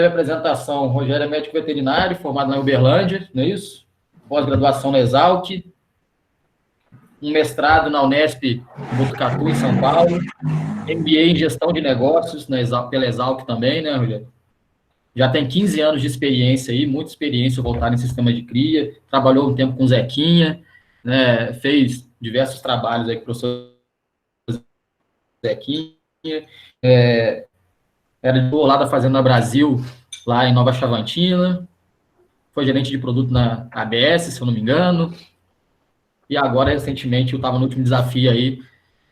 apresentação, Rogério é médico veterinário, formado na Uberlândia, não é isso? Pós-graduação na Exalc, um mestrado na Unesp Botucatu, em São Paulo, MBA em gestão de negócios pela Exalc também, né, Rogério? Já tem 15 anos de experiência aí, muita experiência voltada em sistema de cria, trabalhou um tempo com o Zequinha, né, fez diversos trabalhos aí com o professor Zequinha, era diretor lá da Fazenda Brasil, lá em Nova Chavantina, foi gerente de produto na ABS, se eu não me engano, e agora, recentemente, eu estava no último desafio aí,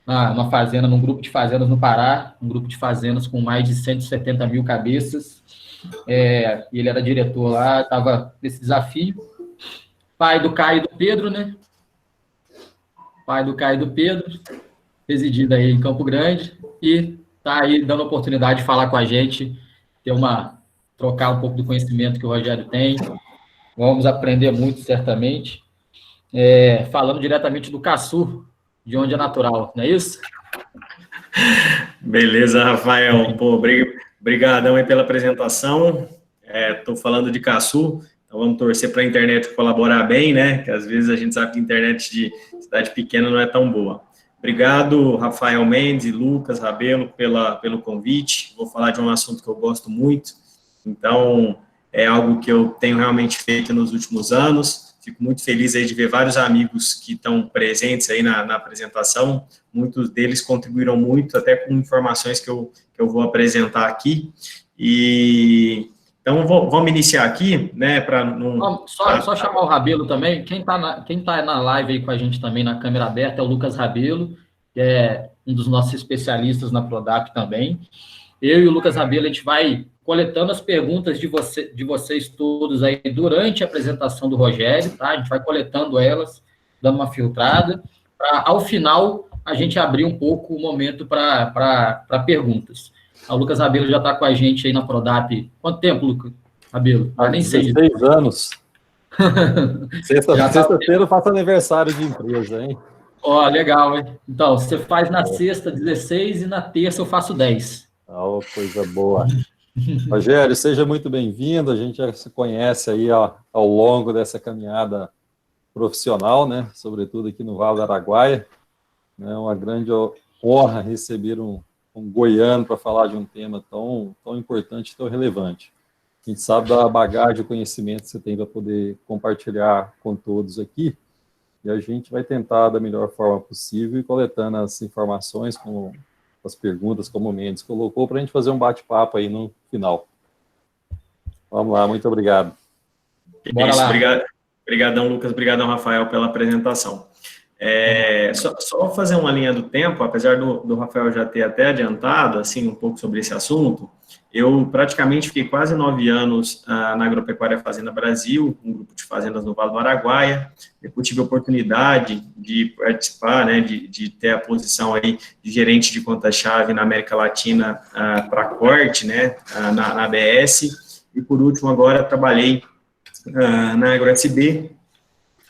numa fazenda, num grupo de fazendas no Pará, um grupo de fazendas com mais de 170 mil cabeças, e ele era diretor lá, estava nesse desafio. Pai do Caio e do Pedro, né? Pai do Caio e do Pedro, residindo aí em Campo Grande, e está aí dando a oportunidade de falar com a gente, trocar um pouco do conhecimento que o Rogério tem. Vamos aprender muito, certamente. Falando diretamente do Caçu, de onde é natural, não é isso? Beleza, Rafael. Pô, obrigadão aí pela apresentação. Estou falando de Caçu, então vamos torcer para a internet colaborar bem, né? Que às vezes a gente sabe que a internet de cidade pequena não é tão boa. Obrigado, Rafael Mendes e Lucas Rabelo, pelo convite. Vou falar de um assunto que eu gosto muito, então é algo que eu tenho realmente feito nos últimos anos. Fico muito feliz aí de ver vários amigos que estão presentes aí na apresentação. Muitos deles contribuíram muito, até com informações que eu vou apresentar aqui. Então, vamos iniciar aqui, né, para não... Só chamar o Rabelo também. Quem tá na live aí com a gente também, na câmera aberta, é o Lucas Rabelo, que é um dos nossos especialistas na Prodap também. Eu e o Lucas Rabelo, a gente vai coletando as perguntas de vocês todos aí durante a apresentação do Rogério, tá? A gente vai coletando elas, dando uma filtrada, para, ao final, a gente abrir um pouco o momento para perguntas. O Lucas Rabelo já está com a gente aí na Prodap. Quanto tempo, Lucas Rabelo? Nem sei. 16 anos. Sexta-feira eu faço aniversário de empresa, hein? Ó, legal, hein? Então, você faz na sexta 16 e na terça eu faço 10. Oh, coisa boa. Rogério, seja muito bem-vindo. A gente já se conhece aí ao longo dessa caminhada profissional, né? Sobretudo aqui no Vale do Araguaia. É uma grande honra receber um goiano para falar de um tema tão importante e tão relevante. A gente sabe da bagagem e conhecimento que você tem para poder compartilhar com todos aqui, e a gente vai tentar da melhor forma possível, coletando as informações, com as perguntas, como o Mendes colocou, para a gente fazer um bate-papo aí no final. Vamos lá, muito obrigado. Bora lá. Obrigadão, Lucas, obrigadão, Rafael, pela apresentação. Só fazer uma linha do tempo, apesar do Rafael já ter até adiantado, assim, um pouco sobre esse assunto, eu praticamente fiquei quase 9 anos na Agropecuária Fazenda Brasil, um grupo de fazendas no Vale do Araguaia. Depois tive a oportunidade de participar, né, de ter a posição aí de gerente de conta-chave na América Latina para corte, né, na ABS. E por último, agora trabalhei na AgroSB,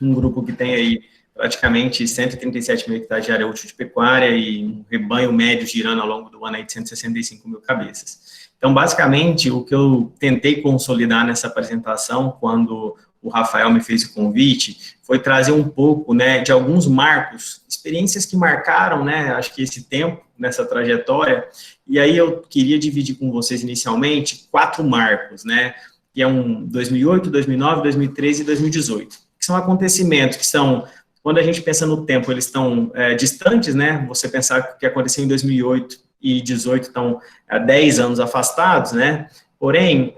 um grupo que tem aí praticamente 137 mil hectares de área útil de pecuária e um rebanho médio girando ao longo do ano aí de 165 mil cabeças. Então, basicamente, o que eu tentei consolidar nessa apresentação, quando o Rafael me fez o convite, foi trazer um pouco, né, de alguns marcos, experiências que marcaram, né, acho que esse tempo, nessa trajetória, e aí eu queria dividir com vocês, inicialmente, 4 marcos, né, que é 2008, 2009, 2013 e 2018, que são acontecimentos que são... Quando a gente pensa no tempo, eles estão distantes, né? Você pensar que o que aconteceu em 2008 e 2018 estão há 10 anos afastados, né? Porém,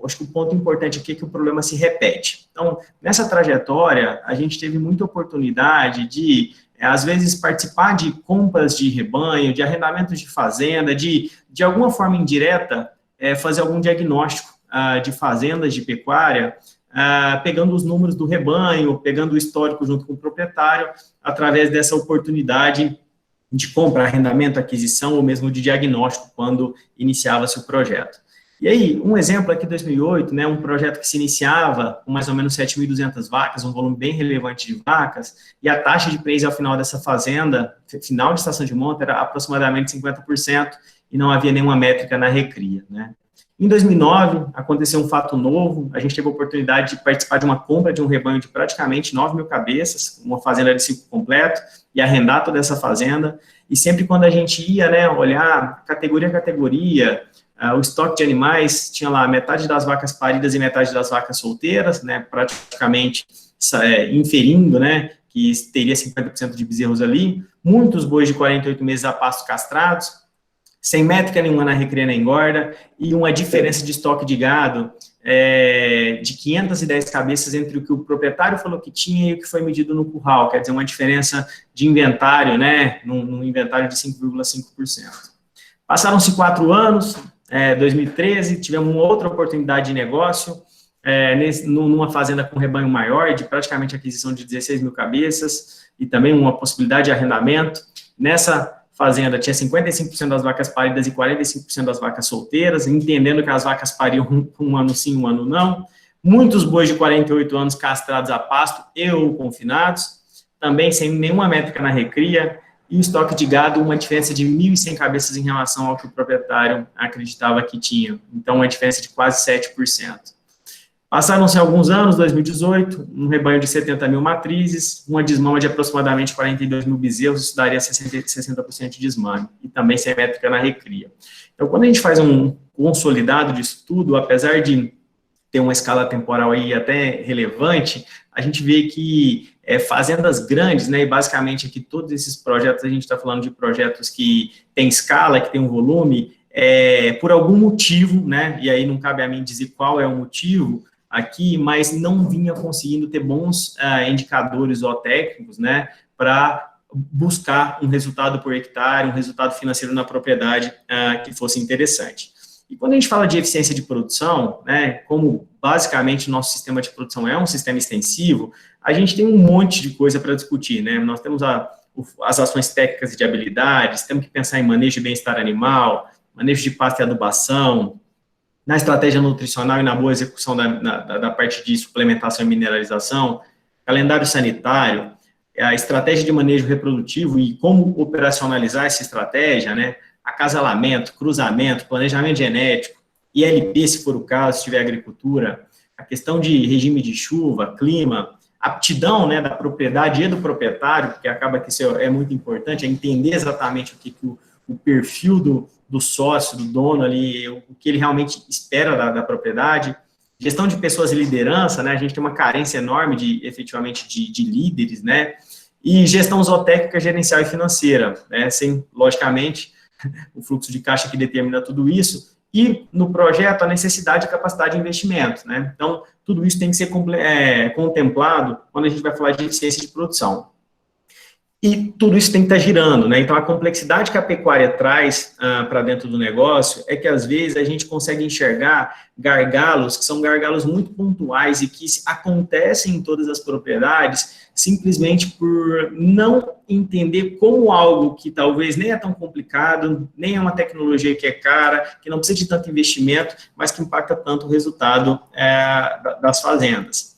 acho que o ponto importante aqui é que o problema se repete. Então, nessa trajetória, a gente teve muita oportunidade de, às vezes, participar de compras de rebanho, de arrendamentos de fazenda, de alguma forma indireta, fazer algum diagnóstico de fazendas de pecuária, pegando os números do rebanho, pegando o histórico junto com o proprietário, através dessa oportunidade de compra, arrendamento, aquisição, ou mesmo de diagnóstico, quando iniciava-se o projeto. E aí, um exemplo aqui, 2008, né, um projeto que se iniciava com mais ou menos 7.200 vacas, um volume bem relevante de vacas, e a taxa de preço ao final dessa fazenda, final de estação de monta, era aproximadamente 50%, e não havia nenhuma métrica na recria, né. Em 2009, aconteceu um fato novo, a gente teve a oportunidade de participar de uma compra de um rebanho de praticamente 9.000 cabeças, uma fazenda de ciclo completo, e arrendar toda essa fazenda, e sempre quando a gente ia, né, olhar categoria a categoria, o estoque de animais, tinha lá metade das vacas paridas e metade das vacas solteiras, né, praticamente inferindo, né, que teria 50% de bezerros ali, muitos bois de 48 meses a pasto castrados, sem métrica nenhuma na recria na engorda, e uma diferença de estoque de gado de 510 cabeças entre o que o proprietário falou que tinha e o que foi medido no curral, quer dizer, uma diferença de inventário, né, num inventário de 5,5%. Passaram-se 4 anos, 2013, tivemos uma outra oportunidade de negócio, numa fazenda com rebanho maior, de praticamente aquisição de 16.000 cabeças, e também uma possibilidade de arrendamento. Nessa fazenda tinha 55% das vacas paridas e 45% das vacas solteiras, entendendo que as vacas pariam um ano sim, um ano não. Muitos bois de 48 anos castrados a pasto e ou confinados, também sem nenhuma métrica na recria, e o estoque de gado, uma diferença de 1.100 cabeças em relação ao que o proprietário acreditava que tinha. Então, uma diferença de quase 7%. Passaram-se alguns anos, 2018, um rebanho de 70.000 matrizes, uma desmama de aproximadamente 42.000 bezerros, isso daria 60% de desmame, e também sem métrica na recria. Então, quando a gente faz um consolidado de estudo, apesar de ter uma escala temporal aí até relevante, a gente vê que fazendas grandes, né, e basicamente aqui todos esses projetos, a gente está falando de projetos que têm escala, que têm um volume, por algum motivo, né, e aí não cabe a mim dizer qual é o motivo, aqui, mas não vinha conseguindo ter bons indicadores ou técnicos, né, para buscar um resultado por hectare, um resultado financeiro na propriedade que fosse interessante. E quando a gente fala de eficiência de produção, né, como basicamente o nosso sistema de produção é um sistema extensivo, a gente tem um monte de coisa para discutir, né, nós temos as ações técnicas e de habilidades, temos que pensar em manejo de bem-estar animal, manejo de pasto e adubação, na estratégia nutricional e na boa execução da parte de suplementação e mineralização, calendário sanitário, a estratégia de manejo reprodutivo e como operacionalizar essa estratégia, né, acasalamento, cruzamento, planejamento genético, ILP, se for o caso, se tiver agricultura, a questão de regime de chuva, clima, aptidão, né, da propriedade e do proprietário, porque acaba que isso é muito importante, é entender exatamente o que o perfil do sócio, do dono ali, o que ele realmente espera da propriedade. Gestão de pessoas e liderança, né, a gente tem uma carência enorme efetivamente de líderes, né, e gestão zootécnica, gerencial e financeira, né, sem, logicamente, o fluxo de caixa que determina tudo isso, e no projeto a necessidade e capacidade de investimento, né, então tudo isso tem que ser contemplado quando a gente vai falar de eficiência de produção. E tudo isso tem que estar girando, né? Então, a complexidade que a pecuária traz para dentro do negócio é que, às vezes, a gente consegue enxergar gargalos, que são gargalos muito pontuais e que acontecem em todas as propriedades, simplesmente por não entender como algo que talvez nem é tão complicado, nem é uma tecnologia que é cara, que não precisa de tanto investimento, mas que impacta tanto o resultado das fazendas.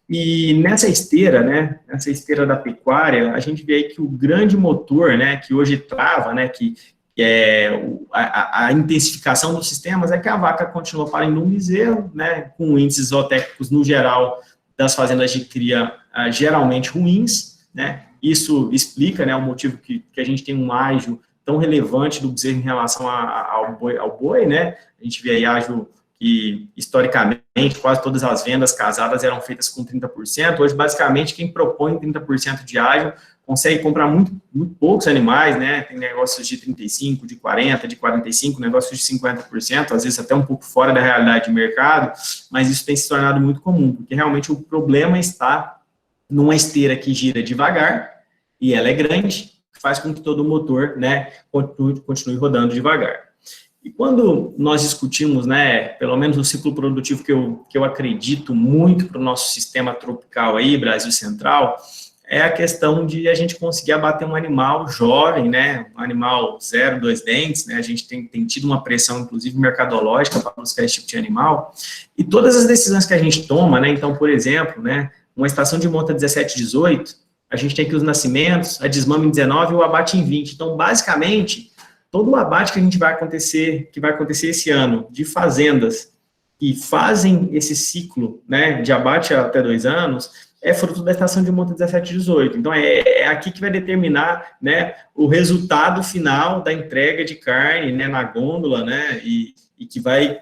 E nessa esteira, né, nessa esteira da pecuária, a gente vê aí que o grande motor, né, que hoje trava, né, que é a intensificação dos sistemas, é que a vaca continua parindo um bezerro, né, com índices zootécnicos, no geral, das fazendas de cria geralmente ruins, né, isso explica, né, o motivo que a gente tem um ágio tão relevante do bezerro em relação ao boi, né, a gente vê aí ágio que, historicamente, quase todas as vendas casadas eram feitas com 30%, hoje, basicamente, quem propõe 30% de ágio consegue comprar muito poucos animais, né, tem negócios de 35%, de 40%, de 45%, negócios de 50%, às vezes até um pouco fora da realidade de mercado, mas isso tem se tornado muito comum, porque realmente o problema está numa esteira que gira devagar, e ela é grande, que faz com que todo o motor, né, continue rodando devagar. E quando nós discutimos, né, pelo menos o ciclo produtivo que eu acredito muito para o nosso sistema tropical aí, Brasil Central, é a questão de a gente conseguir abater um animal jovem, né, um animal 0, 2 dentes, né, a gente tem tido uma pressão, inclusive, mercadológica para buscar esse tipo de animal, e todas as decisões que a gente toma, né, então, por exemplo, né, uma estação de monta 17, 18, a gente tem aqui os nascimentos, a desmame em 19 e o abate em 20, então, basicamente, todo o abate que vai acontecer esse ano, de fazendas que fazem esse ciclo, né, de abate até 2 anos, é fruto da estação de monta 17 e 18. Então, é aqui que vai determinar, né, o resultado final da entrega de carne, né, na gôndola, né, e que vai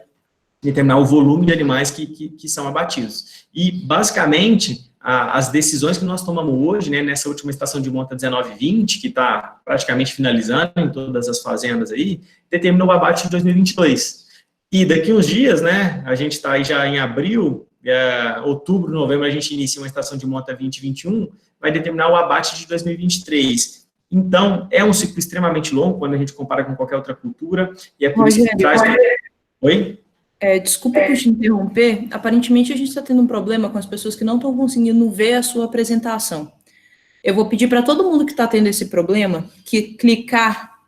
determinar o volume de animais que são abatidos. E, basicamente, as decisões que nós tomamos hoje, né, nessa última estação de monta 19 e 20, que está praticamente finalizando em todas as fazendas aí, determinou o abate de 2022. E daqui uns dias, né, a gente está aí já em abril, outubro, novembro, a gente inicia uma estação de monta 2021, vai determinar o abate de 2023. Então, é um ciclo extremamente longo, quando a gente compara com qualquer outra cultura, e é por isso que traz... Oi? Desculpa por te interromper, aparentemente a gente está tendo um problema com as pessoas que não estão conseguindo ver a sua apresentação. Eu vou pedir para todo mundo que está tendo esse problema que clicar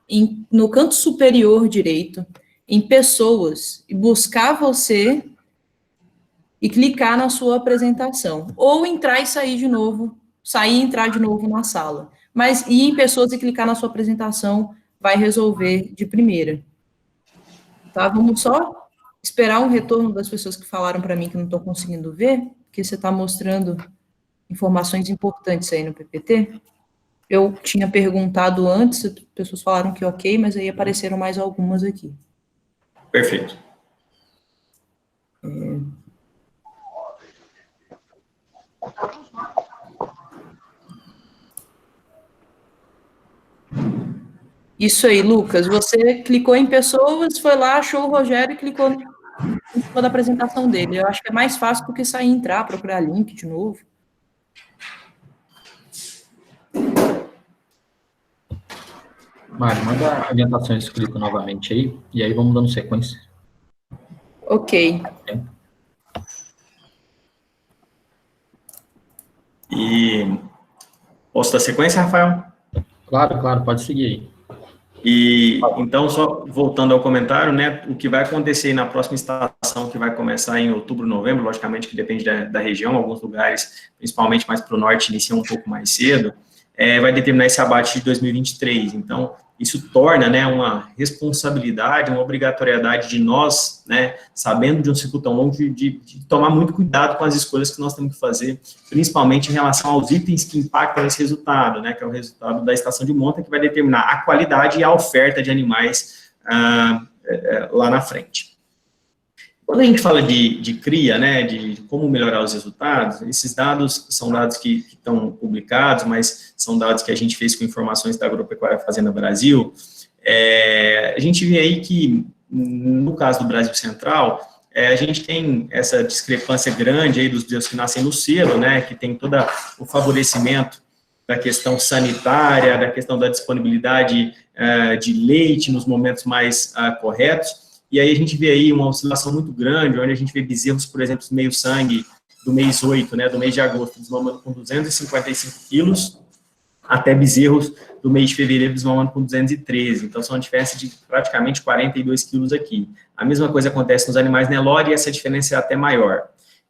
no canto superior direito, em pessoas, e buscar você e clicar na sua apresentação. Ou entrar e sair de novo, sair e entrar de novo na sala. Mas ir em pessoas e clicar na sua apresentação vai resolver de primeira. Tá? Vamos só esperar um retorno das pessoas que falaram para mim que não estou conseguindo ver, porque você está mostrando informações importantes aí no PPT. Eu tinha perguntado antes, as pessoas falaram que ok, mas aí apareceram mais algumas aqui. Perfeito. Isso aí, Lucas. Você clicou em pessoas, foi lá, achou o Rogério e clicou em cima da apresentação dele. Eu acho que é mais fácil do que sair e entrar, procurar link de novo. Mário, manda a orientação escrita novamente aí, e aí vamos dando sequência. Ok. E posso dar sequência, Rafael? Claro, pode seguir aí. E, então, só voltando ao comentário, né, o que vai acontecer na próxima estação, que vai começar em outubro, novembro, logicamente que depende da região, alguns lugares, principalmente mais para o norte, iniciam um pouco mais cedo, vai determinar esse abate de 2023. Então, isso torna, né, uma responsabilidade, uma obrigatoriedade de nós, né, sabendo de um ciclo tão longo, de tomar muito cuidado com as escolhas que nós temos que fazer, principalmente em relação aos itens que impactam esse resultado, né, que é o resultado da estação de monta, que vai determinar a qualidade e a oferta de animais lá na frente. Quando a gente fala de cria, né, de como melhorar os resultados, esses dados são dados que estão publicados, mas são dados que a gente fez com informações da Agropecuária Fazenda Brasil. A gente vê aí que, no caso do Brasil Central, a gente tem essa discrepância grande aí dos bezerros que nascem no selo, né, que tem todo o favorecimento da questão sanitária, da questão da disponibilidade de leite nos momentos mais corretos. E aí a gente vê aí uma oscilação muito grande, onde a gente vê bezerros, por exemplo, meio sangue do mês 8, né, do mês de agosto, desmamando com 255 quilos, até bezerros do mês de fevereiro desmamando com 213. Então, são uma diferença de praticamente 42 quilos aqui. A mesma coisa acontece nos animais Nelore e essa diferença é até maior.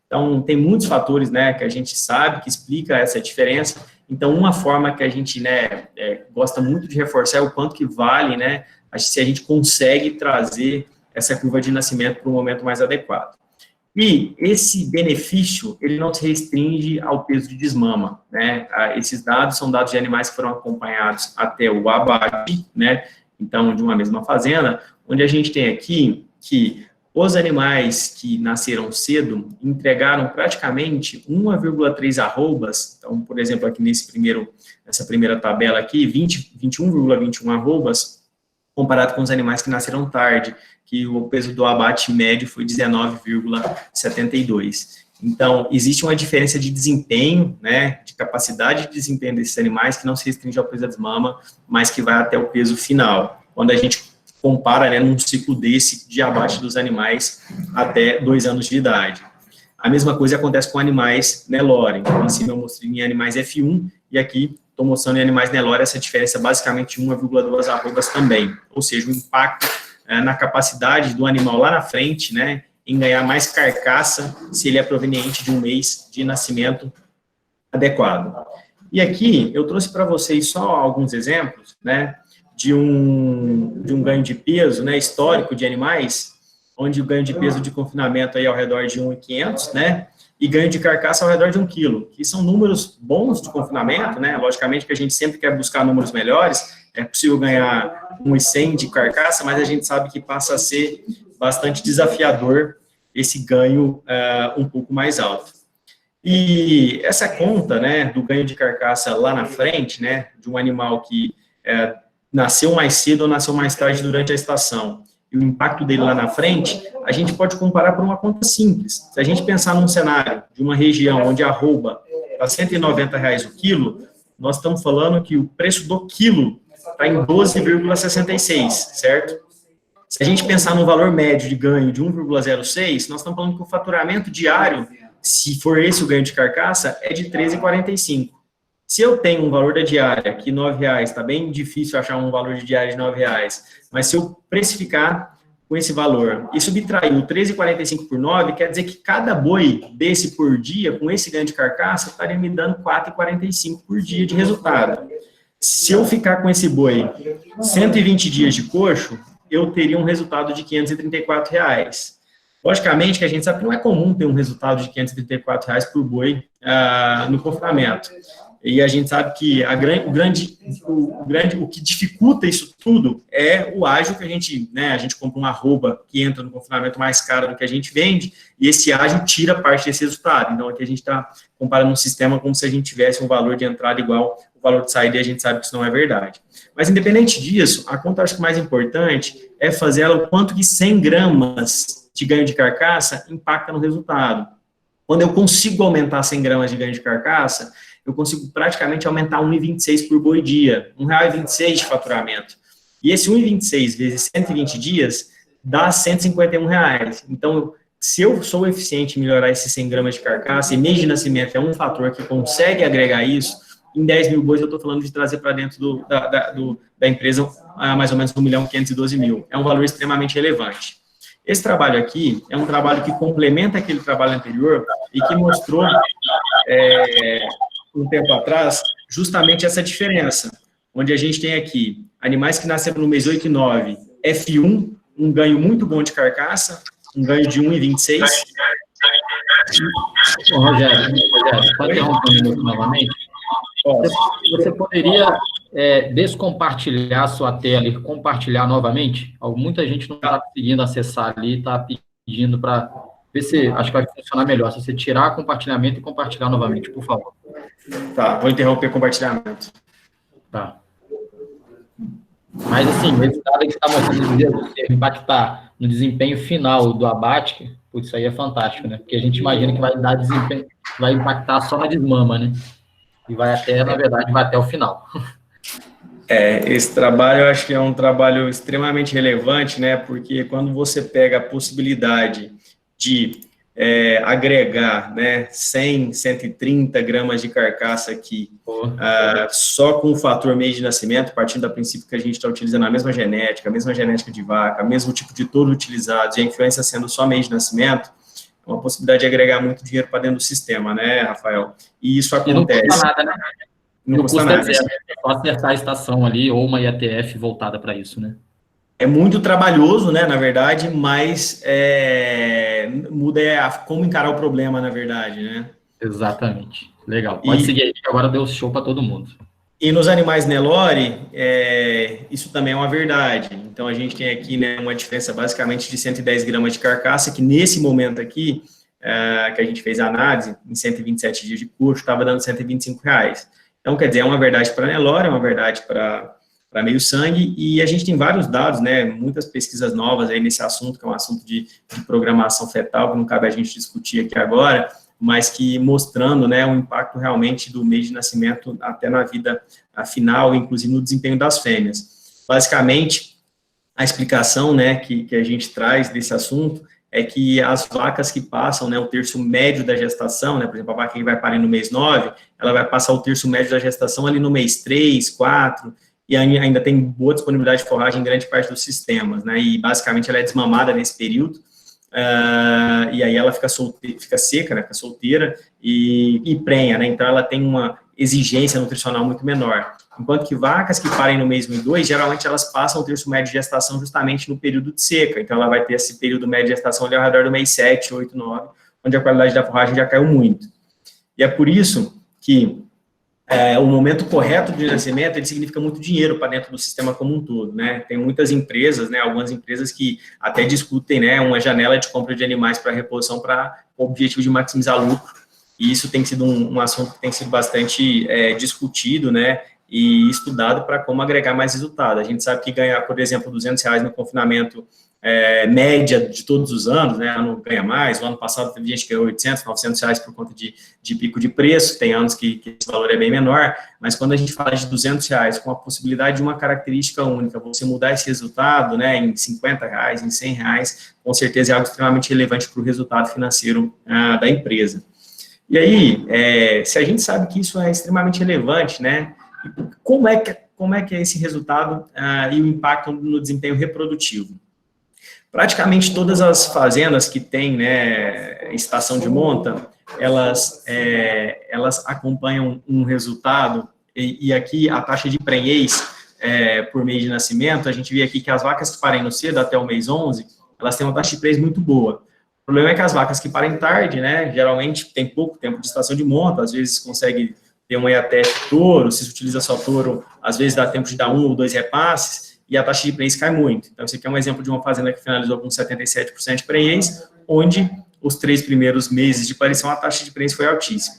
Então, tem muitos fatores, né, que a gente sabe que explica essa diferença. Então, uma forma que a gente, né, gosta muito de reforçar é o quanto que vale, né, se a gente consegue trazer essa curva de nascimento para um momento mais adequado. E esse benefício, ele não se restringe ao peso de desmama, né? Esses dados são dados de animais que foram acompanhados até o abate, né? Então, de uma mesma fazenda, onde a gente tem aqui que os animais que nasceram cedo entregaram praticamente 1,3 arrobas. Então, por exemplo, aqui nessa primeira tabela aqui, 21,21 arrobas, comparado com os animais que nasceram tarde, que o peso do abate médio foi 19,72. Então, existe uma diferença de desempenho, né, de capacidade de desempenho desses animais, que não se restringe ao peso da desmama, mas que vai até o peso final, quando a gente compara, né, num ciclo desse de abate dos animais até 2 anos de idade. A mesma coisa acontece com animais Nelore. Então, em cima eu mostrei em animais F1, e aqui estou mostrando em animais Nelore essa diferença basicamente 1,2 arrobas também, ou seja, o impacto na capacidade do animal lá na frente, né, em ganhar mais carcaça, se ele é proveniente de um mês de nascimento adequado. E aqui, eu trouxe para vocês só alguns exemplos, né, de um ganho de peso, né, histórico de animais, onde o ganho de peso de confinamento aí ao redor de 1.500, né, e ganho de carcaça ao redor de 1 quilo, que são números bons de confinamento, né, logicamente que a gente sempre quer buscar números melhores, é possível ganhar 1.100 de carcaça, mas a gente sabe que passa a ser bastante desafiador esse ganho um pouco mais alto. E essa conta, né, do ganho de carcaça lá na frente, né, de um animal que nasceu mais cedo ou nasceu mais tarde durante a estação, e o impacto dele lá na frente, a gente pode comparar por uma conta simples. Se a gente pensar num cenário de uma região onde a arroba está R$190 o quilo, nós estamos falando que o preço do quilo está em 12,66, certo? Se a gente pensar no valor médio de ganho de 1,06, nós estamos falando que o faturamento diário, se for esse o ganho de carcaça, é de R$13,45. Se eu tenho um valor da diária, que R$9, está bem difícil achar um valor de diária de R$9, mas se eu precificar com esse valor e subtrair o 13,45 por 9, quer dizer que cada boi desse por dia, com esse ganho de carcaça, estaria me dando 4,45 por dia de resultado. Se eu ficar com esse boi 120 dias de coxo, eu teria um resultado de R$534. Logicamente que a gente sabe que não é comum ter um resultado de R$534 por boi no confinamento. E a gente sabe que o que dificulta isso tudo é o ágio que a gente compra uma arroba que entra no confinamento mais caro do que a gente vende, e esse ágio tira parte desse resultado. Então, aqui a gente está comparando um sistema como se a gente tivesse um valor de entrada igual o valor de saída, e a gente sabe que isso não é verdade. Mas, independente disso, a conta, acho que mais importante é fazer ela o quanto que 100 gramas de ganho de carcaça impacta no resultado. Quando eu consigo aumentar 100 gramas de ganho de carcaça, eu consigo praticamente aumentar 1,26 por boi dia, R$1,26 de faturamento. E esse 1,26 vezes 120 dias dá R$151. Então, se eu sou eficiente em melhorar esses 100 gramas de carcaça, e mês de nascimento é um fator que consegue agregar isso, em 10 mil bois eu estou falando de trazer para dentro da empresa mais ou menos 1.512.000. É um valor extremamente relevante. Esse trabalho aqui é um trabalho que complementa aquele trabalho anterior e que mostrou um tempo atrás, justamente essa diferença, onde a gente tem aqui animais que nasceram no mês 8 e 9, F1, um ganho muito bom de carcaça, um ganho de 1,26. Rogério, pode interromper um minuto novamente? Você poderia descompartilhar a sua tela e compartilhar novamente? Muita gente não está conseguindo acessar ali, está pedindo para ver se, acho que vai funcionar melhor, se você tirar o compartilhamento e compartilhar novamente, por favor. Tá, vou interromper o compartilhamento. Tá. Mas, assim, o resultado que está mostrando impactar no desempenho final do abate, isso aí é fantástico, né? Porque a gente imagina que vai dar desempenho, vai impactar só na desmama, né? E vai até, na verdade, vai até o final. Esse trabalho eu acho que é um trabalho extremamente relevante, né? Porque quando você pega a possibilidade de agregar, né, 100, 130 gramas de carcaça aqui, só com o fator mês de nascimento, partindo do princípio que a gente está utilizando a mesma genética de vaca, mesmo tipo de touro utilizado, e a influência sendo só mês de nascimento, é uma possibilidade de agregar muito dinheiro para dentro do sistema, né, Rafael? E isso acontece. E não custa nada, né? Não custa nada. É só acertar a estação ali, ou uma IATF voltada para isso, né? É muito trabalhoso, né, na verdade, mas muda como encarar o problema, na verdade, né? Exatamente. Legal. Pode seguir aí, que agora deu show para todo mundo. E nos animais Nelore, isso também é uma verdade. Então, a gente tem aqui, né, uma diferença basicamente de 110 gramas de carcaça, que nesse momento aqui, que a gente fez a análise, em 127 dias de curso, estava dando R$125. Então, quer dizer, é uma verdade para Nelore, é uma verdade para meio sangue, e a gente tem vários dados, né, muitas pesquisas novas aí nesse assunto, que é um assunto de programação fetal, que não cabe a gente discutir aqui agora, mas que mostrando, né, o impacto realmente do mês de nascimento até na vida final, inclusive no desempenho das fêmeas. Basicamente, a explicação, né, que a gente traz desse assunto é que as vacas que passam, né, o terço médio da gestação, né, por exemplo, a vaca que vai parir no mês 9, ela vai passar o terço médio da gestação ali no mês 3, 4, e ainda tem boa disponibilidade de forragem em grande parte dos sistemas, né, e basicamente ela é desmamada nesse período, e aí ela fica seca, né, fica solteira e prenha, né, então ela tem uma exigência nutricional muito menor. enquanto que vacas que parem no mês 1 e 2, geralmente elas passam o terço médio de gestação justamente no período de seca, então ela vai ter esse período médio de gestação ali ao redor do mês 7, 8, 9, onde a qualidade da forragem já caiu muito. E é por isso que o momento correto de nascimento, ele significa muito dinheiro para dentro do sistema como um todo, né? Tem muitas empresas, né, algumas empresas que até discutem, né, uma janela de compra de animais para reposição com o objetivo de maximizar lucro, e isso tem sido um assunto que tem sido bastante discutido, né, e estudado para como agregar mais resultado. A gente sabe que ganhar, por exemplo, R$200 no confinamento média de todos os anos, né, não ganha mais, o ano passado teve gente que ganhou R$800, R$900 por conta de pico de preço, tem anos que esse valor é bem menor, mas quando a gente fala de R$200, com a possibilidade de uma característica única, você mudar esse resultado, né, em R$50, em R$100, com certeza é algo extremamente relevante para o resultado financeiro da empresa. E aí, se a gente sabe que isso é extremamente relevante, né, como é que é esse resultado e o impacto no desempenho reprodutivo? Praticamente todas as fazendas que têm, né, estação de monta, elas acompanham um resultado, e aqui a taxa de prenhez por mês de nascimento, a gente vê aqui que as vacas que parem no cedo até o mês 11, elas têm uma taxa de prenhez muito boa. O problema é que as vacas que parem tarde, né, geralmente tem pouco tempo de estação de monta, às vezes consegue ter um EATF touro, se utiliza só touro, às vezes dá tempo de dar 1 ou 2 repasses, e a taxa de prenhez cai muito. Então, esse aqui é um exemplo de uma fazenda que finalizou com 77% de prenhez, onde os 3 primeiros meses de parição a taxa de prenhez foi altíssima.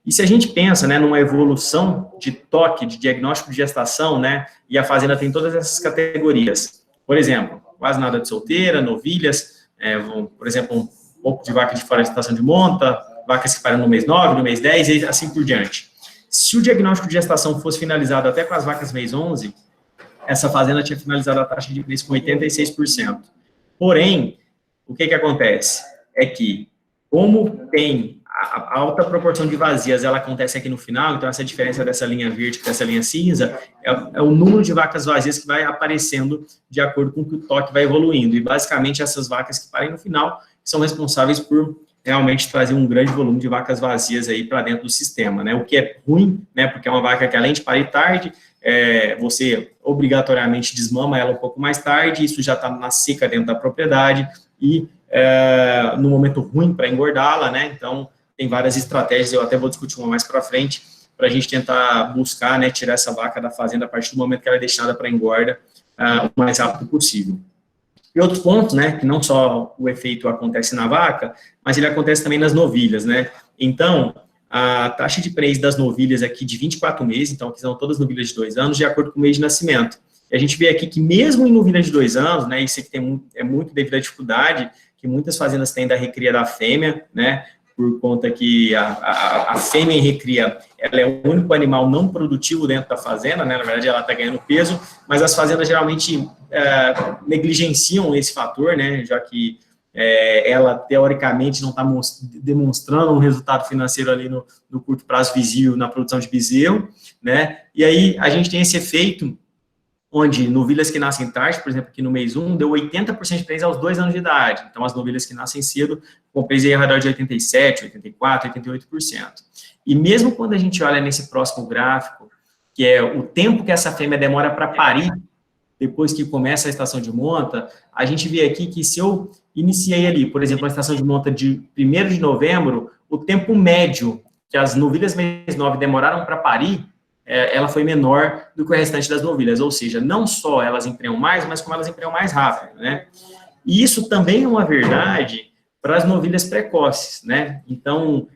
E se a gente pensa, né, numa evolução de toque, de diagnóstico de gestação, né, e a fazenda tem todas essas categorias, por exemplo, quase nada de solteira, novilhas, por exemplo, um pouco de vaca de fora de estação de monta, vacas que param no mês 9, no mês 10, e assim por diante. Se o diagnóstico de gestação fosse finalizado até com as vacas mês 11, essa fazenda tinha finalizado a taxa de prenhez com 86%. Porém, o que acontece? É que, como tem a alta proporção de vazias, ela acontece aqui no final, então essa diferença dessa linha verde com essa linha cinza é o número de vacas vazias que vai aparecendo de acordo com que o toque vai evoluindo. E, basicamente, essas vacas que parem no final são responsáveis por realmente trazer um grande volume de vacas vazias aí para dentro do sistema, né? O que é ruim, né? Porque é uma vaca que, além de parir tarde, você obrigatoriamente desmama ela um pouco mais tarde, isso já está na seca dentro da propriedade, e no momento ruim para engordá-la, né? Então, tem várias estratégias, eu até vou discutir uma mais para frente, para a gente tentar buscar, né, tirar essa vaca da fazenda a partir do momento que ela é destinada para engorda o mais rápido possível. E outro ponto, né, que não só o efeito acontece na vaca, mas ele acontece também nas novilhas, né? Então, a taxa de prenhez das novilhas aqui de 24 meses, então aqui são todas novilhas de 2 anos, de acordo com o mês de nascimento. E a gente vê aqui que mesmo em novilhas de 2 anos, né, isso aqui é muito devido à dificuldade que muitas fazendas têm da recria da fêmea, né, por conta que a fêmea em recria, ela é o único animal não produtivo dentro da fazenda, né, na verdade ela está ganhando peso, mas as fazendas geralmente negligenciam esse fator, né, já que ela, teoricamente, não está demonstrando um resultado financeiro ali no curto prazo visível na produção de bezerro, né, e aí a gente tem esse efeito onde novilhas que nascem tarde, por exemplo, aqui no mês 1, deu 80% de prenhez aos 2 anos de idade. Então, as novilhas que nascem cedo, com prenhez aí ao redor de 87%, 84%, 88%. E mesmo quando a gente olha nesse próximo gráfico, que é o tempo que essa fêmea demora para parir, depois que começa a estação de monta, a gente vê aqui que se eu iniciei ali, por exemplo, a estação de monta de 1º de novembro, o tempo médio que as novilhas mês 9 demoraram para parir, ela foi menor do que o restante das novilhas, ou seja, não só elas emprenham mais, mas como elas emprenham mais rápido, né? E isso também é uma verdade para as novilhas precoces, né? Então,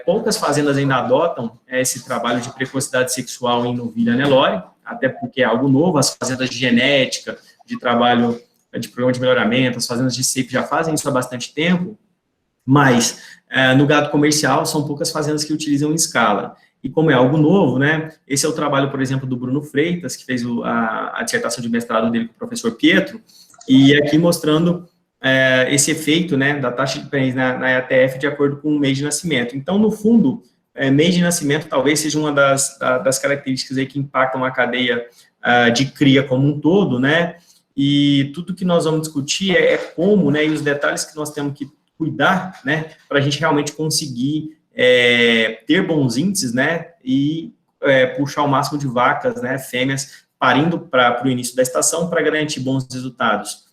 poucas fazendas ainda adotam esse trabalho de precocidade sexual em novilha Nelore, até porque é algo novo, as fazendas de genética, de trabalho de programa de melhoramento, as fazendas de SEIP já fazem isso há bastante tempo, mas no gado comercial são poucas fazendas que utilizam em escala. E como é algo novo, né, esse é o trabalho, por exemplo, do Bruno Freitas, que fez a dissertação de mestrado dele com o professor Pietro, e aqui mostrando esse efeito, né, da taxa de prenhez na EATF de acordo com o mês de nascimento. Então, no fundo, mês de nascimento talvez seja uma das características aí que impactam a cadeia de cria como um todo, né, e tudo que nós vamos discutir é como, né, e os detalhes que nós temos que cuidar, né, para a gente realmente conseguir ter bons índices, né, e puxar o máximo de vacas, né, fêmeas, parindo para o início da estação para garantir bons resultados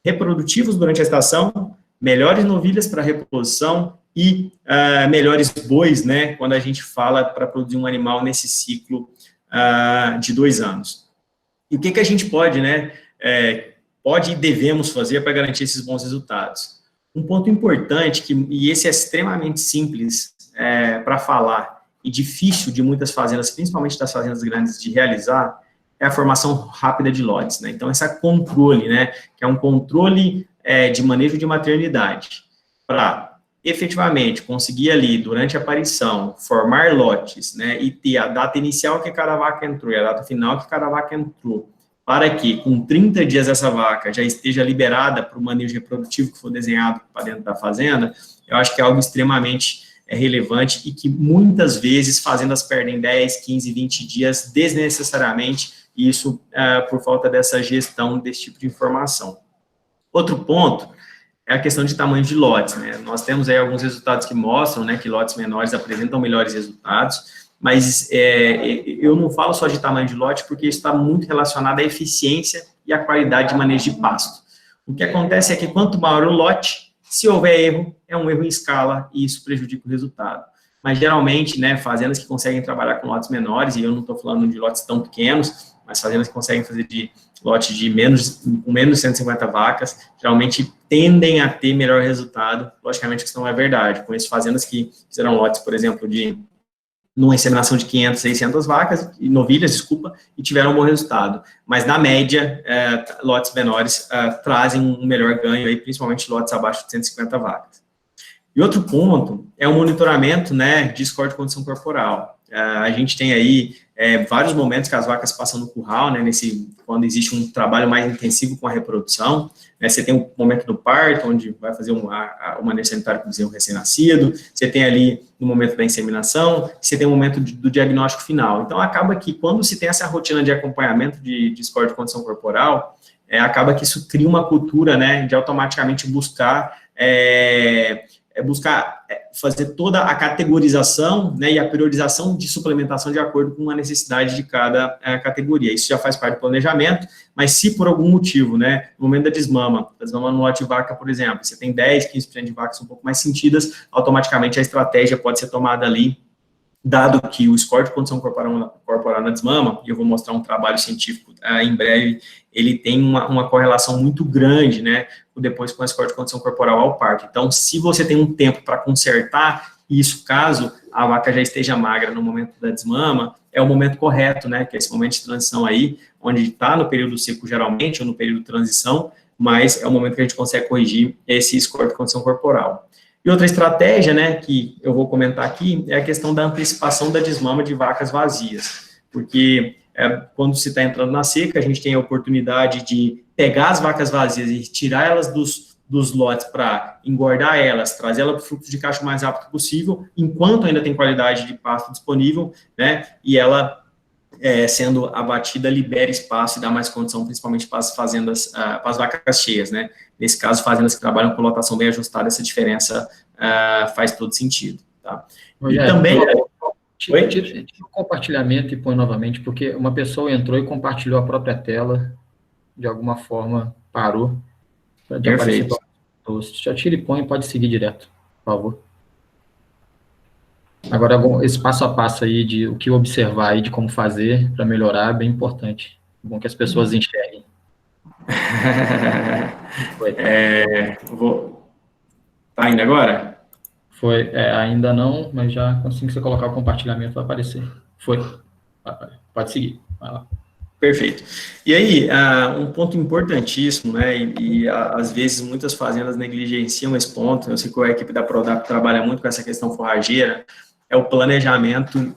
reprodutivos durante a estação, melhores novilhas para reprodução e melhores bois, né, quando a gente fala para produzir um animal nesse ciclo de 2 anos. E o que a gente pode, né, pode e devemos fazer para garantir esses bons resultados? Um ponto importante, e esse é extremamente simples para falar e difícil de muitas fazendas, principalmente das fazendas grandes, de realizar, é a formação rápida de lotes, né? Então, esse controle, né, que é um controle de manejo de maternidade, para efetivamente conseguir ali, durante a aparição, formar lotes, né, e ter a data inicial que cada vaca entrou e a data final que cada vaca entrou, para que, com 30 dias, essa vaca já esteja liberada para o manejo reprodutivo que for desenhado para dentro da fazenda, eu acho que é algo extremamente relevante e que muitas vezes fazendas perdem 10, 15, 20 dias desnecessariamente, e isso por falta dessa gestão desse tipo de informação. Outro ponto é a questão de tamanho de lotes, né? Nós temos aí alguns resultados que mostram, né, que lotes menores apresentam melhores resultados, mas eu não falo só de tamanho de lote, porque isso está muito relacionado à eficiência e à qualidade de manejo de pasto. O que acontece é que quanto maior o lote, se houver erro, é um erro em escala e isso prejudica o resultado. Mas geralmente, né, fazendas que conseguem trabalhar com lotes menores, e eu não estou falando de lotes tão pequenos, mas fazendas que conseguem fazer de lote de com menos de 150 vacas, geralmente tendem a ter melhor resultado. Logicamente que isso não é verdade. Conheço fazendas que fizeram lotes, por exemplo, numa inseminação de 500, 600 vacas, novilhas, desculpa, e tiveram um bom resultado. Mas, na média, lotes menores trazem um melhor ganho, aí, principalmente lotes abaixo de 150 vacas. E outro ponto é o monitoramento, né, de score de condição corporal. A gente tem aí vários momentos que as vacas passam no curral, né, quando existe um trabalho mais intensivo com a reprodução, né, você tem o momento do parto, onde vai fazer o manejo sanitário com o bezerro recém-nascido, você tem ali no momento da inseminação, você tem o momento do diagnóstico final. Então, acaba que quando se tem essa rotina de acompanhamento de score de condição corporal, acaba que isso cria uma cultura, né, de automaticamente buscar fazer toda a categorização, né, e a priorização de suplementação de acordo com a necessidade de cada categoria. Isso já faz parte do planejamento, mas se por algum motivo, né, no momento da desmama no lote de vaca, por exemplo, você tem 10, 15% de vacas um pouco mais sentidas, automaticamente a estratégia pode ser tomada ali, dado que o score de condição corporal na desmama, e eu vou mostrar um trabalho científico em breve, ele tem uma correlação muito grande, né, depois com a score de condição corporal ao parto. Então, se você tem um tempo para consertar isso, caso a vaca já esteja magra no momento da desmama, é o momento correto, né, que é esse momento de transição aí, onde está no período seco geralmente, ou no período de transição, mas é o momento que a gente consegue corrigir esse score de condição corporal. E outra estratégia, né, que eu vou comentar aqui, é a questão da antecipação da desmama de vacas vazias, porque quando se está entrando na seca, a gente tem a oportunidade de pegar as vacas vazias e tirar elas dos lotes para engordar elas, trazer ela para o fluxo de caixa o mais rápido possível, enquanto ainda tem qualidade de pasto disponível, né, e ela, sendo abatida, libera espaço e dá mais condição, principalmente para as fazendas, para as vacas cheias, né. Nesse caso, fazendas que trabalham com lotação bem ajustada, essa diferença faz todo sentido, tá? E também... Tira o compartilhamento e põe novamente, porque uma pessoa entrou e compartilhou a própria tela, de alguma forma parou. Perfeito. Já tira e põe, pode seguir direto, por favor. Agora, esse passo a passo aí de o que observar e de como fazer para melhorar é bem importante. É bom que as pessoas enxerguem. Tá indo agora? Foi, ainda não, mas já assim que você colocar o compartilhamento vai aparecer. Foi. Pode seguir. Vai lá. Perfeito. E aí, um ponto importantíssimo, né, e às vezes muitas fazendas negligenciam esse ponto, eu sei que a equipe da Prodap trabalha muito com essa questão forrageira, é o planejamento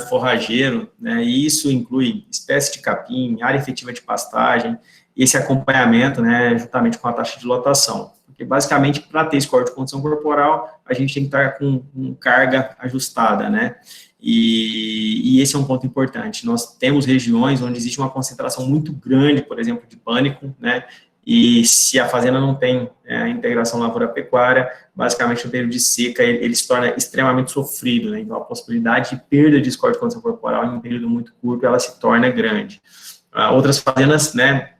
forrageiro, né, e isso inclui espécie de capim, área efetiva de pastagem, e esse acompanhamento, né, juntamente com a taxa de lotação. Porque, basicamente, para ter score de condição corporal, a gente tem que estar com carga ajustada, né? E esse é um ponto importante. Nós temos regiões onde existe uma concentração muito grande, por exemplo, de pânico, né? e se a fazenda não tem a integração lavoura-pecuária, basicamente no período de seca ele se torna extremamente sofrido, né? Então a possibilidade de perda de score de condição corporal em um período muito curto, ela se torna grande. Outras fazendas, né,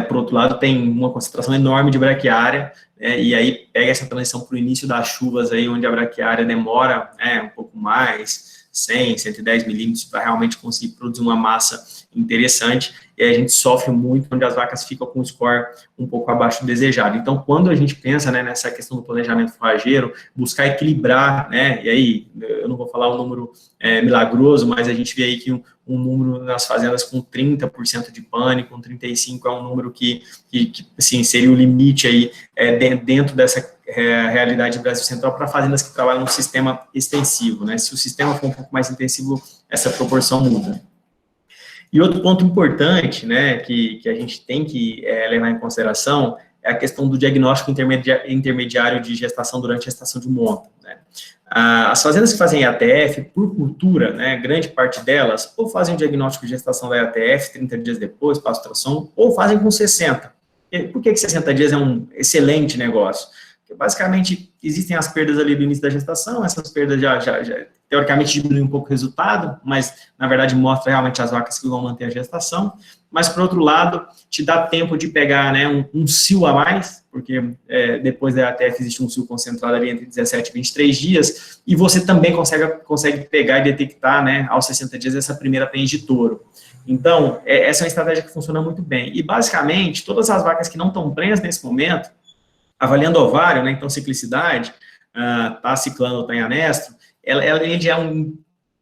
por outro lado, tem uma concentração enorme de braquiária, e aí pega essa transição para o início das chuvas, aí, onde a braquiária demora um pouco mais, 100, 110 milímetros, para realmente conseguir produzir uma massa interessante, e aí a gente sofre muito, onde as vacas ficam com o score um pouco abaixo do desejado. Então, quando a gente pensa, né, nessa questão do planejamento forrageiro, buscar equilibrar, né, e aí, eu não vou falar um número milagroso, mas a gente vê aí que um número nas fazendas com 30% de pane, com 35% é um número que assim, seria o limite aí dentro dessa realidade do Brasil Central para fazendas que trabalham no sistema extensivo, né? Se o sistema for um pouco mais intensivo, essa proporção muda. E outro ponto importante, né, que a gente tem que levar em consideração é a questão do diagnóstico intermediário de gestação durante a gestação de monta, né? As fazendas que fazem ATF, por cultura, né, grande parte delas, ou fazem o diagnóstico de gestação da ATF 30 dias depois, para ultrassom, ou fazem com 60. Por que 60 dias é um excelente negócio? Porque, basicamente, existem as perdas ali do início da gestação, essas perdas já teoricamente diminuem um pouco o resultado, mas, na verdade, mostra realmente as vacas que vão manter a gestação. Mas, por outro lado, te dá tempo de pegar, né, um cio a mais, porque depois da ATF existe um cio concentrado ali entre 17 e 23 dias, e você também consegue pegar e detectar, né, aos 60 dias, essa primeira prenhez de touro. Então, essa é uma estratégia que funciona muito bem. E, basicamente, todas as vacas que não estão prenhas nesse momento, avaliando ovário, né, então ciclicidade, tá ciclando ou tá em anestro, ele já é um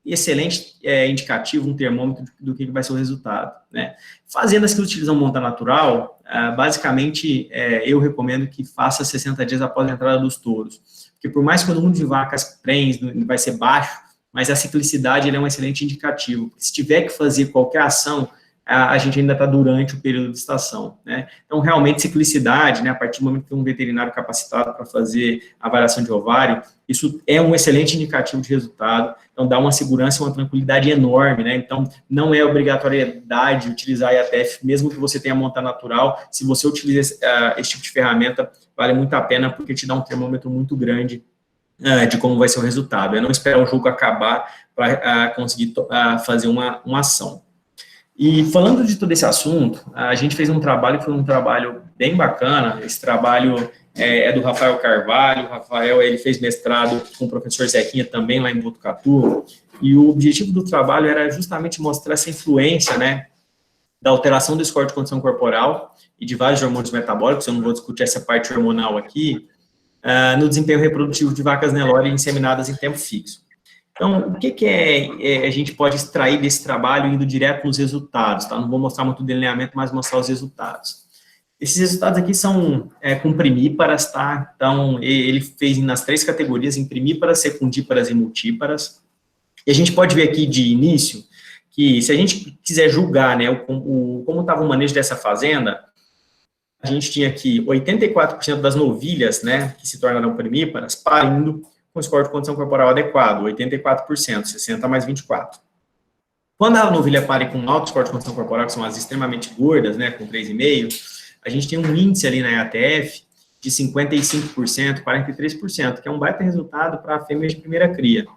excelente indicativo, um termômetro do que vai ser o resultado, né? Fazendas que utilizam monta natural, basicamente, eu recomendo que faça 60 dias após a entrada dos touros, porque por mais que o número de vacas prenhes vai ser baixo, mas a ciclicidade ele é um excelente indicativo. Se tiver que fazer qualquer ação, a gente ainda está durante o período de estação, né? Então, realmente, ciclicidade, né, a partir do momento que tem um veterinário capacitado para fazer avaliação de ovário, isso é um excelente indicativo de resultado, então dá uma segurança e uma tranquilidade enorme, né? Então, não é obrigatoriedade utilizar a IATF, mesmo que você tenha monta natural, se você utiliza esse tipo de ferramenta, vale muito a pena, porque te dá um termômetro muito grande de como vai ser o resultado. É não esperar o jogo acabar para conseguir fazer uma ação. E falando de todo esse assunto, a gente fez um trabalho que foi um trabalho bem bacana. Esse trabalho é do Rafael Carvalho. O Rafael, ele fez mestrado com o professor Zequinha também lá em Botucatu, e o objetivo do trabalho era justamente mostrar essa influência, né, da alteração do score de condição corporal e de vários hormônios metabólicos, eu não vou discutir essa parte hormonal aqui, no desempenho reprodutivo de vacas Nelore inseminadas em tempo fixo. Então, o que a gente pode extrair desse trabalho indo direto nos resultados, tá? Não vou mostrar muito o delineamento, mas mostrar os resultados. Esses resultados aqui são com primíparas, tá? Então, ele fez nas 3 categorias, em primíparas, secundíparas e multíparas. E a gente pode ver aqui de início que, se a gente quiser julgar, né, como estava o manejo dessa fazenda, a gente tinha aqui 84% das novilhas, né, que se tornaram primíparas, parindo com score de condição corporal adequado, 84%, 60 mais 24. Quando a novilha pare com alto score de condição corporal, que são as extremamente gordas, né, com 3,5, a gente tem um índice ali na EATF de 55%, 43%, que é um baita resultado para fêmeas de primeira cria.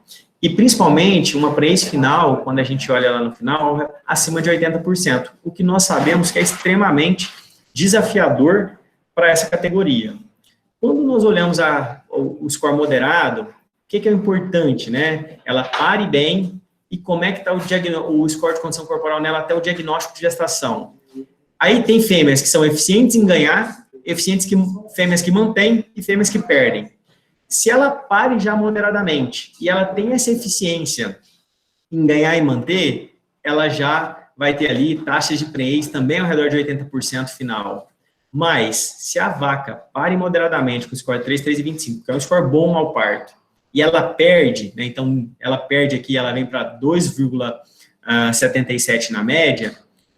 E, principalmente, uma prenhez final, quando a gente olha lá no final, acima de 80%, o que nós sabemos que é extremamente desafiador para essa categoria. Quando nós olhamos o score moderado, o que é importante, né? Ela pare bem, e como é que está o score de condição corporal nela até o diagnóstico de gestação. Aí tem fêmeas que são eficientes em ganhar, fêmeas que mantêm e fêmeas que perdem. Se ela pare já moderadamente, e ela tem essa eficiência em ganhar e manter, ela já vai ter ali taxas de prenhez também ao redor de 80% final. Mas, se a vaca pare moderadamente com score 3, 3,25, que é um score bom ao parto, e ela perde, né, então ela perde aqui, ela vem para 2,77 na média,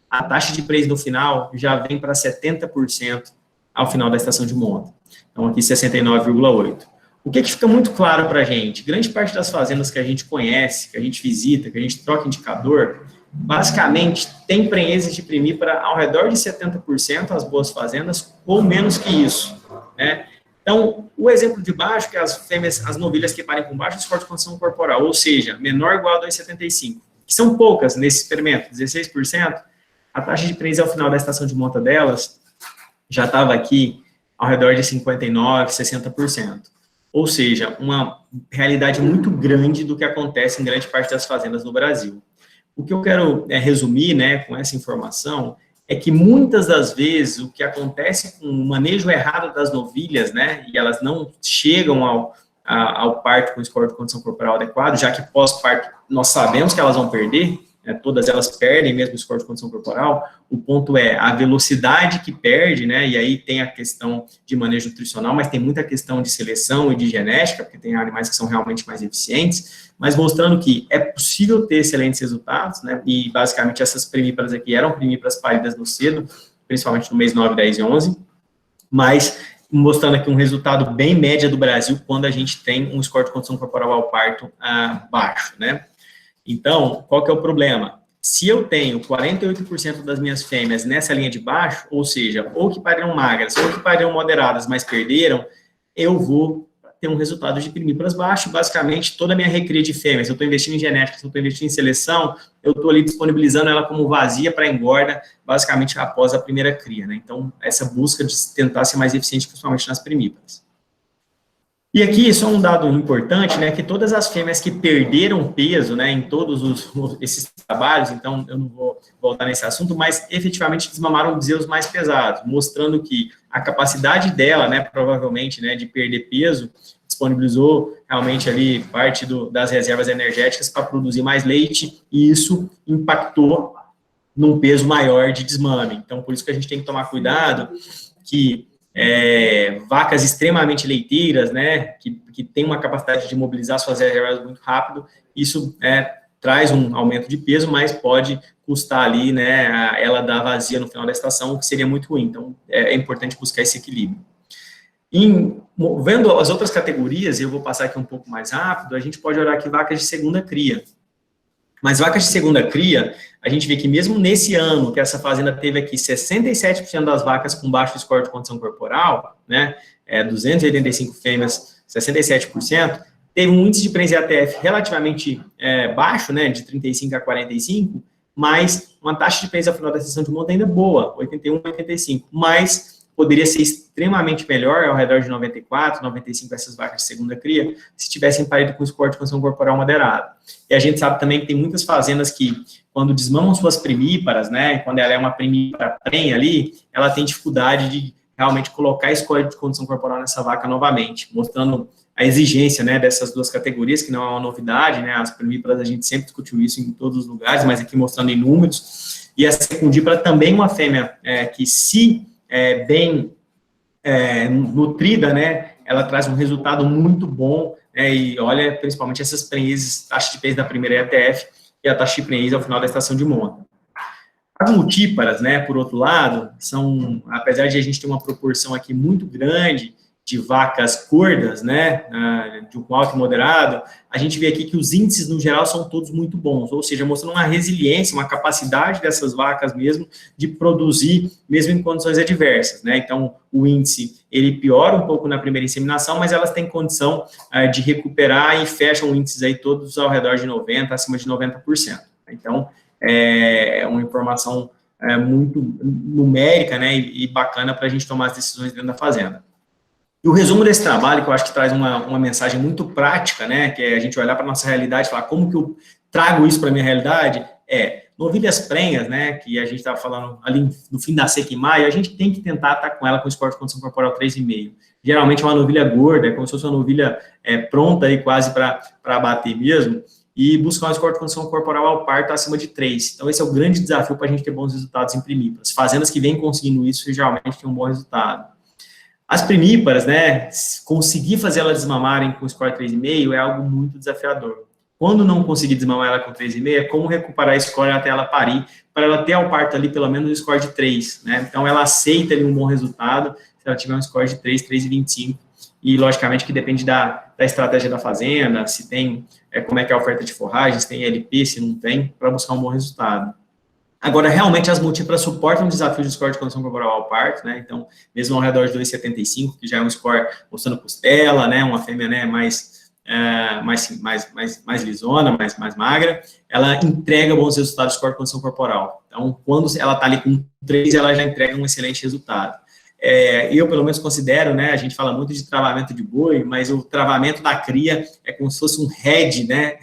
a taxa de prenhez no final já vem para 70% ao final da estação de monta. Então, aqui 69,8. O que fica muito claro para a gente? Grande parte das fazendas que a gente conhece, que a gente visita, que a gente troca indicador, basicamente, tem prenhezes de primípara ao redor de 70%, as boas fazendas, ou menos que isso, né? Então, o exemplo de baixo, que as fêmeas, as novilhas que parem com baixo score de condição corporal, ou seja, menor ou igual a 2,75, que são poucas nesse experimento, 16%, a taxa de prenhez ao final da estação de monta delas já estava aqui ao redor de 59%, 60%. Ou seja, uma realidade muito grande do que acontece em grande parte das fazendas no Brasil. O que eu quero resumir, né, com essa informação é que muitas das vezes o que acontece com o manejo errado das novilhas, né, e elas não chegam ao parto com score de condição corporal adequado, já que pós-parto nós sabemos que elas vão perder, né, todas elas perdem mesmo o score de condição corporal, o ponto é a velocidade que perde, né, e aí tem a questão de manejo nutricional, mas tem muita questão de seleção e de genética, porque tem animais que são realmente mais eficientes, mas mostrando que é possível ter excelentes resultados, né, e basicamente essas primíparas aqui eram primíparas paridas no cedo, principalmente no mês 9, 10 e 11, mas mostrando aqui um resultado bem média do Brasil quando a gente tem um score de condição corporal ao parto baixo, né. Então, qual que é o problema? Se eu tenho 48% das minhas fêmeas nessa linha de baixo, ou seja, ou que pariram magras, ou que pariram moderadas, mas perderam, eu vou ter um resultado de primíparas baixo. Basicamente, toda a minha recria de fêmeas, se eu estou investindo em genética, se eu estou investindo em seleção, eu estou ali disponibilizando ela como vazia para engorda, basicamente após a primeira cria, né? Então, essa busca de tentar ser mais eficiente, principalmente nas primíparas. E aqui, só um dado importante, né, que todas as fêmeas que perderam peso, né, em todos esses trabalhos, então eu não vou voltar nesse assunto, mas efetivamente desmamaram bezerros mais pesados, mostrando que a capacidade dela, né, provavelmente, né, de perder peso, disponibilizou realmente ali parte das reservas energéticas para produzir mais leite, e isso impactou num peso maior de desmame. Então, por isso que a gente tem que tomar cuidado que vacas extremamente leiteiras, né, que tem uma capacidade de mobilizar suas reservas muito rápido, isso traz um aumento de peso, mas pode custar ali, né, ela dar vazia no final da estação, o que seria muito ruim. Então, é importante buscar esse equilíbrio. Vendo as outras categorias, eu vou passar aqui um pouco mais rápido, a gente pode olhar aqui vacas de segunda cria. Mas vacas de segunda cria, a gente vê que mesmo nesse ano, que essa fazenda teve aqui 67% das vacas com baixo score de condição corporal, né, 285 fêmeas, 67%, teve um índice de prenhez ATF relativamente baixo, né, de 35 a 45, mas uma taxa de prenhez ao final da sessão de monta ainda boa, 81 a 85, mas poderia ser extremamente melhor, ao redor de 94, 95, essas vacas de segunda cria, se tivessem parido com score de condição corporal moderado. E a gente sabe também que tem muitas fazendas que, quando desmamam suas primíparas, né, quando ela é uma primípara prenha ali, ela tem dificuldade de realmente colocar score de condição corporal nessa vaca novamente, mostrando a exigência, né, dessas duas categorias, que não é uma novidade, né, as primíparas a gente sempre discutiu isso em todos os lugares, mas aqui mostrando em números, e a secundípara também uma fêmea que se bem nutrida, né, ela traz um resultado muito bom, e olha, principalmente essas prenhezes, taxa de prenhez da primeira ETF e a taxa de prenhez ao final da estação de monta. As multíparas, né, por outro lado, são, apesar de a gente ter uma proporção aqui muito grande de vacas gordas, né, de um alto e moderado, a gente vê aqui que os índices, no geral, são todos muito bons, ou seja, mostrando uma resiliência, uma capacidade dessas vacas mesmo de produzir, mesmo em condições adversas, né, então o índice, ele piora um pouco na primeira inseminação, mas elas têm condição de recuperar e fecham índices aí todos ao redor de 90%, acima de 90%. Então, é uma informação muito numérica, né, e bacana para a gente tomar as decisões dentro da fazenda. E o resumo desse trabalho, que eu acho que traz uma mensagem muito prática, né, que é a gente olhar para a nossa realidade e falar como que eu trago isso para a minha realidade, novilhas prenhas, né, que a gente estava falando ali no fim da seca em maio, a gente tem que tentar estar com ela com score de condição corporal 3,5. Geralmente é uma novilha gorda, é como se fosse uma novilha pronta aí quase para abater mesmo, e buscar um score de condição corporal ao parto acima de 3. Então, esse é o grande desafio para a gente ter bons resultados em primíparas. Fazendas que vêm conseguindo isso, geralmente têm um bom resultado. As primíparas, né, conseguir fazer elas desmamarem com score 3,5 é algo muito desafiador. Quando não conseguir desmamar ela com 3,5, é como recuperar a score até ela parir, para ela ter ao parto ali pelo menos um score de 3, né? Então, ela aceita ali um bom resultado, se ela tiver um score de 3, 3,25, e logicamente que depende da da estratégia da fazenda, se tem, como é que é a oferta de forragem, se tem LP, se não tem, para buscar um bom resultado. Agora, realmente, as múltiplas suportam o desafio de score de condição corporal ao parto, né? Então, mesmo ao redor de 2,75, que já é um score mostrando costela, né? Uma fêmea, né, mais lisona, mais magra, ela entrega bons resultados de score de condição corporal. Então, quando ela está ali com 3, ela já entrega um excelente resultado. Eu, pelo menos, considero, né, a gente fala muito de travamento de boi, mas o travamento da cria é como se fosse um head, né,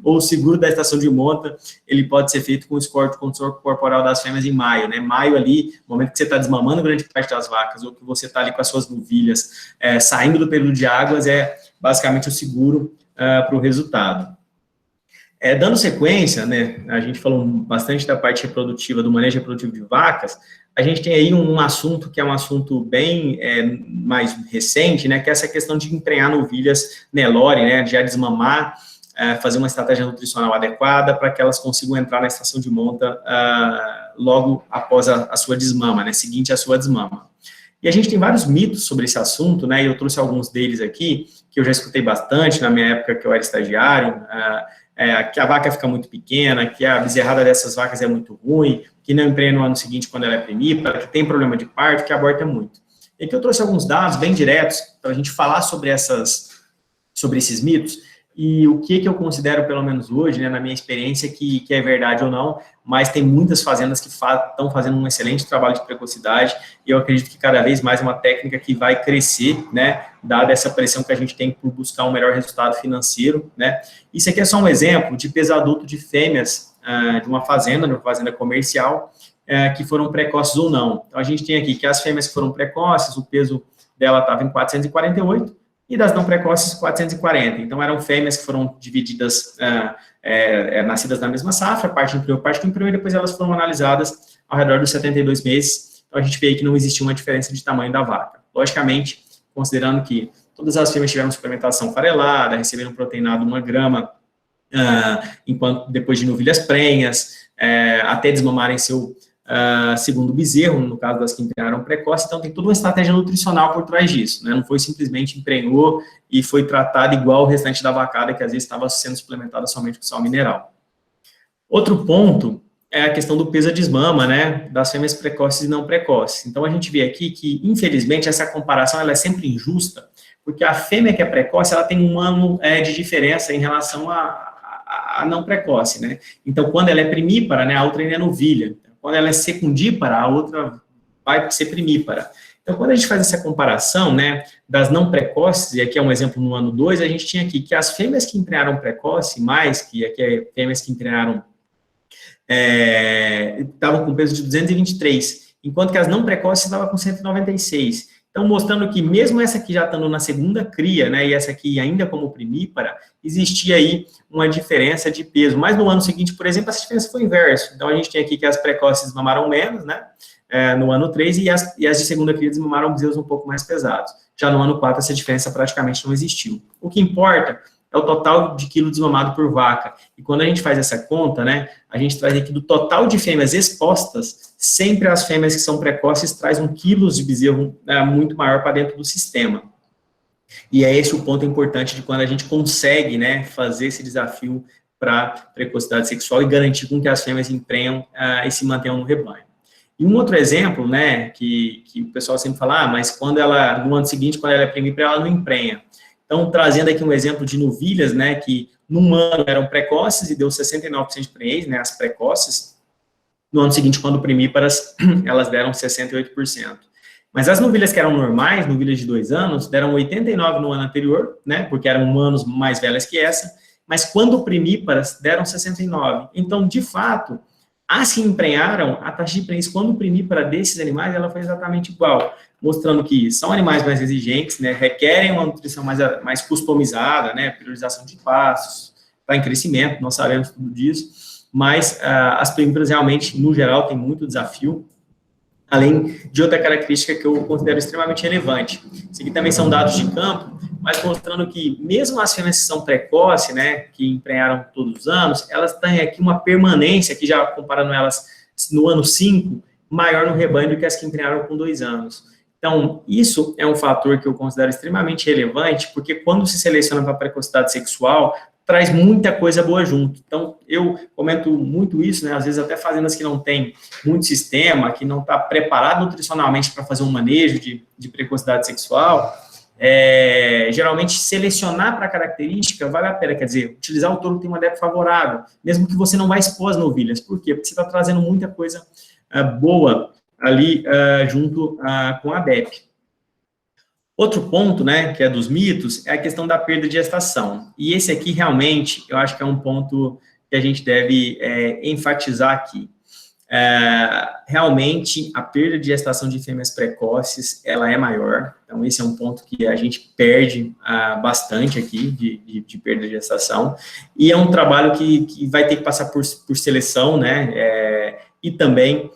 ou o seguro da estação de monta, ele pode ser feito com o score de condição corporal das fêmeas em maio, né, maio ali, no momento que você está desmamando grande parte das vacas, ou que você está ali com as suas novilhas saindo do período de águas, é basicamente o seguro para o resultado. Dando sequência, né, a gente falou bastante da parte reprodutiva, do manejo reprodutivo de vacas, a gente tem aí um assunto que é um assunto bem mais recente, né, que é essa questão de emprenhar novilhas Nelore, né, já desmamar, fazer uma estratégia nutricional adequada para que elas consigam entrar na estação de monta logo após a sua desmama, né, seguinte à sua desmama. E a gente tem vários mitos sobre esse assunto, né, e eu trouxe alguns deles aqui, que eu já escutei bastante na minha época que eu era estagiário, que a vaca fica muito pequena, que a bezerrada dessas vacas é muito ruim, que não emprenha no ano seguinte quando ela é primípara, que tem problema de parto, que aborta muito. E aqui eu trouxe alguns dados bem diretos para a gente falar sobre esses mitos, e o que eu considero, pelo menos hoje, né, na minha experiência, que é verdade ou não, mas tem muitas fazendas que estão fazendo um excelente trabalho de precocidade, e eu acredito que cada vez mais é uma técnica que vai crescer, né, dada essa pressão que a gente tem por buscar um melhor resultado financeiro, né. Isso aqui é só um exemplo de peso adulto de fêmeas de uma fazenda comercial, que foram precoces ou não. Então, a gente tem aqui que as fêmeas que foram precoces, o peso dela estava em 448, e das não precoces, 440. Então, eram fêmeas que foram divididas, nascidas na mesma safra, parte inferior, parte inferior, e depois elas foram analisadas ao redor dos 72 meses. Então, a gente vê que não existia uma diferença de tamanho da vaca. Logicamente, considerando que todas as fêmeas tiveram suplementação farelada, receberam proteinado 1 grama, depois de novilhas prenhas, até desmamarem seu segundo bezerro, no caso das que emprenharam precoce, então tem toda uma estratégia nutricional por trás disso, né? Não foi simplesmente emprenhou e foi tratado igual o restante da vacada, que às vezes estava sendo suplementada somente com sal mineral. Outro ponto é a questão do peso a desmama, né, das fêmeas precoces e não precoces. Então a gente vê aqui que, infelizmente, essa comparação ela é sempre injusta, porque a fêmea que é precoce, ela tem 1 ano de diferença em relação a não precoce, né? Então, quando ela é primípara, né, a outra ainda é novilha. Quando ela é secundípara, a outra vai ser primípara. Então, quando a gente faz essa comparação, né, das não precoces, e aqui é um exemplo no ano 2, a gente tinha aqui que as fêmeas que emprenharam precoce, mais que aqui é fêmeas que emprenharam, estavam com peso de 223, enquanto que as não precoces estavam com 196. Então, mostrando que mesmo essa aqui já estando na segunda cria, né, e essa aqui ainda como primípara, existia aí uma diferença de peso. Mas no ano seguinte, por exemplo, essa diferença foi inversa. Então, a gente tem aqui que as precoces desmamaram menos, né, no ano 3, e as de segunda cria desmamaram bezerros um pouco mais pesados. Já no ano 4, essa diferença praticamente não existiu. O que importa é o total de quilo desmamado por vaca. E quando a gente faz essa conta, né, a gente traz aqui do total de fêmeas expostas, sempre as fêmeas que são precoces traz 1 quilo de bezerro muito maior para dentro do sistema. E é esse o ponto importante de quando a gente consegue, né, fazer esse desafio para precocidade sexual e garantir com que as fêmeas emprenham e se mantenham no rebanho. E um outro exemplo, né, que o pessoal sempre fala, mas quando ela, no ano seguinte, quando ela é primípara, ela não emprenha. Então, trazendo aqui um exemplo de novilhas, né, que num ano eram precoces e deu 69% de prenhez, né, as precoces. No ano seguinte, quando primíparas, elas deram 68%. Mas as novilhas que eram normais, novilhas de 2 anos, deram 89% no ano anterior, né, porque eram anos mais velhas que essa, mas quando primíparas, deram 69%. Então, de fato, as que emprenharam, a taxa de prenhez quando primípara desses animais, ela foi exatamente igual, mostrando que são animais mais exigentes, né, requerem uma nutrição mais customizada, né, priorização de pastos, está em crescimento, nós sabemos tudo disso, mas as primíparas realmente, no geral, têm muito desafio, além de outra característica que eu considero extremamente relevante. Isso aqui também são dados de campo, mas mostrando que mesmo as fêmeas que são precoces, né, que emprenharam todos os anos, elas têm aqui uma permanência, que já comparando elas no ano 5, maior no rebanho do que as que emprenharam com 2 anos. Então, isso é um fator que eu considero extremamente relevante, porque quando se seleciona para precocidade sexual, traz muita coisa boa junto. Então, eu comento muito isso, né? Às vezes até fazendas que não tem muito sistema, que não está preparado nutricionalmente para fazer um manejo de precocidade sexual, geralmente selecionar para característica vale a pena, quer dizer, utilizar o touro que tem uma DEP favorável, mesmo que você não vai expor as novilhas. Por quê? Porque você está trazendo muita coisa boa ali junto com a DEP. Outro ponto, né, que é dos mitos, é a questão da perda de gestação. E esse aqui, realmente, eu acho que é um ponto que a gente deve enfatizar aqui. Realmente, a perda de gestação de fêmeas precoces, ela é maior. Então, esse é um ponto que a gente perde bastante aqui, de perda de gestação. E é um trabalho que vai ter que passar por seleção, né, e também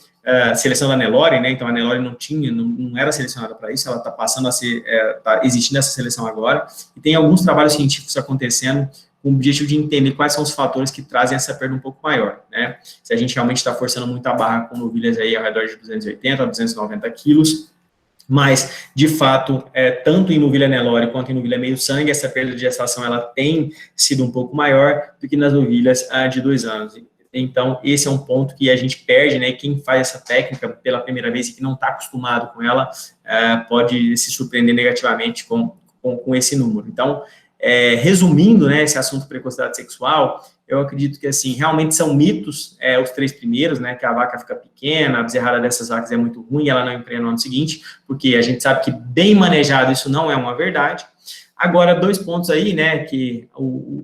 seleção da Nelore, né, então a Nelore não era selecionada para isso, ela está passando a ser, está existindo essa seleção agora, e tem alguns trabalhos científicos acontecendo com o objetivo de entender quais são os fatores que trazem essa perda um pouco maior, né, se a gente realmente está forçando muito a barra com novilhas aí ao redor de 280 a 290 quilos, mas, de fato, tanto em novilha Nelore quanto em novilha meio sangue, essa perda de gestação, ela tem sido um pouco maior do que nas novilhas de 2 anos. Então, esse é um ponto que a gente perde, né? Quem faz essa técnica pela primeira vez e que não está acostumado com ela, pode se surpreender negativamente com esse número. Então, resumindo, né, esse assunto precocidade sexual, eu acredito que, assim, realmente são mitos, os 3 primeiros, né, que a vaca fica pequena, a bezerrada dessas vacas é muito ruim, ela não emprenha no ano seguinte, porque a gente sabe que bem manejado isso não é uma verdade. Agora, 2 pontos aí, né, que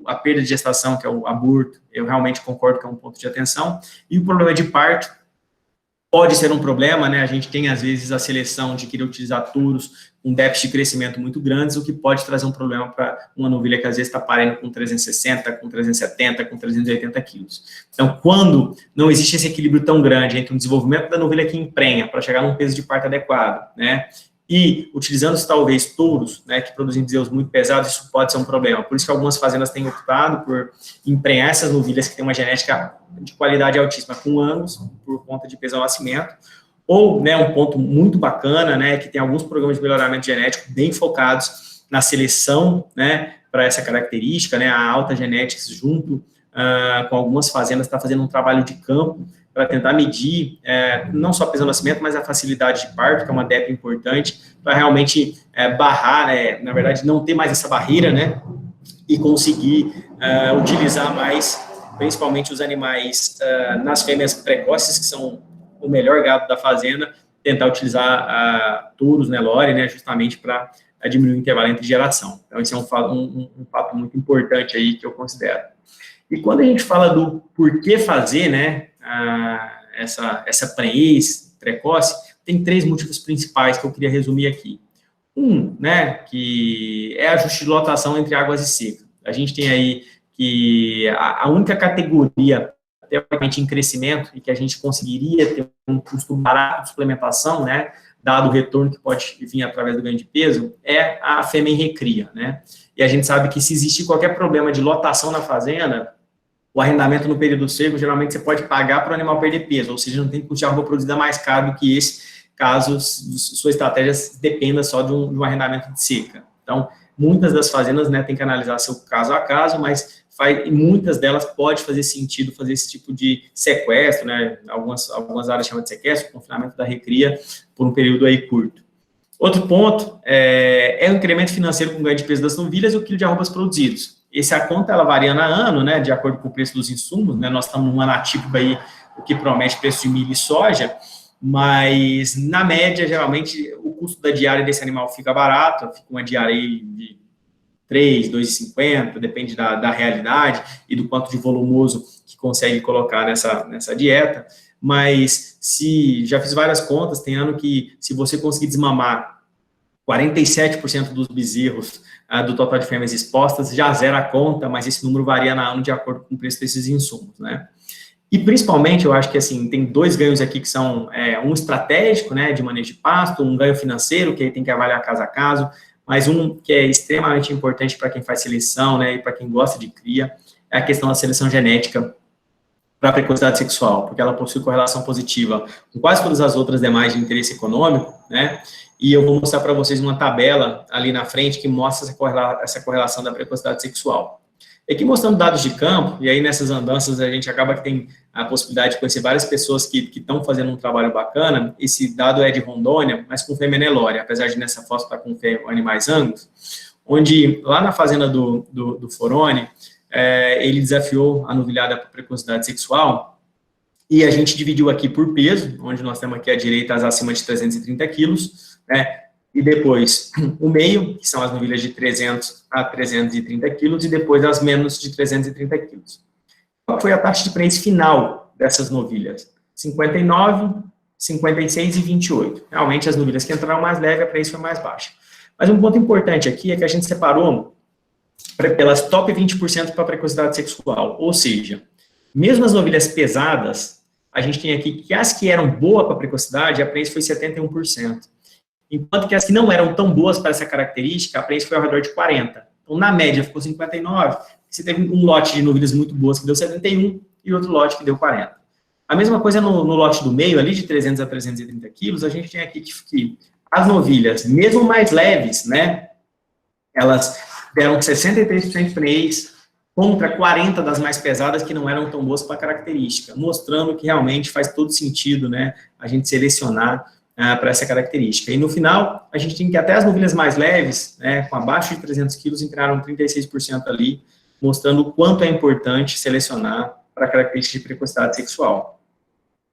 a perda de gestação, que é o aborto, eu realmente concordo que é um ponto de atenção, e o problema de parto pode ser um problema, né, a gente tem, às vezes, a seleção de querer utilizar touros com déficit de crescimento muito grandes, o que pode trazer um problema para uma novilha que, às vezes, está parindo com 360, com 370, com 380 quilos. Então, quando não existe esse equilíbrio tão grande entre o desenvolvimento da novilha que emprenha para chegar num peso de parto adequado, né, e utilizando talvez touros, né, que produzem bezerros muito pesados, isso pode ser um problema. Por isso que algumas fazendas têm optado por emprenhar essas novilhas que têm uma genética de qualidade altíssima com Angus, por conta de peso ao nascimento, ou, né, um ponto muito bacana, né, que tem alguns programas de melhoramento genético bem focados na seleção, né, para essa característica, né, a Alta Genetics junto com algumas fazendas está fazendo um trabalho de campo para tentar medir, não só peso ao nascimento, mas a facilidade de parto, que é uma DEP importante, para realmente barrar, né, na verdade, não ter mais essa barreira, né, e conseguir utilizar mais, principalmente os animais nas fêmeas precoces, que são o melhor gado da fazenda, tentar utilizar touros, Nelore, né, justamente para diminuir o intervalo entre geração. Então, esse é um fato muito importante aí que eu considero. E quando a gente fala do porquê fazer, né, essa prenhez precoce, tem 3 motivos principais que eu queria resumir aqui. Né, que é ajuste de lotação entre águas e seca. A gente tem aí que a única categoria teoricamente em crescimento e que a gente conseguiria ter um custo barato de suplementação, né, dado o retorno que pode vir através do ganho de peso, é a fêmea em recria, né, e a gente sabe que se existir qualquer problema de lotação na fazenda, o arrendamento no período seco, geralmente você pode pagar para o animal perder peso, ou seja, não tem custo de arroba produzida mais caro do que esse, caso sua estratégia dependa só de um arrendamento de seca. Então, muitas das fazendas, né, tem que analisar seu caso a caso, mas muitas delas pode fazer sentido fazer esse tipo de sequestro, né, algumas áreas chamam de sequestro, confinamento da recria por um período aí curto. Outro ponto é o incremento financeiro com ganho de peso das novilhas e o quilo de arrobas produzidos. A conta, ela varia ano a ano, né, de acordo com o preço dos insumos, né, nós estamos num ano atípico aí, o que promete preço de milho e soja, mas, na média, geralmente, o custo da diária desse animal fica barato, fica uma diária aí de 3, 2,50, depende da realidade e do quanto de volumoso que consegue colocar nessa dieta, mas já fiz várias contas, tem ano que, se você conseguir desmamar 47% dos bezerros do total de fêmeas expostas, já zera a conta, mas esse número varia no ano de acordo com o preço desses insumos, né? E, principalmente, eu acho que, assim, tem 2 ganhos aqui que são um estratégico, né, de manejo de pasto, um ganho financeiro, que aí tem que avaliar caso a caso, mas um que é extremamente importante para quem faz seleção, né, e para quem gosta de cria, é a questão da seleção genética para a precocidade sexual, porque ela possui correlação positiva com quase todas as outras demais de interesse econômico, né, e eu vou mostrar para vocês uma tabela ali na frente que mostra essa correlação da precocidade sexual. Aqui mostrando dados de campo, e aí nessas andanças a gente acaba que tem a possibilidade de conhecer várias pessoas que estão fazendo um trabalho bacana. Esse dado é de Rondônia, mas com fêmea Nelore, apesar de nessa foto estar com animais angus, onde lá na fazenda do Foroni, ele desafiou a novilhada para precocidade sexual, e a gente dividiu aqui por peso, onde nós temos aqui à direita as acima de 330 quilos, né? E depois o meio, que são as novilhas de 300 a 330 quilos, e depois as menos de 330 quilos. Qual foi a taxa de prenhez final dessas novilhas? 59, 56 e 28. Realmente, as novilhas que entraram mais leve, a prenhez foi mais baixa. Mas um ponto importante aqui é que a gente separou pelas top 20% para precocidade sexual, ou seja, mesmo as novilhas pesadas, a gente tem aqui que as que eram boas para precocidade, a prenhez foi 71%. Enquanto que as que não eram tão boas para essa característica, a prenhez foi ao redor de 40%. Então, na média, ficou 59%. Você teve um lote de novilhas muito boas que deu 71% e outro lote que deu 40%. A mesma coisa no lote do meio, ali de 300 a 330 quilos, a gente tem aqui que as novilhas, mesmo mais leves, né, elas deram 63% de prenhez contra 40% das mais pesadas que não eram tão boas para a característica, mostrando que realmente faz todo sentido, né, a gente selecionar para essa característica. E no final, a gente tem que até as novilhas mais leves, né, com abaixo de 300 quilos, entraram 36% ali, mostrando o quanto é importante selecionar para a característica de precocidade sexual.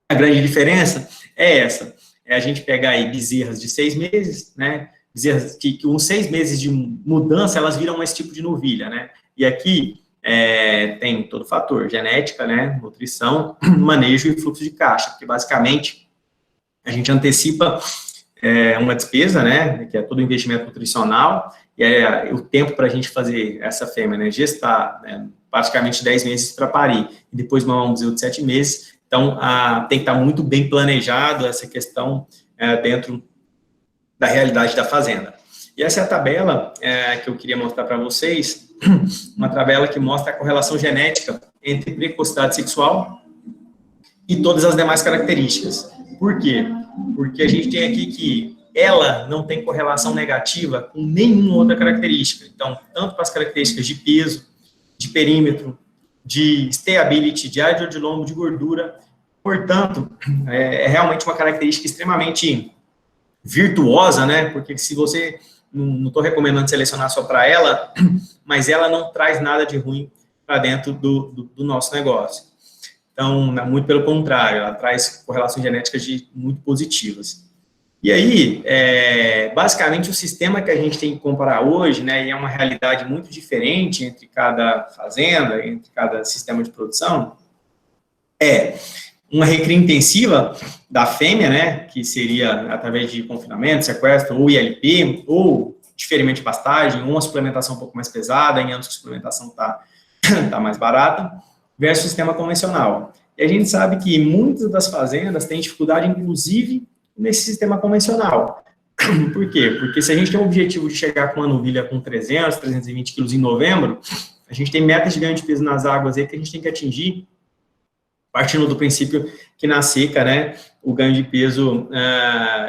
A grande diferença é essa, é a gente pegar aí bezerras de 6 meses, né, bezerras que com 6 meses de mudança, elas viram esse tipo de novilha, né, e aqui tem todo o fator, genética, né, nutrição, manejo e fluxo de caixa, porque basicamente a gente antecipa uma despesa, né, que é todo o investimento nutricional, e o tempo para a gente fazer essa fêmea, né, gestar, né, praticamente 10 meses para parir, e depois mamar um bezerro de 7 meses, então tem que estar muito bem planejado essa questão dentro da realidade da fazenda. E essa é a tabela que eu queria mostrar para vocês, uma tabela que mostra a correlação genética entre precocidade sexual e todas as demais características. Por quê? Porque a gente tem aqui que ela não tem correlação negativa com nenhuma outra característica. Então, tanto para as características de peso, de perímetro, de stability, de área de lombo, de gordura. Portanto, é realmente uma característica extremamente virtuosa, né? Porque se você, não estou recomendando selecionar só para ela, mas ela não traz nada de ruim para dentro do nosso negócio. Então, muito pelo contrário, ela traz correlações genéticas muito positivas. E aí, basicamente, o sistema que a gente tem que comparar hoje, né, e é uma realidade muito diferente entre cada fazenda, entre cada sistema de produção, é uma recria intensiva da fêmea, né, que seria através de confinamento, sequestro, ou ILP, ou diferimento de pastagem, ou uma suplementação um pouco mais pesada, em anos que a suplementação tá mais barata, versus o sistema convencional. E a gente sabe que muitas das fazendas têm dificuldade, inclusive, nesse sistema convencional. Por quê? Porque se a gente tem o objetivo de chegar com uma novilha com 300, 320 quilos em novembro, a gente tem metas de ganho de peso nas águas aí que a gente tem que atingir, partindo do princípio que na seca, né, o ganho de peso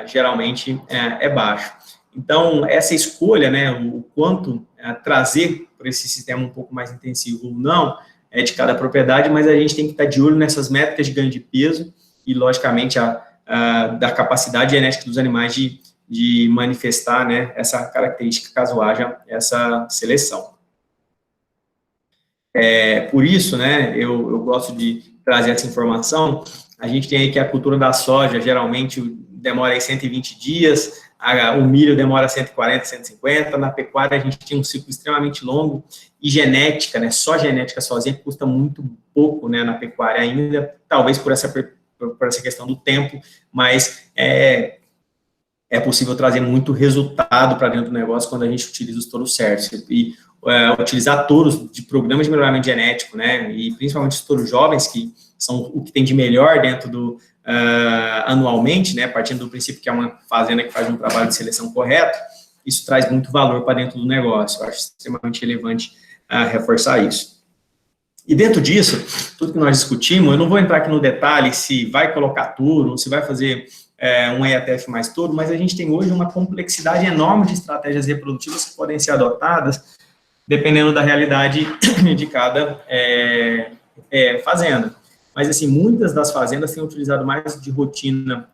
geralmente é baixo. Então, essa escolha, né, o quanto trazer para esse sistema um pouco mais intensivo ou não, é de cada propriedade, mas a gente tem que estar de olho nessas métricas de ganho de peso e, logicamente, da capacidade genética dos animais de manifestar, né, essa característica caso haja essa seleção. Por isso, né, eu gosto de trazer essa informação. A gente tem aí que a cultura da soja geralmente demora aí 120 dias, o milho demora 140, 150, na pecuária a gente tem um ciclo extremamente longo, e genética, né, só genética sozinha custa muito pouco, né, na pecuária ainda, talvez por essa questão do tempo, mas é possível trazer muito resultado para dentro do negócio quando a gente utiliza os touros certos, e utilizar touros de programas de melhoramento genético, né, e principalmente os touros jovens, que são o que tem de melhor dentro do anualmente, né, partindo do princípio que é uma fazenda que faz um trabalho de seleção correto, isso traz muito valor para dentro do negócio. Eu acho extremamente relevante reforçar isso. E dentro disso, tudo que nós discutimos, eu não vou entrar aqui no detalhe se vai colocar touro, se vai fazer um IATF mais touro, mas a gente tem hoje uma complexidade enorme de estratégias reprodutivas que podem ser adotadas dependendo da realidade de cada fazenda. Mas, assim, muitas das fazendas têm utilizado mais de rotina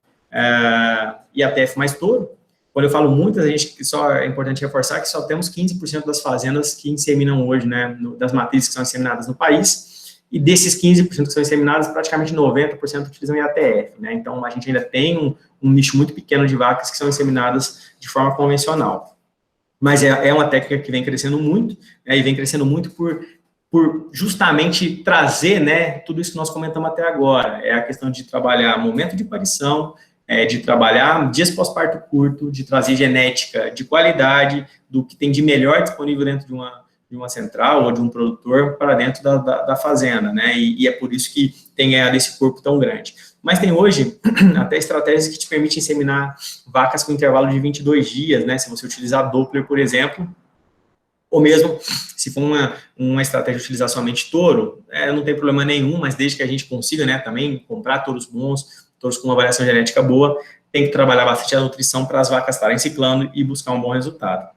IATF mais touro. Quando eu falo muitas, é importante reforçar que só temos 15% das fazendas que inseminam hoje, né, das matrizes que são inseminadas no país, e desses 15% que são inseminadas, praticamente 90% utilizam IATF, né, então a gente ainda tem um nicho muito pequeno de vacas que são inseminadas de forma convencional. Mas é uma técnica que vem crescendo muito, né, e vem crescendo muito por justamente trazer, né, tudo isso que nós comentamos até agora, é a questão de trabalhar momento de parição, de trabalhar dias pós-parto curto, de trazer genética de qualidade, do que tem de melhor disponível dentro de uma central ou de um produtor para dentro da fazenda, né, e é por isso que tem ganhado esse corpo tão grande. Mas tem hoje até estratégias que te permitem inseminar vacas com intervalo de 22 dias, né, se você utilizar Doppler, por exemplo, ou mesmo se for uma estratégia de utilizar somente touro, não tem problema nenhum, mas desde que a gente consiga, né, também comprar touros bons, touros com uma variação genética boa, tem que trabalhar bastante a nutrição para as vacas estarem ciclando e buscar um bom resultado.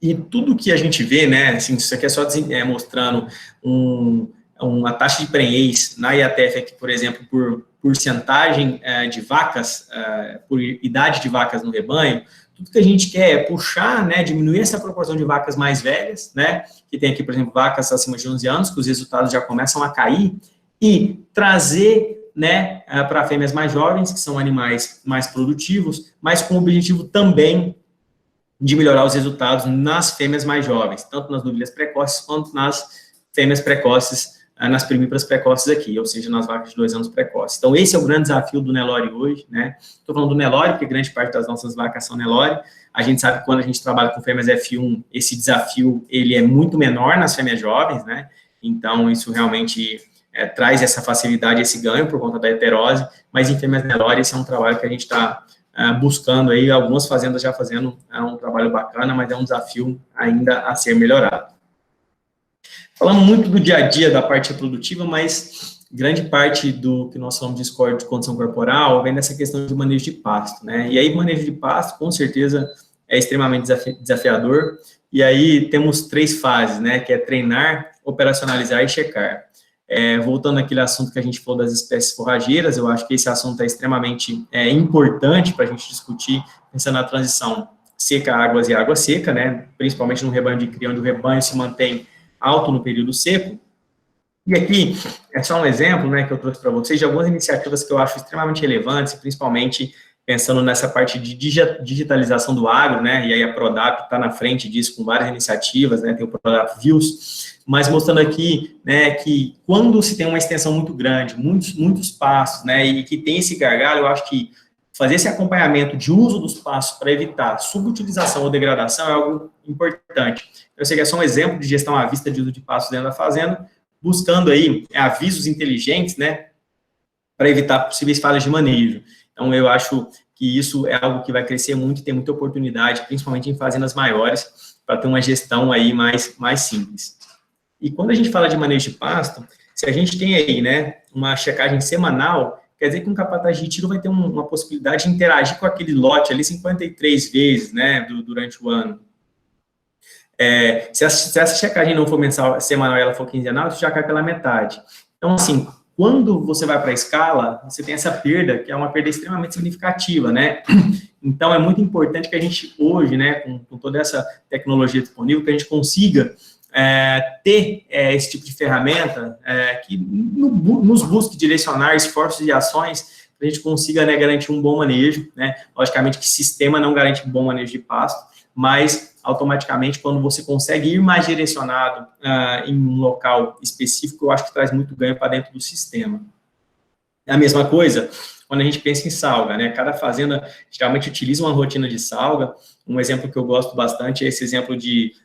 E tudo que a gente vê, né, assim, isso aqui é só mostrando uma taxa de prenhez na IATF aqui, por exemplo, por porcentagem de vacas, por idade de vacas no rebanho. Tudo que a gente quer é puxar, né, diminuir essa proporção de vacas mais velhas, né, que tem aqui, por exemplo, vacas acima de 11 anos, que os resultados já começam a cair, e trazer, né, para fêmeas mais jovens, que são animais mais produtivos, mas com o objetivo também de melhorar os resultados nas fêmeas mais jovens, tanto nas novilhas precoces quanto nas fêmeas precoces, nas primíparas precoces aqui, ou seja, nas vacas de 2 anos precoces. Então, esse é o grande desafio do Nelore hoje, né? Estou falando do Nelore, porque grande parte das nossas vacas são Nelore. A gente sabe que quando a gente trabalha com fêmeas F1, esse desafio, ele é muito menor nas fêmeas jovens, né? Então, isso realmente traz essa facilidade, esse ganho por conta da heterose, mas em fêmeas Nelore, esse é um trabalho que a gente está buscando aí, algumas fazendas já fazendo um trabalho bacana, mas é um desafio ainda a ser melhorado. Falamos muito do dia a dia da parte reprodutiva, mas grande parte do que nós falamos de score de condição corporal vem dessa questão de manejo de pasto, né? E aí, manejo de pasto, com certeza, é extremamente desafiador. E aí, temos 3 fases, né? Que é treinar, operacionalizar e checar. Voltando àquele assunto que a gente falou das espécies forrageiras, eu acho que esse assunto é extremamente importante para a gente discutir, pensando na transição seca, águas e água seca, né? Principalmente no rebanho de cria, onde o rebanho se mantém alto no período seco. E aqui é só um exemplo, né, que eu trouxe para vocês de algumas iniciativas que eu acho extremamente relevantes, principalmente pensando nessa parte de digitalização do agro, né, e aí a Prodap está na frente disso com várias iniciativas, né, tem o Prodap Views, mas mostrando aqui, né, que quando se tem uma extensão muito grande, muitos passos, né, e que tem esse gargalo, eu acho que fazer esse acompanhamento de uso dos pastos para evitar subutilização ou degradação é algo importante. Eu sei que é só um exemplo de gestão à vista de uso de pastos dentro da fazenda, buscando aí avisos inteligentes, né, para evitar possíveis falhas de manejo. Então, eu acho que isso é algo que vai crescer muito, tem muita oportunidade, principalmente em fazendas maiores, para ter uma gestão aí mais simples. E quando a gente fala de manejo de pasto, se a gente tem aí, né, uma checagem semanal, quer dizer que um capataz de tiro vai ter uma possibilidade de interagir com aquele lote ali 53 vezes, né, durante o ano. Se essa checagem não for semanal e ela for quinzenal, isso já cai pela metade. Então, assim, quando você vai para a escala, você tem essa perda, que é uma perda extremamente significativa, né? Então, é muito importante que a gente hoje, né, com toda essa tecnologia disponível, que a gente consiga ter esse tipo de ferramenta que nos busque direcionar esforços e ações para a gente consiga, né, garantir um bom manejo, né? Logicamente que sistema não garante um bom manejo de pasto, mas automaticamente, quando você consegue ir mais direcionado em um local específico, eu acho que traz muito ganho para dentro do sistema. É a mesma coisa quando a gente pensa em salga, né? Cada fazenda geralmente utiliza uma rotina de salga. Um exemplo que eu gosto bastante é esse exemplo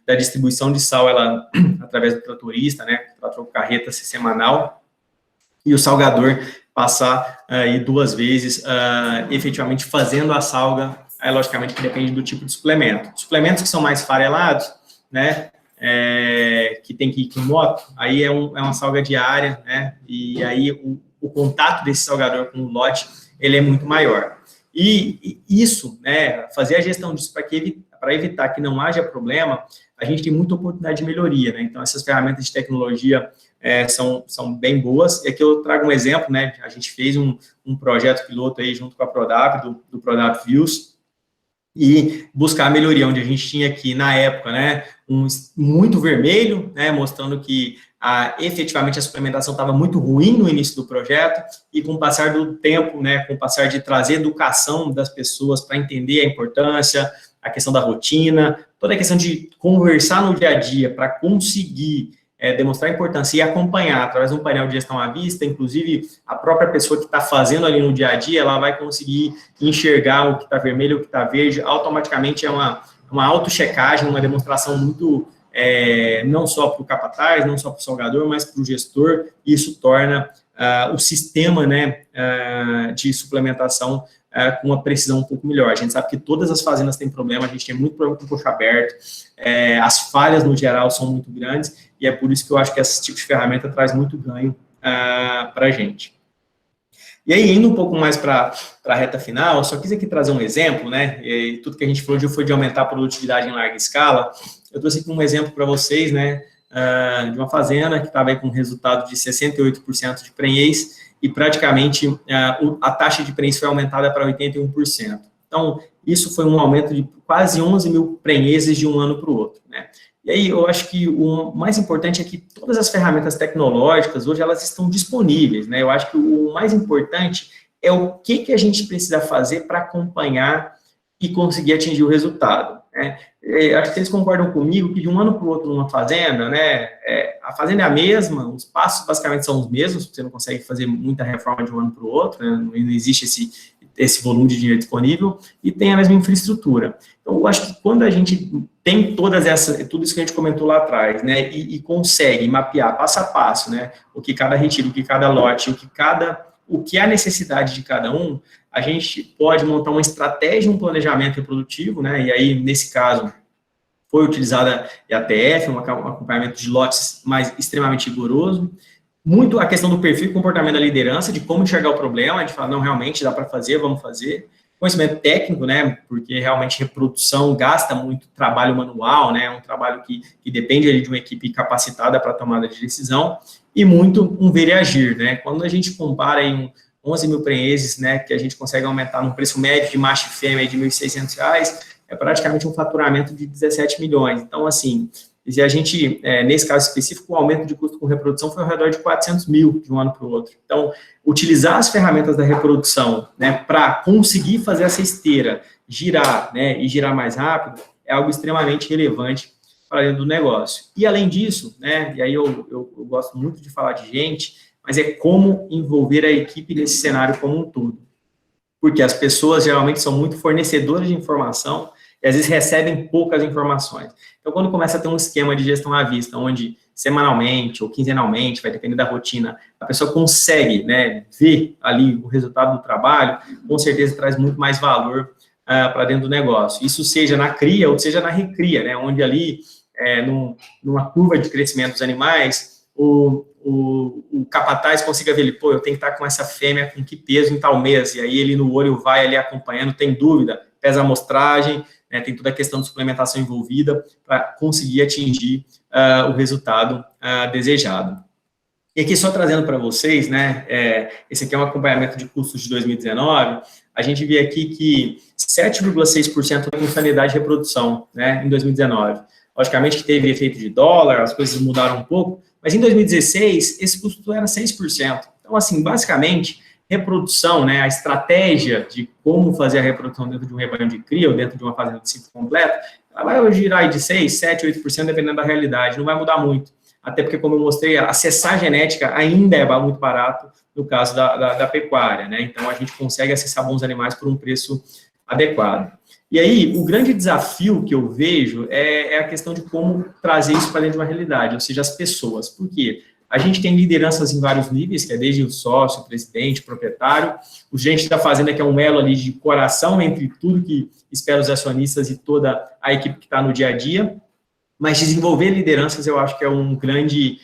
da distribuição de sal, ela através do tratorista, né? Trator carreta semanal, e o salgador passar aí 2 vezes, efetivamente fazendo a salga. Aí, logicamente, que depende do tipo de suplemento. Suplementos que são mais farelados, né, que tem que ir com moto, aí é uma salga diária, né, e aí o contato desse salgador com o lote, ele é muito maior. E isso, né, fazer a gestão disso para evitar que não haja problema, a gente tem muita oportunidade de melhoria, né? Então, essas ferramentas de tecnologia são bem boas. E aqui eu trago um exemplo, né? A gente fez um projeto piloto aí junto com a Prodap, do Prodap Views, e buscar a melhoria, onde a gente tinha aqui, na época, né, muito vermelho, né, mostrando que efetivamente a suplementação estava muito ruim no início do projeto, e com o passar do tempo, né, com o passar de trazer educação das pessoas para entender a importância, a questão da rotina, toda a questão de conversar no dia a dia para conseguir demonstrar a importância e acompanhar através de um painel de gestão à vista, inclusive a própria pessoa que está fazendo ali no dia a dia, ela vai conseguir enxergar o que está vermelho, o que está verde, automaticamente é uma auto-checagem, uma demonstração muito, não só para o capataz, não só para o salgador, mas para o gestor, e isso torna o sistema, né, de suplementação com uma precisão um pouco melhor. A gente sabe que todas as fazendas têm problema, a gente tem muito problema com o coxo aberto, as falhas, no geral, são muito grandes, e é por isso que eu acho que esse tipo de ferramenta traz muito ganho para a gente. E aí, indo um pouco mais para a reta final, eu só quis aqui trazer um exemplo, né, e tudo que a gente falou foi de aumentar a produtividade em larga escala. Eu trouxe aqui um exemplo para vocês, né, de uma fazenda que estava aí com um resultado de 68% de prenhez, e praticamente a taxa de prenhez foi aumentada para 81%. Então, isso foi um aumento de quase 11 mil prenhezes de um ano para o outro, né? E aí, eu acho que o mais importante é que todas as ferramentas tecnológicas, hoje, elas estão disponíveis, né? Eu acho que o mais importante é o que a gente precisa fazer para acompanhar e conseguir atingir o resultado, né? Acho que vocês concordam comigo que de um ano para o outro numa fazenda, né, a fazenda é a mesma, os passos basicamente são os mesmos, você não consegue fazer muita reforma de um ano para o outro, né, não existe esse volume de dinheiro disponível, e tem a mesma infraestrutura. Então, eu acho que quando a gente tem tudo isso que a gente comentou lá atrás, né, e consegue mapear passo a passo, né, o que cada retiro, o que cada lote, o que é a necessidade de cada um, a gente pode montar uma estratégia, um planejamento reprodutivo, né, e aí, nesse caso, foi utilizada a ATF, um acompanhamento de lotes mais extremamente rigoroso, muito a questão do perfil e comportamento da liderança, de como enxergar o problema, a gente fala, não, realmente dá para fazer, vamos fazer. Conhecimento técnico, né, porque realmente reprodução gasta muito trabalho manual, né, um trabalho que depende ali de uma equipe capacitada para tomada de decisão, e muito um ver e agir, né, quando a gente compara aí 11 mil prenhezes, né, que a gente consegue aumentar no preço médio de macho e fêmea de R$ 1.600, é praticamente um faturamento de 17 milhões. Então, assim, se a gente, nesse caso específico, o aumento de custo com reprodução foi ao redor de 400 mil de um ano para o outro. Então, utilizar as ferramentas da reprodução, né, para conseguir fazer essa esteira girar, né, e girar mais rápido, é algo extremamente relevante para dentro do negócio. E, além disso, né, e aí eu gosto muito de falar de gente, mas é como envolver a equipe nesse cenário como um todo. Porque as pessoas geralmente são muito fornecedoras de informação e às vezes recebem poucas informações. Então, quando começa a ter um esquema de gestão à vista, onde semanalmente ou quinzenalmente, vai depender da rotina, a pessoa consegue, né, ver ali o resultado do trabalho, com certeza traz muito mais valor para dentro do negócio. Isso seja na cria ou seja na recria, né, onde ali, numa curva de crescimento dos animais, o capataz consiga ver ele, eu tenho que estar com essa fêmea com que peso em tal mês, e aí ele no olho vai ali acompanhando, tem dúvida, pesa a amostragem, né, tem toda a questão de suplementação envolvida para conseguir atingir o resultado desejado. E aqui só trazendo para vocês, né, esse aqui é um acompanhamento de custos de 2019, a gente vê aqui que 7,6% da funcionalidade de reprodução, né, em 2019. Logicamente que teve efeito de dólar, as coisas mudaram um pouco, mas em 2016, esse custo era 6%. Então, assim, basicamente, reprodução, né, a estratégia de como fazer a reprodução dentro de um rebanho de cria ou dentro de uma fazenda de ciclo completo, ela vai girar aí de 6, 7, 8%, dependendo da realidade, não vai mudar muito. Até porque, como eu mostrei, acessar a genética ainda é muito barato no caso da pecuária, né? Então, a gente consegue acessar bons animais por um preço adequado. E aí, o grande desafio que eu vejo é a questão de como trazer isso para dentro de uma realidade, ou seja, as pessoas. Por quê? A gente tem lideranças em vários níveis, que é desde o sócio, o presidente, o proprietário, o gerente da fazenda, que é um elo ali de coração entre tudo que espera os acionistas e toda a equipe que está no dia a dia, mas desenvolver lideranças eu acho que é um grande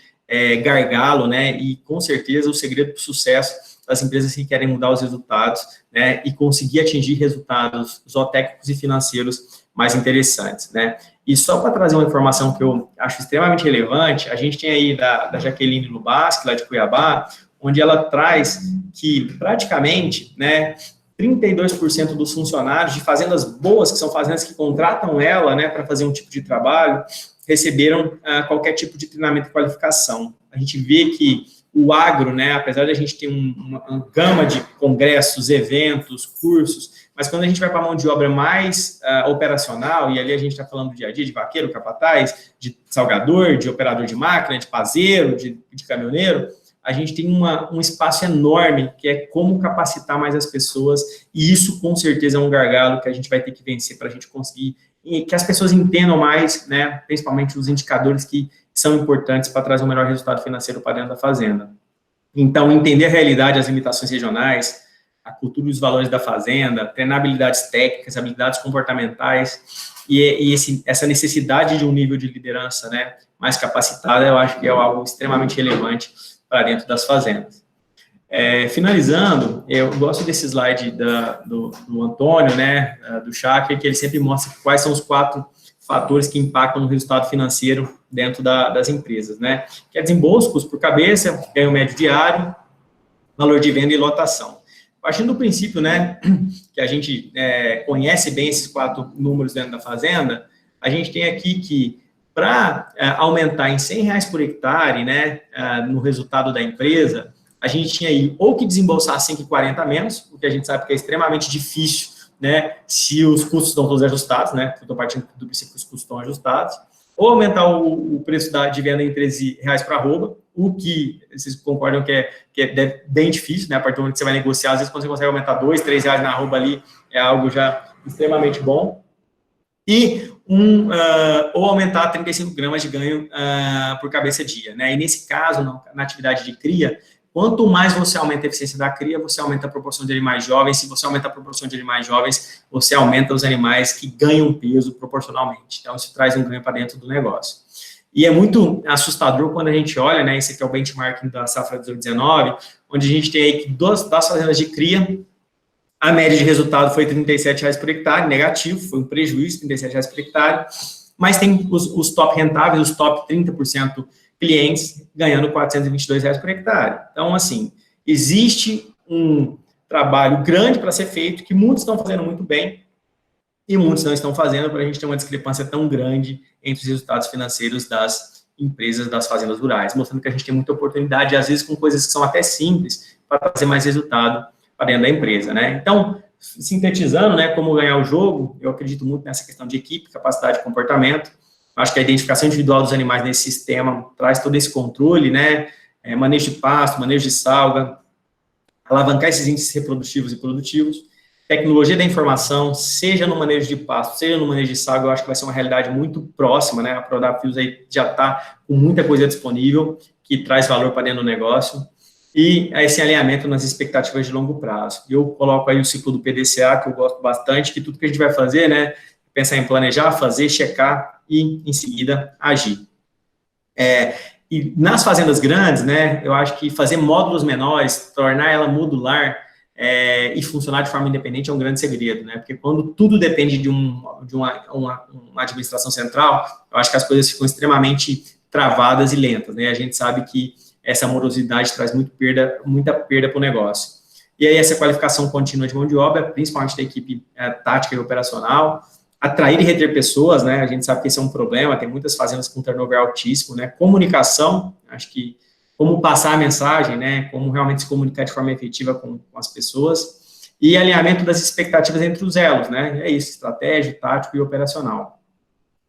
gargalo, né, e com certeza o segredo para o sucesso das empresas que querem mudar os resultados, né, e conseguir atingir resultados zootécnicos e financeiros mais interessantes, né. E só para trazer uma informação que eu acho extremamente relevante, a gente tem aí da Jaqueline Lubaschi, lá de Cuiabá, onde ela traz que praticamente, né, 32% dos funcionários de fazendas boas, que são fazendas que contratam ela, né, para fazer um tipo de trabalho, receberam qualquer tipo de treinamento e qualificação. A gente vê que o agro, né, apesar de a gente ter uma gama de congressos, eventos, cursos, mas quando a gente vai para a mão de obra mais operacional, e ali a gente está falando do dia a dia, de vaqueiro, capataz, de salgador, de operador de máquina, de pazeiro, de caminhoneiro, a gente tem um espaço enorme, que é como capacitar mais as pessoas, e isso, com certeza, é um gargalo que a gente vai ter que vencer para a gente conseguir, e que as pessoas entendam mais, né, principalmente os indicadores que são importantes para trazer um melhor resultado financeiro para dentro da fazenda. Então, entender a realidade, as limitações regionais, a cultura e os valores da fazenda, treinar habilidades técnicas, habilidades comportamentais, e essa necessidade de um nível de liderança, né, mais capacitada, eu acho que é algo extremamente relevante para dentro das fazendas. Finalizando, eu gosto desse slide do Antônio, né, do Chakra, que ele sempre mostra quais são os 4 fatores que impactam no resultado financeiro dentro das empresas, né, que é desembolso, custo por cabeça, ganho médio diário, valor de venda e lotação. Partindo do princípio, né, que a gente conhece bem esses 4 números dentro da fazenda, a gente tem aqui que para aumentar em R$100 por hectare, né, no resultado da empresa, a gente tinha aí ou que desembolsar 5,40 a menos, o que a gente sabe que é extremamente difícil, né, se os custos estão todos ajustados, né, eu estou partindo do princípio que os custos estão ajustados, ou aumentar o preço de venda em R$13 para arroba, o que vocês concordam que é bem difícil, né, a partir do momento que você vai negociar, às vezes quando você consegue aumentar R$2, R$3 na arroba ali, é algo já extremamente bom, e ou aumentar 35 gramas de ganho por cabeça dia, né, e nesse caso, na atividade de cria, quanto mais você aumenta a eficiência da cria, você aumenta a proporção de animais jovens. Se você aumenta a proporção de animais jovens, você aumenta os animais que ganham peso proporcionalmente. Então, isso traz um ganho para dentro do negócio. E é muito assustador quando a gente olha, né, esse aqui é o benchmarking da safra 2019, onde a gente tem aí que das fazendas de cria, a média de resultado foi R$37 por hectare, negativo, foi um prejuízo, R$37 por hectare, mas tem os top rentáveis, os top 30% clientes ganhando R$422 por hectare. Então, assim, existe um trabalho grande para ser feito, que muitos estão fazendo muito bem, e muitos não estão fazendo, para a gente ter uma discrepância tão grande entre os resultados financeiros das empresas das fazendas rurais, mostrando que a gente tem muita oportunidade, às vezes com coisas que são até simples, para trazer mais resultado para dentro da empresa, né? Então, sintetizando, né, como ganhar o jogo, eu acredito muito nessa questão de equipe, capacidade e comportamento. Acho que a identificação individual dos animais nesse sistema traz todo esse controle, né, manejo de pasto, manejo de salga, alavancar esses índices reprodutivos e produtivos, tecnologia da informação, seja no manejo de pasto, seja no manejo de salga, eu acho que vai ser uma realidade muito próxima, né, a ProAdaptFields aí já está com muita coisa disponível, que traz valor para dentro do negócio, e esse alinhamento nas expectativas de longo prazo. Eu coloco aí o ciclo do PDCA, que eu gosto bastante, que tudo que a gente vai fazer, né, pensar em planejar, fazer, checar e, em seguida, agir. E nas fazendas grandes, né, eu acho que fazer módulos menores, tornar ela modular e funcionar de forma independente é um grande segredo, né, porque quando tudo depende de uma administração central, eu acho que as coisas ficam extremamente travadas e lentas, né, a gente sabe que essa morosidade traz muita perda para o negócio. E aí essa qualificação contínua de mão de obra, principalmente da equipe tática e operacional, atrair e reter pessoas, né, a gente sabe que esse é um problema, tem muitas fazendas com turnover altíssimo, né, comunicação, acho que como passar a mensagem, né, como realmente se comunicar de forma efetiva com as pessoas, e alinhamento das expectativas entre os elos, né, é isso, estratégico, tático e operacional.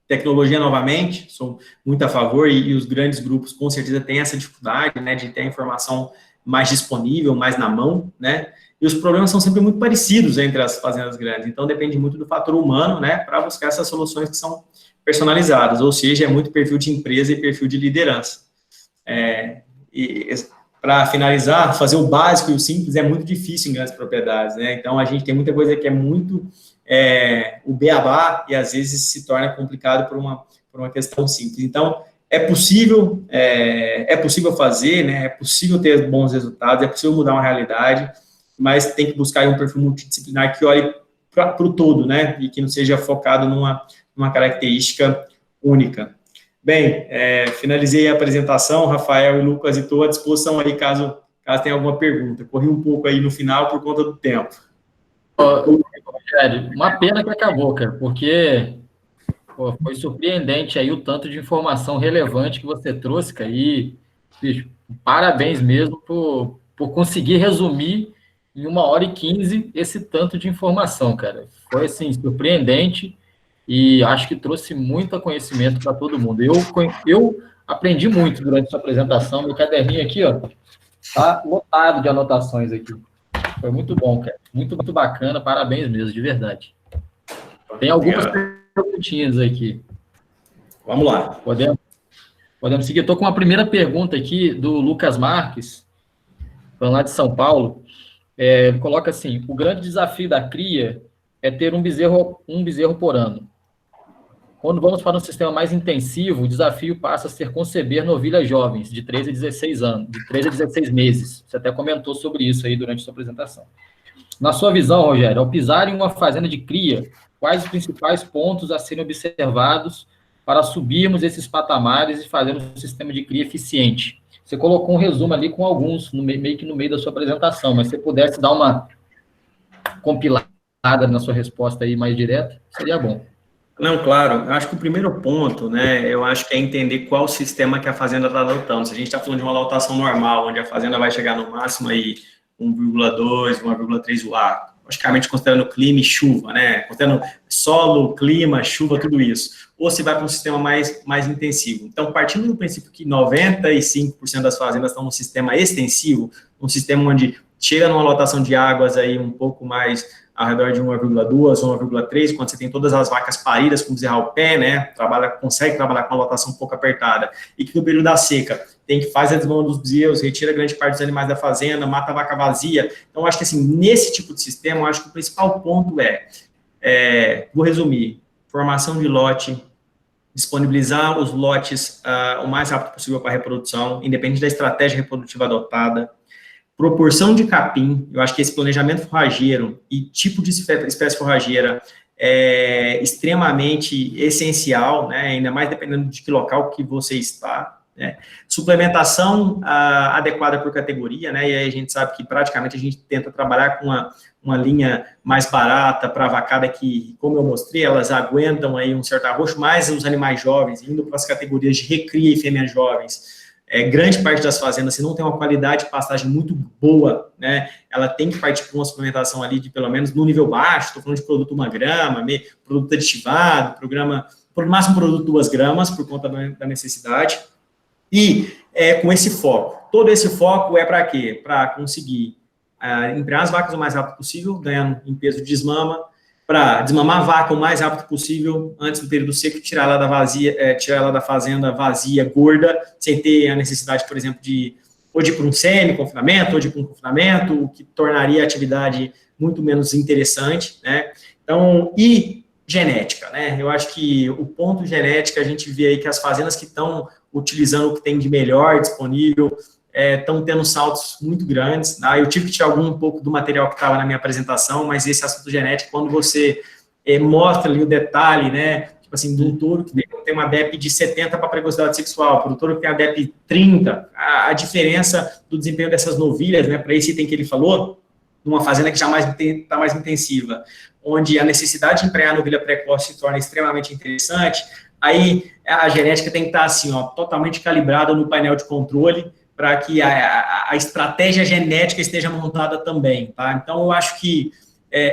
Tecnologia, novamente, sou muito a favor, e os grandes grupos, com certeza, têm essa dificuldade, né, de ter a informação mais disponível, mais na mão, né, e os problemas são sempre muito parecidos entre as fazendas grandes, então depende muito do fator humano, né, para buscar essas soluções que são personalizadas, ou seja, é muito perfil de empresa e perfil de liderança. E para finalizar, fazer o básico e o simples é muito difícil em grandes propriedades, né, então a gente tem muita coisa que é muito o beabá, e às vezes se torna complicado por uma questão simples. Então, é possível fazer, né? É possível ter bons resultados, é possível mudar uma realidade, mas tem que buscar um perfil multidisciplinar que olhe para o todo, né? E que não seja focado numa característica única. Bem, finalizei a apresentação, Rafael e Lucas, e estou à disposição aí caso tenha alguma pergunta. Corri um pouco aí no final por conta do tempo. Rogério, uma pena que acabou, cara, porque foi surpreendente aí o tanto de informação relevante que você trouxe, cara, e, bicho, parabéns mesmo por conseguir resumir em 1h15 esse tanto de informação, cara. Foi, assim, surpreendente e acho que trouxe muito conhecimento para todo mundo. Eu aprendi muito durante sua apresentação, meu caderninho aqui, ó, tá lotado de anotações aqui. Foi muito bom, cara. Muito, muito bacana. Parabéns mesmo, de verdade. Tem algumas perguntinhas aqui. Vamos lá. Podemos seguir. Estou com uma primeira pergunta aqui do Lucas Marques, lá de São Paulo. Ele coloca assim: o grande desafio da cria é ter um bezerro por ano. Quando vamos para um sistema mais intensivo, o desafio passa a ser conceber novilhas jovens, de 13 a 16 anos, de 13 a 16 meses. Você até comentou sobre isso aí durante a sua apresentação. Na sua visão, Rogério, ao pisar em uma fazenda de cria, quais os principais pontos a serem observados para subirmos esses patamares e fazermos um sistema de cria eficiente? Você colocou um resumo ali com alguns, meio que no meio da sua apresentação, mas se você pudesse dar uma compilada na sua resposta aí mais direta, seria bom. Não, claro. Eu acho que o primeiro ponto, né, eu acho que é entender qual sistema que a fazenda está adotando. Se a gente está falando de uma lotação normal, onde a fazenda vai chegar no máximo aí 1,2, 1,3 UA, logicamente considerando clima e chuva, né, considerando solo, clima, chuva, tudo isso. Ou se vai para um sistema mais intensivo. Então, partindo do princípio que 95% das fazendas estão num sistema extensivo, um sistema onde chega numa lotação de águas aí um pouco mais ao redor de 1,2 ou 1,3, quando você tem todas as vacas paridas com bezerro ao pé, né, consegue trabalhar com uma lotação um pouco apertada, e que no período da seca faz a desmama dos bezerros, retira grande parte dos animais da fazenda, mata a vaca vazia. Então, eu acho que assim, nesse tipo de sistema, eu acho que o principal ponto vou resumir, formação de lote, disponibilizar os lotes o mais rápido possível para a reprodução, independente da estratégia reprodutiva adotada, proporção de capim. Eu acho que esse planejamento forrageiro e tipo de espécie forrageira é extremamente essencial, né, ainda mais dependendo de que local que você está, né. Suplementação adequada por categoria, né, e aí a gente sabe que praticamente a gente tenta trabalhar com uma linha mais barata para a vacada que, como eu mostrei, elas aguentam aí um certo arroxo, mais os animais jovens, indo para as categorias de recria e fêmeas jovens. Grande parte das fazendas, se não tem uma qualidade de pastagem muito boa, né, ela tem que partir para uma suplementação ali de, pelo menos, no nível baixo, estou falando de produto 1 grama, produto aditivado, por máximo produto 2 gramas, por conta da necessidade, e com esse foco. Todo esse foco é para quê? Para conseguir emprenhar as vacas o mais rápido possível, ganhando em peso de desmama, para desmamar a vaca o mais rápido possível, antes do período seco, tirar ela da fazenda vazia, gorda, sem ter a necessidade, por exemplo, de ir para um semi-confinamento, ou de ir para um confinamento, o que tornaria a atividade muito menos interessante, né? Então, e genética, né? Eu acho que o ponto genética, a gente vê aí que as fazendas que estão utilizando o que tem de melhor disponível, estão tendo saltos muito grandes, né? Eu tive que tirar um pouco do material que estava na minha apresentação, mas esse assunto genético, quando você mostra ali o detalhe, né, tipo assim, de um touro que tem uma DEP de 70 para precocidade sexual, para o touro que tem a DEP 30, a diferença do desempenho dessas novilhas, né, para esse item que ele falou, numa fazenda que já está mais intensiva, onde a necessidade de emprenhar a novilha precoce se torna extremamente interessante, aí a genética tem que estar assim, ó, totalmente calibrada no painel de controle, para que a estratégia genética esteja montada também, tá? Então, eu acho que...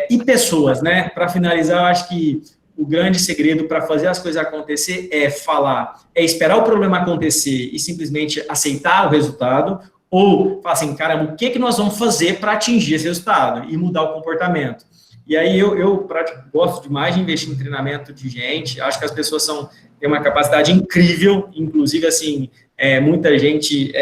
e pessoas, né? Para finalizar, eu acho que o grande segredo para fazer as coisas acontecer é esperar o problema acontecer e simplesmente aceitar o resultado, ou falar assim, caramba, o que nós vamos fazer para atingir esse resultado e mudar o comportamento? E aí, eu gosto demais de investir em treinamento de gente, acho que as pessoas têm uma capacidade incrível, inclusive, assim... muita gente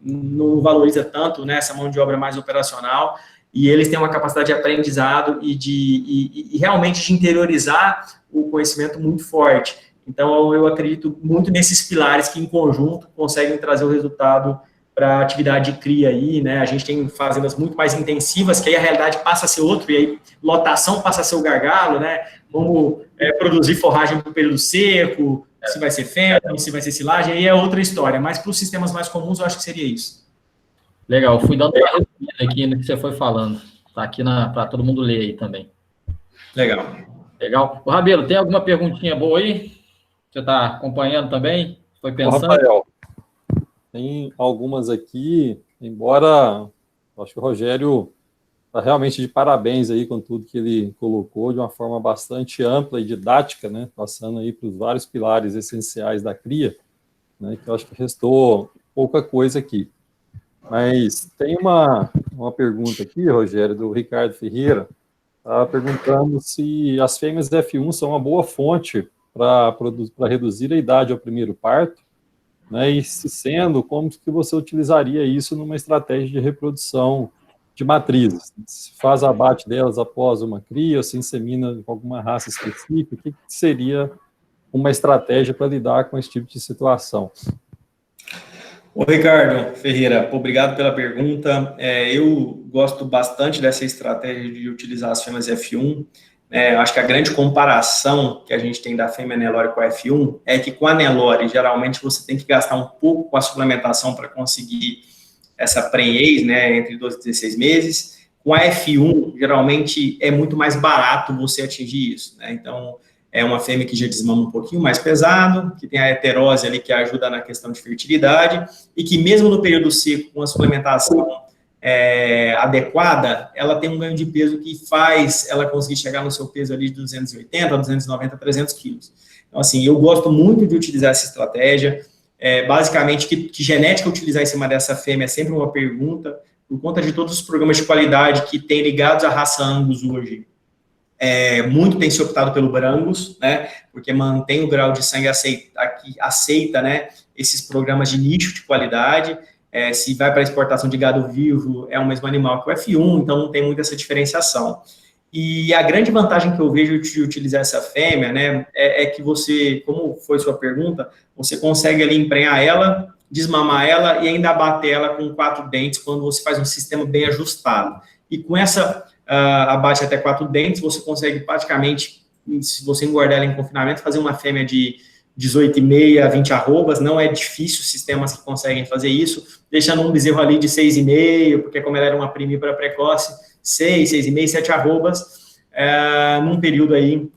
não valoriza tanto, né, essa mão de obra mais operacional, e eles têm uma capacidade de aprendizado e realmente de interiorizar o conhecimento muito forte. Então, eu acredito muito nesses pilares que, em conjunto, conseguem trazer o resultado para a atividade de cria aí, né? A gente tem fazendas muito mais intensivas, que aí a realidade passa a ser outra, e aí lotação passa a ser o gargalo, né? Como produzir forragem para o período seco, se vai ser feno, se vai ser silagem, aí é outra história. Mas para os sistemas mais comuns, eu acho que seria isso. Legal, fui dando uma resumida aqui no que você foi falando. Está aqui para todo mundo ler aí também. Legal. Legal. O Rabelo, tem alguma perguntinha boa aí? Você está acompanhando também? Foi pensando? Rafael, tem algumas aqui, embora acho que o Rogério está realmente de parabéns aí com tudo que ele colocou de uma forma bastante ampla e didática, né? Passando aí para os vários pilares essenciais da cria, né? Que eu acho que restou pouca coisa aqui. Mas tem uma pergunta aqui, Rogério, do Ricardo Ferreira, está perguntando se as fêmeas F1 são uma boa fonte para reduzir a idade ao primeiro parto, né? E se sendo, como que você utilizaria isso numa estratégia de reprodução de matrizes? Se faz abate delas após uma cria, ou se insemina com alguma raça específica, o que seria uma estratégia para lidar com esse tipo de situação? Ô, Ricardo Ferreira, obrigado pela pergunta. Eu gosto bastante dessa estratégia de utilizar as fêmeas F1. Acho que a grande comparação que a gente tem da fêmea Nelore com a F1 é que com a Nelore, geralmente, você tem que gastar um pouco com a suplementação para conseguir essa prenhez, né, entre 12 e 16 meses. Com a F1, geralmente, é muito mais barato você atingir isso, né? Então, é uma fêmea que já desmama um pouquinho mais pesado, que tem a heterose ali que ajuda na questão de fertilidade, e que mesmo no período seco, com a suplementação adequada, ela tem um ganho de peso que faz ela conseguir chegar no seu peso ali de 280, 290, 300 quilos. Então, assim, eu gosto muito de utilizar essa estratégia. Basicamente, que genética utilizar em cima dessa fêmea é sempre uma pergunta, por conta de todos os programas de qualidade que tem ligados à raça Angus hoje. Muito tem se optado pelo Brangus, né, porque mantém o grau de sangue aceita, né, esses programas de nicho de qualidade. Se vai para exportação de gado vivo, é o mesmo animal que o F1, então não tem muita essa diferenciação. E a grande vantagem que eu vejo de utilizar essa fêmea, né, é que você, como foi sua pergunta, você consegue ali emprenhar ela, desmamar ela e ainda abater ela com 4 dentes quando você faz um sistema bem ajustado. E com essa abate até 4 dentes, você consegue praticamente, se você engordar ela em confinamento, fazer uma fêmea de 18,5 a 20 arrobas. Não é difícil sistemas que conseguem fazer isso, deixando um bezerro ali de 6,5, porque como ela era uma primípara precoce, 6,5, 7 arrobas, num período aí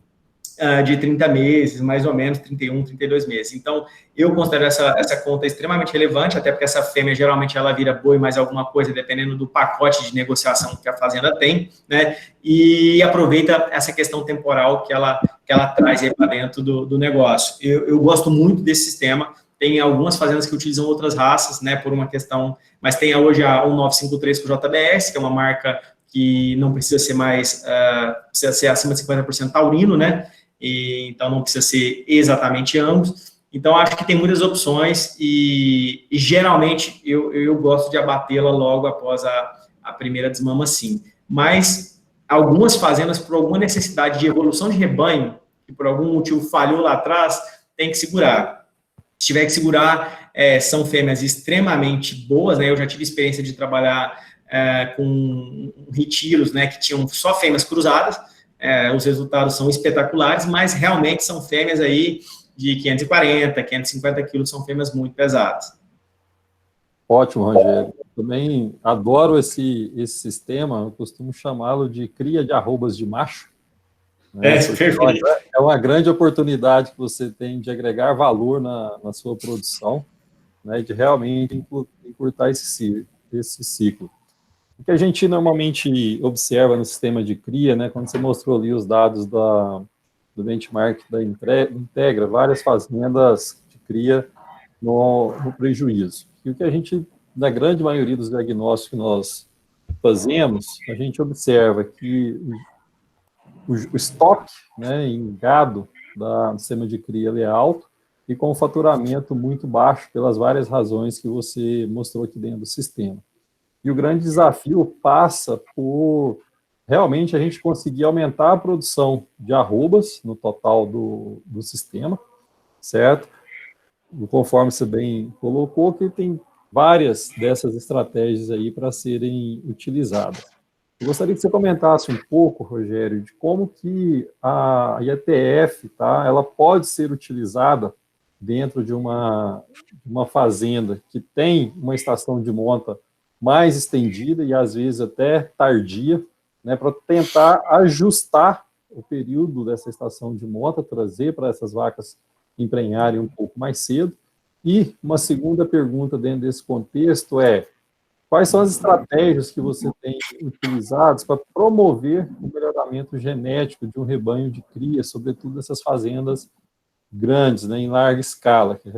de 30 meses, mais ou menos, 31, 32 meses. Então, eu considero essa conta extremamente relevante, até porque essa fêmea, geralmente, ela vira boi mais alguma coisa, dependendo do pacote de negociação que a fazenda tem, né, e aproveita essa questão temporal que ela traz aí para dentro do negócio. Eu gosto muito desse sistema. Tem algumas fazendas que utilizam outras raças, né, por uma questão, mas tem hoje a 1953 com JBS, que é uma marca que não precisa ser mais, precisa ser acima de 50% taurino, né, e então não precisa ser exatamente ambos. Então, acho que tem muitas opções e geralmente eu gosto de abatê-la logo após a primeira desmama, sim. Mas algumas fazendas, por alguma necessidade de evolução de rebanho, que por algum motivo falhou lá atrás, tem que segurar. Se tiver que segurar, são fêmeas extremamente boas, né? Eu já tive experiência de trabalhar com retiros, né, que tinham só fêmeas cruzadas. Os resultados são espetaculares, mas realmente são fêmeas aí de 540, 550 quilos, são fêmeas muito pesadas. Ótimo, Rogério. Também adoro esse sistema, eu costumo chamá-lo de cria de arrobas de macho. Né? Perfeito. É uma grande oportunidade que você tem de agregar valor na sua produção, né, de realmente encurtar esse ciclo. O que a gente normalmente observa no sistema de cria, né, quando você mostrou ali os dados do benchmark da Integra, várias fazendas de cria no prejuízo. E o que a gente, na grande maioria dos diagnósticos que nós fazemos, a gente observa que o estoque, né, em gado do sistema de cria ele é alto e com um faturamento muito baixo pelas várias razões que você mostrou aqui dentro do sistema. E o grande desafio passa por realmente a gente conseguir aumentar a produção de arrobas no total do sistema, certo? Conforme você bem colocou, que tem várias dessas estratégias aí para serem utilizadas. Eu gostaria que você comentasse um pouco, Rogério, de como que a IETF, tá, ela pode ser utilizada dentro de uma fazenda que tem uma estação de monta mais estendida e às vezes até tardia, né, para tentar ajustar o período dessa estação de monta, trazer para essas vacas emprenharem um pouco mais cedo. E uma segunda pergunta dentro desse contexto é: quais são as estratégias que você tem utilizadas para promover o melhoramento genético de um rebanho de cria, sobretudo nessas fazendas grandes, né, em larga escala? Que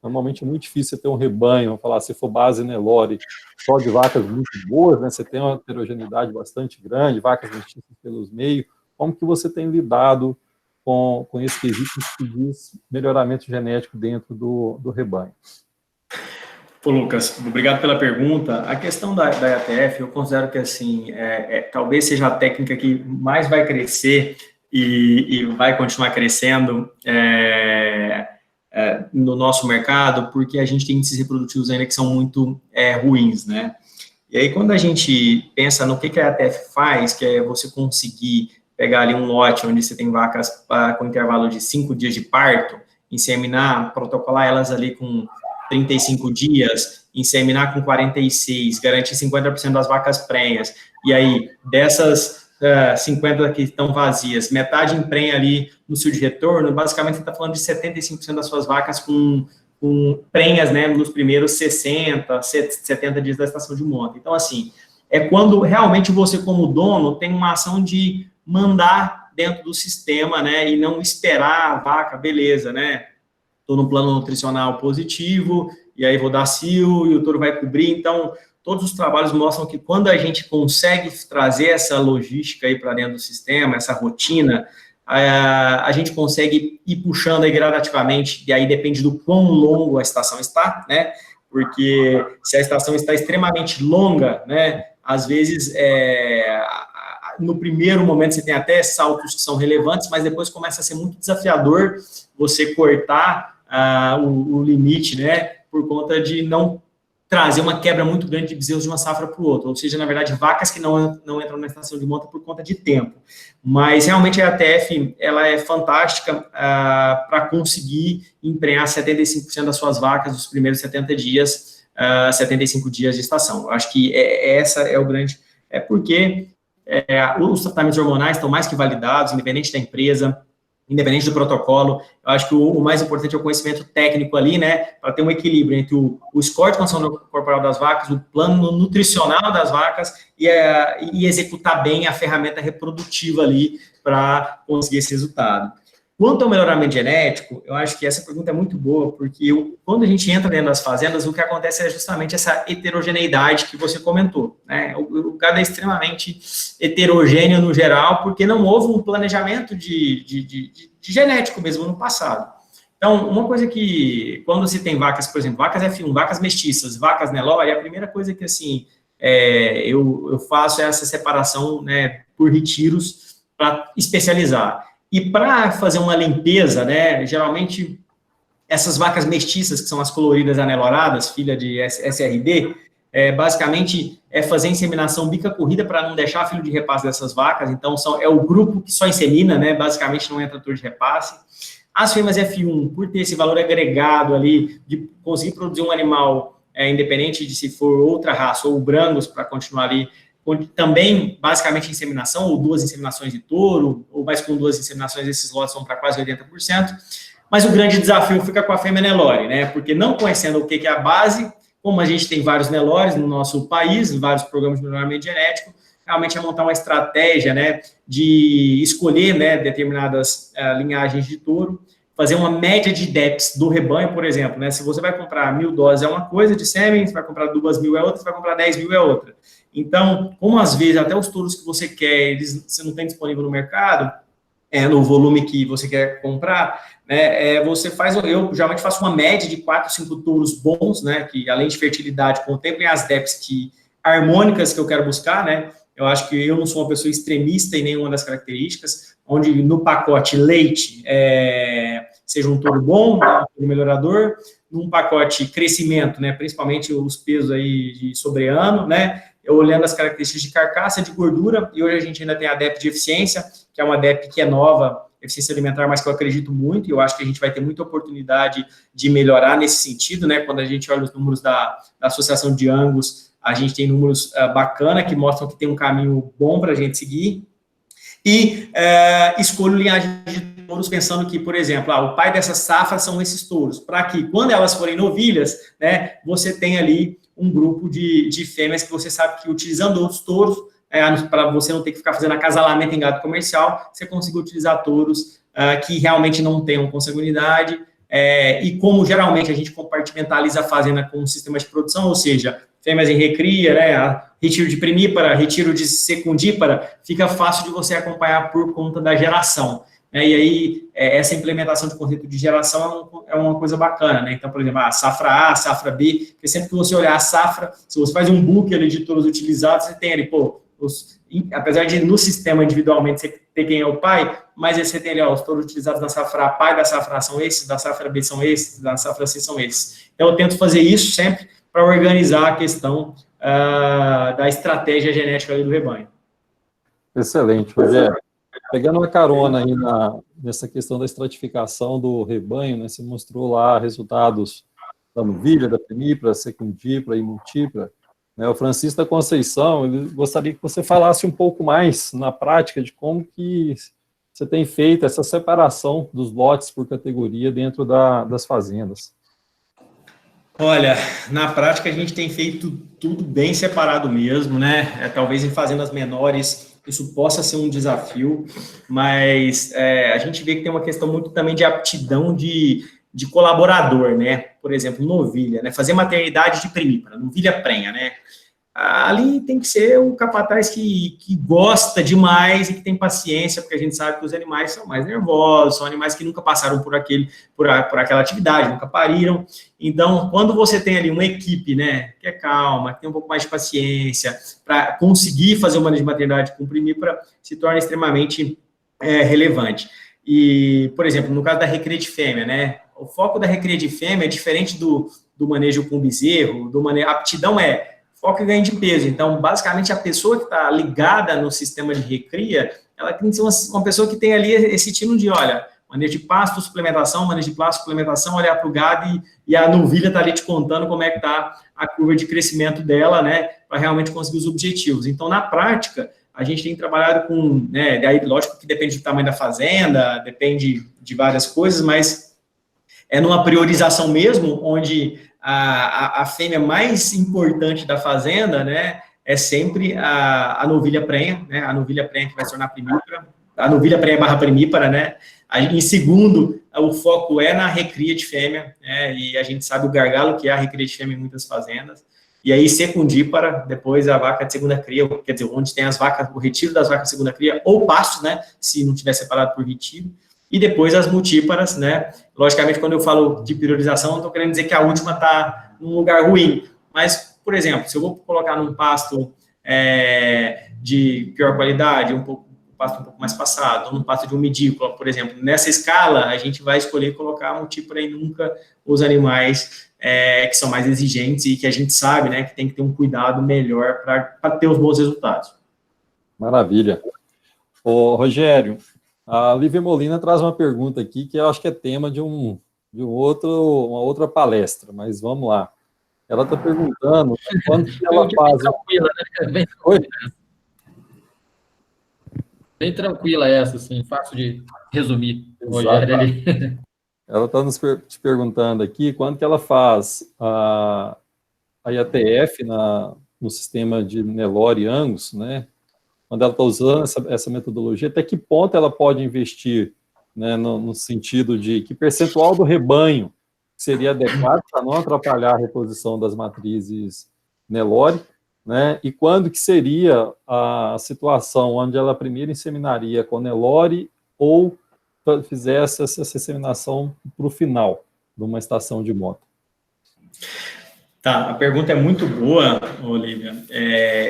normalmente é muito difícil ter um rebanho, vamos falar, se for base Nelore, só de vacas muito boas, né, você tem uma heterogeneidade bastante grande, vacas mestiças pelos meios. Como que você tem lidado com esse quesito que diz melhoramento genético dentro do rebanho? Pô, Lucas, obrigado pela pergunta. A questão da IETF, eu considero que, assim, talvez seja a técnica que mais vai crescer e vai continuar crescendo no nosso mercado, porque a gente tem índices reprodutivos ainda que são muito ruins, né? E aí, quando a gente pensa no que a IETF faz, que é você conseguir pegar ali um lote onde você tem vacas com intervalo de 5 dias de parto, inseminar, protocolar elas ali com 35 dias, inseminar com 46, garantir 50% das vacas prenhas, e aí, dessas 50 que estão vazias, metade emprenha ali no cio de retorno, basicamente você está falando de 75% das suas vacas com prenhas, né, nos primeiros 60, 70 dias da estação de monta. Então, assim, é quando realmente você, como dono, tem uma ação de mandar dentro do sistema, né, e não esperar a vaca, beleza, né, estou no plano nutricional positivo, e aí vou dar cio, e o touro vai cobrir. Então, todos os trabalhos mostram que quando a gente consegue trazer essa logística aí para dentro do sistema, essa rotina, a gente consegue ir puxando aí gradativamente, e aí depende do quão longo a estação está, né, porque se a estação está extremamente longa, né, às vezes, no primeiro momento você tem até saltos que são relevantes, mas depois começa a ser muito desafiador você cortar o limite, né, por conta de não trazer uma quebra muito grande de bezerros de uma safra para o outro, ou seja, na verdade, vacas que não entram na estação de monta por conta de tempo. Mas, realmente, a IETF, ela é fantástica para conseguir emprenhar 75% das suas vacas nos primeiros 70 dias, 75 dias de estação. Eu acho que essa é o grande... porque os tratamentos hormonais estão mais que validados, independente da empresa, independente do protocolo. Eu acho que o mais importante é o conhecimento técnico ali, né, para ter um equilíbrio entre o score de condição corporal das vacas, o plano nutricional das vacas e executar bem a ferramenta reprodutiva ali para conseguir esse resultado. Quanto ao melhoramento genético, eu acho que essa pergunta é muito boa, porque quando a gente entra dentro das fazendas, o que acontece é justamente essa heterogeneidade que você comentou, né? O gado é extremamente heterogêneo no geral, porque não houve um planejamento de genético mesmo no passado. Então, uma coisa que, quando se tem vacas, por exemplo, vacas F1, vacas mestiças, vacas Nelore, a primeira coisa que, assim, eu faço é essa separação, né, por retiros para especializar. E para fazer uma limpeza, né, geralmente, essas vacas mestiças, que são as coloridas aneloradas, filha de SRD, basicamente é fazer inseminação bica corrida para não deixar filho de repasse dessas vacas. Então, é o grupo que só insemina, né, basicamente não é trator de repasse. As fêmeas F1, por ter esse valor agregado ali, de conseguir produzir um animal, independente de se for outra raça ou brancos, para continuar ali, também, basicamente, inseminação, ou 2 inseminações de touro, ou mais com 2 inseminações, esses lotes vão para quase 80%, mas o grande desafio fica com a fêmea Nelore, né, porque não conhecendo o que é a base, como a gente tem vários Nelores no nosso país, vários programas de melhoramento genético, realmente é montar uma estratégia, né, de escolher, né, determinadas linhagens de touro, fazer uma média de DEPs do rebanho, por exemplo, né, se você vai comprar 1.000 doses é uma coisa de sêmen, você vai comprar 2.000 é outra, você vai comprar 10.000 é outra. Então, como às vezes até os touros que você quer, você não tem disponível no mercado, no volume que você quer comprar, né, eu geralmente faço uma média de 4, 5 touros bons, né, que além de fertilidade, contemplem as DEPs harmônicas que eu quero buscar, né, eu acho que eu não sou uma pessoa extremista em nenhuma das características, onde no pacote leite, seja um touro bom, né, um touro melhorador, num pacote crescimento, né, principalmente os pesos aí de sobre-ano, né, olhando as características de carcaça, de gordura, e hoje a gente ainda tem a DEP de eficiência, que é uma DEP que é nova, eficiência alimentar, mas que eu acredito muito, e eu acho que a gente vai ter muita oportunidade de melhorar nesse sentido, né, quando a gente olha os números da Associação de Angus, a gente tem números bacanas que mostram que tem um caminho bom para a gente seguir, e escolho linhagem de touros pensando que, por exemplo, o pai dessa safra são esses touros, para que, quando elas forem novilhas, né, você tem ali um grupo de fêmeas que você sabe que, utilizando outros touros, para você não ter que ficar fazendo acasalamento em gado comercial, você consiga utilizar touros que realmente não tenham consanguinidade, e como geralmente a gente compartimentaliza a fazenda com um sistema de produção, ou seja, fêmeas em recria, né, retiro de primípara, retiro de secundípara, fica fácil de você acompanhar por conta da geração. E aí, essa implementação de conceito de geração é uma coisa bacana, né? Então, por exemplo, a safra A, safra B, porque sempre que você olhar a safra, se você faz um book ali de touros utilizados, você tem ali, apesar de no sistema individualmente você ter quem é o pai, mas aí você tem ali, os touros utilizados na safra A, pai da safra A são esses, da safra B são esses, da safra C são esses. Então, eu tento fazer isso sempre para organizar a questão da estratégia genética ali do rebanho. Excelente, Rogério. Pegando uma carona aí nessa questão da estratificação do rebanho, né, você mostrou lá resultados da novilha, da primípara, secundípara e multípara. Né, o Francisco da Conceição, ele gostaria que você falasse um pouco mais na prática de como que você tem feito essa separação dos lotes por categoria dentro das fazendas. Olha, na prática a gente tem feito tudo bem separado mesmo, né? Talvez em fazendas menores isso possa ser um desafio, mas a gente vê que tem uma questão muito também de aptidão de colaborador, né? Por exemplo, novilha, né? Fazer maternidade de primípara, novilha prenha, né? Ali tem que ser um capataz que gosta demais e que tem paciência, porque a gente sabe que os animais são mais nervosos, são animais que nunca passaram por aquela atividade, nunca pariram. Então, quando você tem ali uma equipe, né, que é calma, que tem um pouco mais de paciência, para conseguir fazer o manejo de maternidade com primípara, se torna extremamente relevante. E, por exemplo, no caso da recria de fêmea, né, o foco da recria de fêmea é diferente do manejo com bezerro, a aptidão foco em ganho de peso. Então, basicamente, a pessoa que está ligada no sistema de recria, ela tem que ser uma pessoa que tem ali esse tino de, olha, manejo de pasto, suplementação, manejo de pasto, suplementação, olhar para o gado e a novilha está ali te contando como é que está a curva de crescimento dela, né, para realmente conseguir os objetivos. Então, na prática, a gente tem trabalhado com, né, daí, lógico que depende do tamanho da fazenda, depende de várias coisas, mas é numa priorização mesmo, onde a fêmea mais importante da fazenda, né, é sempre a novilha prenha, né, a novilha prenha que vai se tornar primípara, a novilha prenha barra primípara, né, em segundo, o foco é na recria de fêmea, né, e a gente sabe o gargalo que é a recria de fêmea em muitas fazendas, e aí secundípara, depois a vaca de segunda cria, quer dizer, onde tem as vacas, o retiro das vacas de segunda cria, ou pastos, né, se não tiver separado por retiro, e depois as multíparas, né? Logicamente, quando eu falo de priorização, não estou querendo dizer que a última está num lugar ruim, mas, por exemplo, se eu vou colocar num pasto de pior qualidade, um pasto um pouco mais passado, ou num pasto de umidícola, por exemplo, nessa escala, a gente vai escolher colocar a multípara e nunca os animais que são mais exigentes e que a gente sabe, né, que tem que ter um cuidado melhor para ter os bons resultados. Maravilha. Ô, Rogério, a Lívia Molina traz uma pergunta aqui que eu acho que é tema de uma outra palestra, mas vamos lá. Ela está perguntando quando que ela faz... Bem tranquila essa, assim, fácil de resumir. Rogério, ali. Ela está te perguntando aqui quando que ela faz a IATF no sistema de Nelore e Angus, né? Quando ela está usando essa metodologia, até que ponto ela pode investir, né, no sentido de que percentual do rebanho seria adequado para não atrapalhar a reposição das matrizes Nelore, né, e quando que seria a situação onde ela primeiro inseminaria com Nelore ou fizesse essa inseminação para o final de uma estação de moto. Tá, a pergunta é muito boa, Olívia.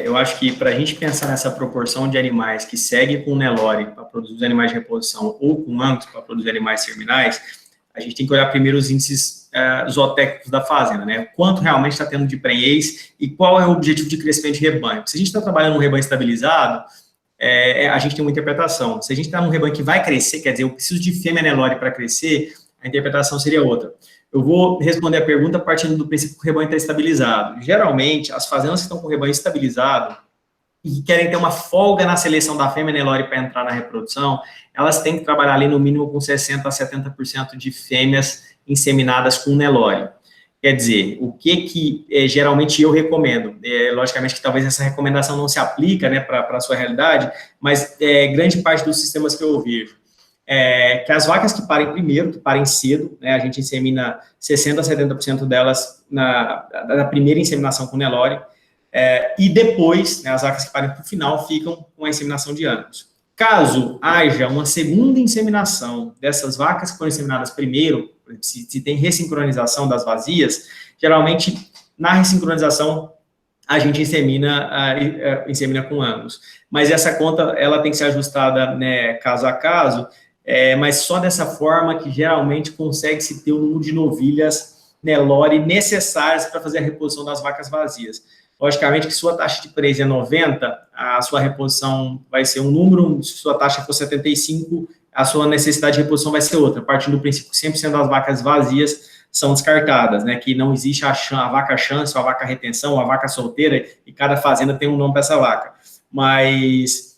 Eu acho que para a gente pensar nessa proporção de animais que seguem com Nelore para produzir animais de reposição ou com Angus para produzir animais terminais, a gente tem que olhar primeiro os índices zootécnicos da fazenda, né? Quanto realmente está tendo de prenhez e qual é o objetivo de crescimento de rebanho. Se a gente está trabalhando num rebanho estabilizado, a gente tem uma interpretação. Se a gente está num rebanho que vai crescer, quer dizer, eu preciso de fêmea Nelore para crescer, a interpretação seria outra. Eu vou responder a pergunta partindo do princípio que o rebanho está estabilizado. Geralmente, as fazendas que estão com o rebanho estabilizado e que querem ter uma folga na seleção da fêmea Nelore para entrar na reprodução, elas têm que trabalhar ali no mínimo com 60% a 70% de fêmeas inseminadas com Nelore. Quer dizer, o que geralmente eu recomendo? Logicamente que talvez essa recomendação não se aplica, né, para a sua realidade, mas grande parte dos sistemas que eu vejo que as vacas que parem primeiro, que parem cedo, né, a gente insemina 60% a 70% delas na primeira inseminação com Nelore, e depois, né, as vacas que parem para o final ficam com a inseminação de âmbito. Caso haja uma segunda inseminação dessas vacas que foram inseminadas primeiro, se tem ressincronização das vazias, geralmente, na ressincronização, a gente insemina com ambos. Mas essa conta, ela tem que ser ajustada, né, caso a caso, mas só dessa forma que geralmente consegue-se ter o número de novilhas Nelore necessárias para fazer a reposição das vacas vazias. Logicamente que se sua taxa de prenhez é 90, a sua reposição vai ser um número, se sua taxa for 75, a sua necessidade de reposição vai ser outra, partindo do princípio que 100% das vacas vazias são descartadas, né, que não existe a vaca chance, a vaca retenção, a vaca solteira, e cada fazenda tem um nome para essa vaca. Mas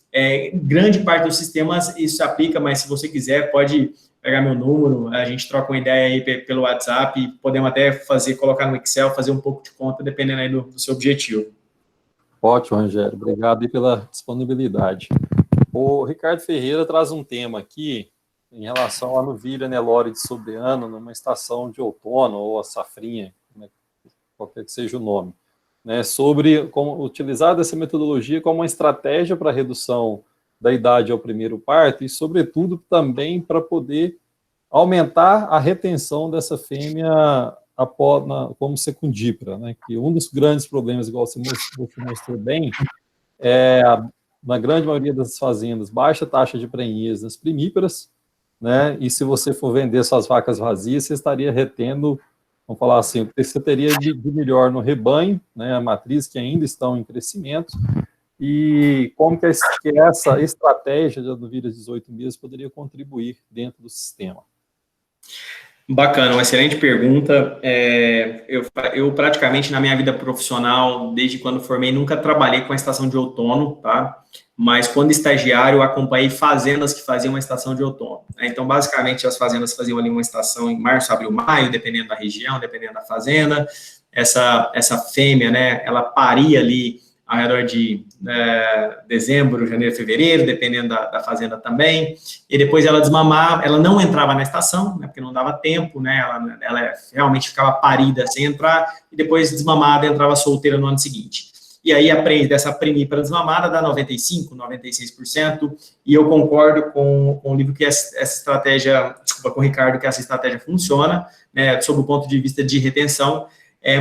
grande parte dos sistemas isso se aplica, mas se você quiser, pode pegar meu número, a gente troca uma ideia aí pelo WhatsApp, e podemos até colocar no Excel, fazer um pouco de conta, dependendo aí do seu objetivo. Ótimo, Rogério, obrigado aí pela disponibilidade. O Ricardo Ferreira traz um tema aqui em relação à novilha Nelore de sobreano numa estação de outono, ou a safrinha, né, qualquer que seja o nome, né, sobre como utilizar essa metodologia como uma estratégia para a redução da idade ao primeiro parto e, sobretudo, também para poder aumentar a retenção dessa fêmea como secundípara, né? Que um dos grandes problemas, igual você mostrou bem, na grande maioria das fazendas, baixa taxa de prenhez nas primíparas, né? E se você for vender suas vacas vazias, você estaria retendo, vamos falar assim, o que você teria de melhor no rebanho, né? A matriz que ainda estão em crescimento, e como que essa estratégia de novilhas de 18 meses poderia contribuir dentro do sistema? Bacana, uma excelente pergunta. Eu praticamente na minha vida profissional, desde quando formei, nunca trabalhei com a estação de outono, tá? Mas quando estagiário, eu acompanhei fazendas que faziam uma estação de outono, né? Então, basicamente, as fazendas faziam ali uma estação em março, abril, maio, dependendo da região, dependendo da fazenda. Essa fêmea, né, ela paria ali ao redor de dezembro, janeiro, fevereiro, dependendo da fazenda também, e depois ela desmamava, ela não entrava na estação, né, porque não dava tempo, né, ela realmente ficava parida sem entrar, e depois desmamada, entrava solteira no ano seguinte. E aí a prenhez dessa primípara desmamada dá 95%, 96%, e eu concordo com o livro que essa estratégia, com o Ricardo, que essa estratégia funciona, né, sob o ponto de vista de retenção.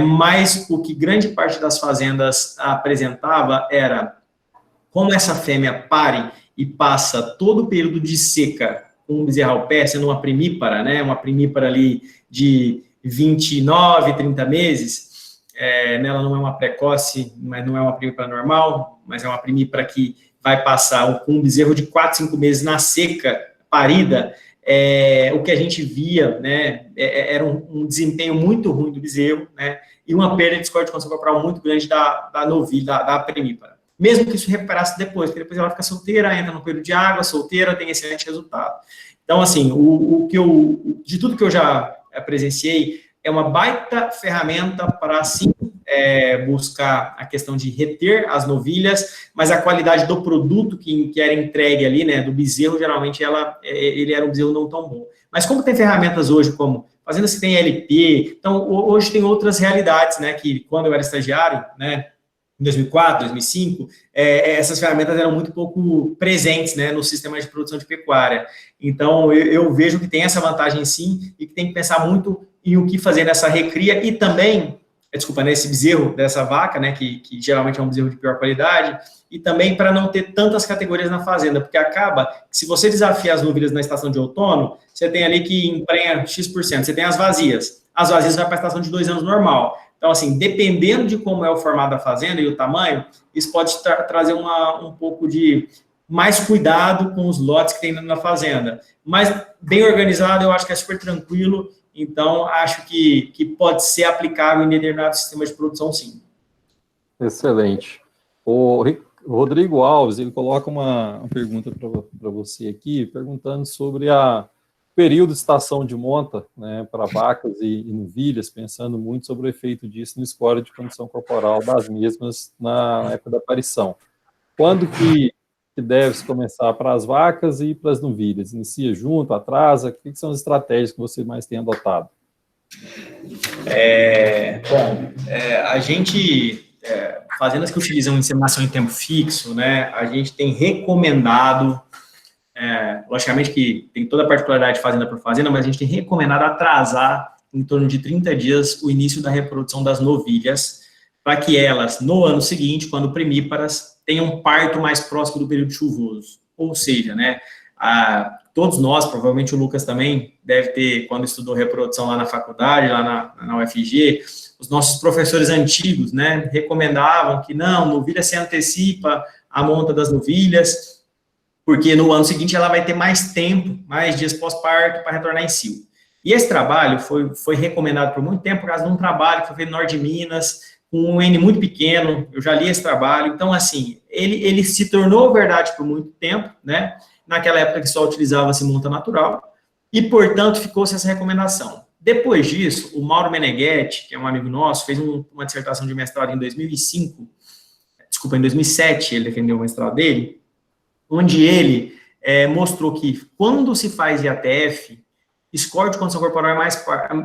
Mas o que grande parte das fazendas apresentava era como essa fêmea pare e passa todo o período de seca com um bezerro ao pé, sendo uma primípara, né, uma primípara ali de 29, 30 meses, ela não é uma precoce, mas não é uma primípara normal, mas é uma primípara que vai passar com um bezerro de 4, 5 meses na seca, parida. O que a gente via, né, era um desempenho muito ruim do bezerro, né, e uma perda de score de condição corporal muito grande da novilha, da primípara. Mesmo que isso recuperasse depois, porque depois ela fica solteira, entra no período de água, solteira, tem excelente resultado. Então, assim, de tudo que eu já presenciei, é uma baita ferramenta para, sim, buscar a questão de reter as novilhas, mas a qualidade do produto que era entregue ali, né, do bezerro, geralmente ele era um bezerro não tão bom. Mas como tem ferramentas hoje, como fazendas que tem LP, então hoje tem outras realidades, né, que quando eu era estagiário, né, em 2004, 2005, essas ferramentas eram muito pouco presentes, né, no sistema de produção de pecuária. Então, eu vejo que tem essa vantagem sim, e que tem que pensar muito em o que fazer nessa recria, e também nesse bezerro dessa vaca, né, que geralmente é um bezerro de pior qualidade, e também para não ter tantas categorias na fazenda, porque acaba, se você desafia as novilhas na estação de outono, você tem ali que emprenha X%, você tem as vazias vai para a estação de 2 anos normal. Então, assim, dependendo de como é o formato da fazenda e o tamanho, isso pode trazer um pouco de mais cuidado com os lotes que tem na fazenda. Mas, bem organizado, eu acho que é super tranquilo, então, acho que pode ser aplicável em determinados sistemas de produção, sim. Excelente. O Rodrigo Alves, ele coloca uma pergunta para você aqui, perguntando sobre o período de estação de monta, né, para vacas e novilhas, pensando muito sobre o efeito disso no score de condição corporal das mesmas na época da aparição. Quando que deve-se começar para as vacas e para as novilhas? Inicia junto, atrasa? O que são as estratégias que você mais tem adotado? A gente... fazendas que utilizam inseminação em tempo fixo, né, a gente tem recomendado, logicamente que tem toda a particularidade de fazenda por fazenda, mas a gente tem recomendado atrasar em torno de 30 dias o início da reprodução das novilhas, para que elas, no ano seguinte, quando primíparas, tenham um parto mais próximo do período chuvoso. Ou seja, né, todos nós, provavelmente o Lucas também, deve ter, quando estudou reprodução lá na faculdade, lá na UFG, os nossos professores antigos, né, recomendavam que não, novilha se antecipa a monta das novilhas, porque no ano seguinte ela vai ter mais tempo, mais dias pós-parto para retornar em cio. E esse trabalho foi recomendado por muito tempo por causa de um trabalho que foi feito no norte de Minas, com um N muito pequeno, eu já li esse trabalho, então, assim, ele se tornou verdade por muito tempo, né, naquela época que só utilizava-se monta natural, e, portanto, ficou-se essa recomendação. Depois disso, o Mauro Meneghetti, que é um amigo nosso, fez uma dissertação de mestrado em 2007, ele defendeu o mestrado dele, onde ele mostrou que quando se faz IATF, score de condição corporal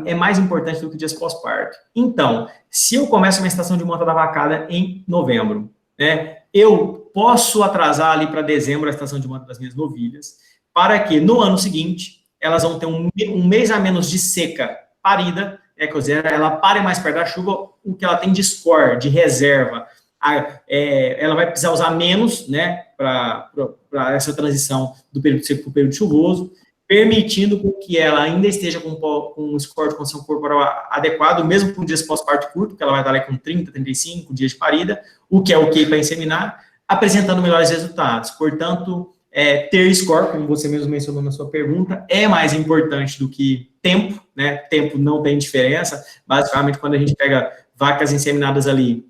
é mais importante do que dias pós-parto. Então, se eu começo uma estação de monta da vacada em novembro, né, eu posso atrasar ali para dezembro a estação de monta das minhas novilhas, para que no ano seguinte elas vão ter um mês a menos de seca parida, ela pare mais perto da chuva, o que ela tem de score, de reserva, ela vai precisar usar menos, né, para essa transição do período seco para o período chuvoso, permitindo que ela ainda esteja com um score de condição corporal adequado, mesmo com dias pós-parto curto, que ela vai estar ali com 30, 35 dias de parida, o que é ok para inseminar, apresentando melhores resultados. Portanto, ter score, como você mesmo mencionou na sua pergunta, é mais importante do que tempo, né? Tempo não tem diferença. Basicamente, quando a gente pega vacas inseminadas ali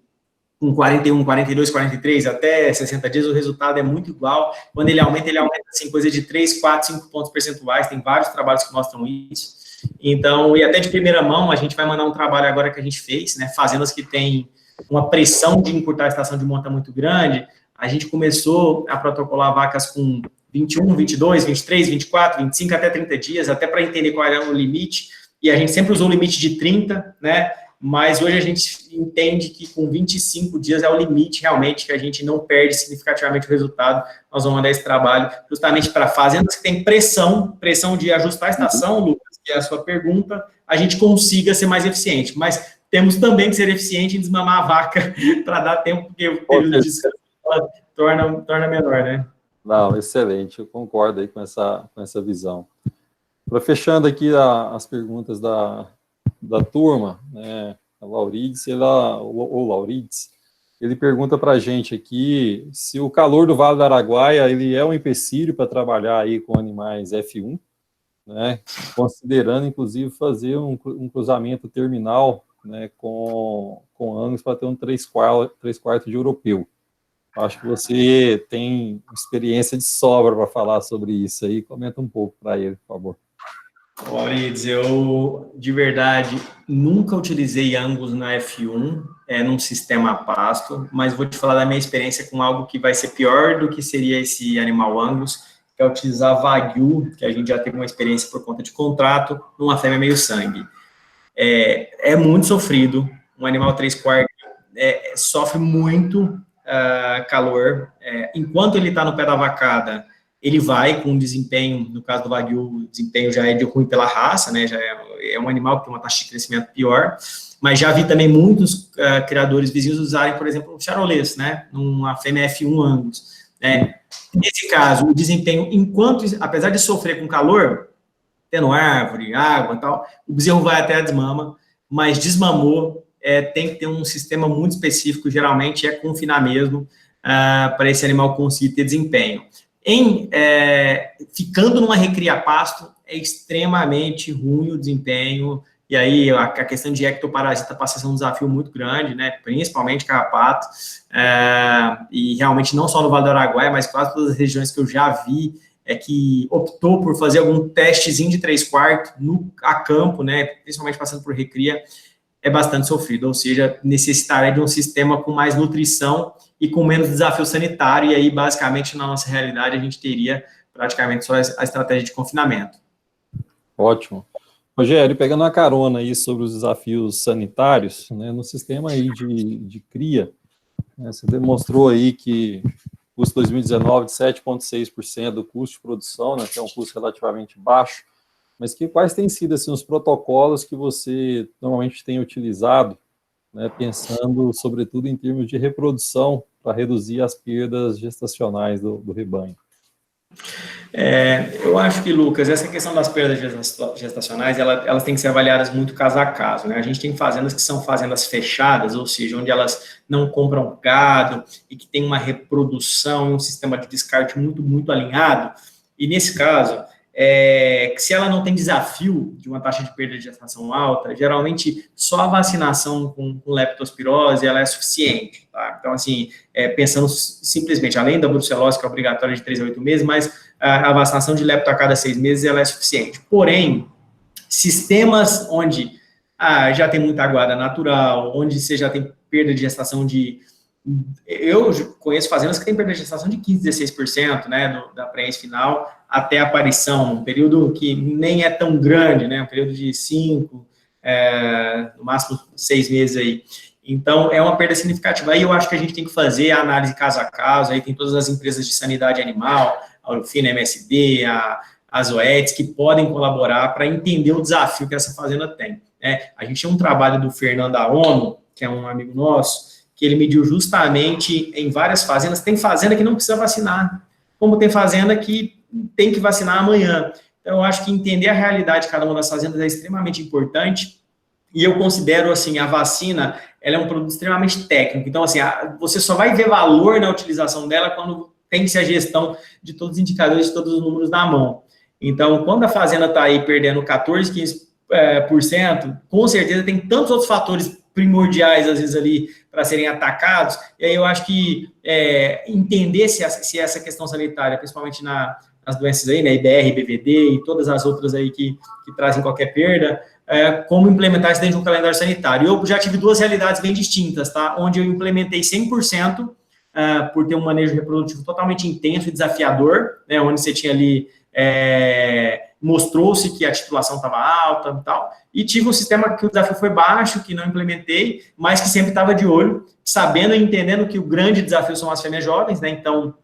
com 41, 42, 43, até 60 dias, o resultado é muito igual. Quando ele aumenta assim, coisa de 3, 4, 5 pontos percentuais, tem vários trabalhos que mostram isso. Então, e até de primeira mão, a gente vai mandar um trabalho agora que a gente fez, né, fazendas que tem uma pressão de encurtar a estação de monta muito grande, a gente começou a protocolar vacas com 21, 22, 23, 24, 25, até 30 dias, até para entender qual era o limite, e a gente sempre usou o limite de 30, né, mas hoje a gente entende que com 25 dias é o limite, realmente, que a gente não perde significativamente o resultado. Nós vamos mandar esse trabalho justamente para fazendas que tem pressão de ajustar a estação, Lucas, que é a sua pergunta, a gente consiga ser mais eficiente. Mas temos também que ser eficiente em desmamar a vaca para dar tempo, porque o período de descanso torna menor, né? Não, excelente, eu concordo aí com essa visão. Para fechando aqui as perguntas da turma, né, a Laurides, ele pergunta para a gente aqui se o calor do Vale do Araguaia ele é um empecilho para trabalhar aí com animais F1, né, considerando, inclusive, fazer um cruzamento terminal, né, com Angus para ter um 3/4 de europeu. Acho que você tem experiência de sobra para falar sobre isso aí. Comenta um pouco para ele, por favor. Laurides, eu, de verdade, nunca utilizei Angus na F1, num sistema a pasto, mas vou te falar da minha experiência com algo que vai ser pior do que seria esse animal Angus, que é utilizar Wagyu, que a gente já teve uma experiência por conta de contrato, numa fêmea meio sangue. É muito sofrido, um animal 3/4 sofre muito calor, enquanto ele está no pé da vacada, ele vai com desempenho, no caso do Wagyu, o desempenho já é de ruim pela raça, né, já é um animal que tem uma taxa de crescimento pior, mas já vi também muitos criadores vizinhos usarem, por exemplo, um charolês, né, numa fêmea F1 Angus. Nesse caso, o desempenho, apesar de sofrer com calor, tendo árvore, água e tal, o bezerro vai até a desmama, mas desmamou, tem que ter um sistema muito específico, geralmente é confinar mesmo, para esse animal conseguir ter desempenho. Ficando numa recria-pasto, é extremamente ruim o desempenho, e aí a questão de ectoparasita passa a ser um desafio muito grande, né, principalmente carrapato, e realmente não só no Vale do Araguaia, mas quase todas as regiões que eu já vi, que optou por fazer algum testezinho de 3/4 a campo, né, principalmente passando por recria, é bastante sofrido, ou seja, necessitaria de um sistema com mais nutrição e com menos desafio sanitário, e aí, basicamente, na nossa realidade, a gente teria praticamente só a estratégia de confinamento. Ótimo. Rogério, pegando uma carona aí sobre os desafios sanitários, né, no sistema aí de cria, né, você demonstrou aí que o custo 2019 de 7,6% do custo de produção, né, que é um custo relativamente baixo, mas quais têm sido assim, os protocolos que você normalmente tem utilizado, né, pensando sobretudo em termos de reprodução para reduzir as perdas gestacionais do rebanho? Eu acho que, Lucas, essa questão das perdas gestacionais, elas têm que ser avaliadas muito caso a caso, né? A gente tem fazendas que são fazendas fechadas, ou seja, onde elas não compram gado e que tem uma reprodução e um sistema de descarte muito, muito alinhado, e nesse caso, se ela não tem desafio de uma taxa de perda de gestação alta, geralmente só a vacinação com leptospirose ela é suficiente, tá? Então, assim, pensando simplesmente, além da brucelose, que é obrigatória de 3 a 8 meses, mas a vacinação de lepto a cada 6 meses ela é suficiente. Porém, sistemas onde já tem muita aguada natural, onde você já tem perda de gestação eu conheço fazendas que têm perda de gestação de 15%, 16%, né, da pré-ence final até a aparição, um período que nem é tão grande, né, um período de 5, no máximo 6 meses aí. Então, é uma perda significativa. Aí eu acho que a gente tem que fazer a análise caso a caso, aí tem todas as empresas de sanidade animal, a Urufina, a MSD, as OETs, que podem colaborar para entender o desafio que essa fazenda tem. A gente tem um trabalho do Fernando Aono, que é um amigo nosso, que ele mediu justamente em várias fazendas. Tem fazenda que não precisa vacinar, como tem fazenda que tem que vacinar amanhã. Então, eu acho que entender a realidade de cada uma das fazendas é extremamente importante, e eu considero, assim, a vacina, ela é um produto extremamente técnico. Então, assim, você só vai ver valor na utilização dela quando tem-se a gestão de todos os indicadores, de todos os números na mão. Então, quando a fazenda está aí perdendo 14%, 15%, com certeza tem tantos outros fatores primordiais, às vezes, ali, para serem atacados, e aí eu acho que entender se essa questão sanitária, principalmente nas doenças aí, né, IBR, BVD e todas as outras aí que trazem qualquer perda, como implementar isso dentro de um calendário sanitário. Eu já tive 2 realidades bem distintas, tá? Onde eu implementei 100%, por ter um manejo reprodutivo totalmente intenso e desafiador, né, onde você tinha ali, mostrou-se que a titulação estava alta e tal, e tive um sistema que o desafio foi baixo, que não implementei, mas que sempre estava de olho, sabendo e entendendo que o grande desafio são as fêmeas jovens, né, então,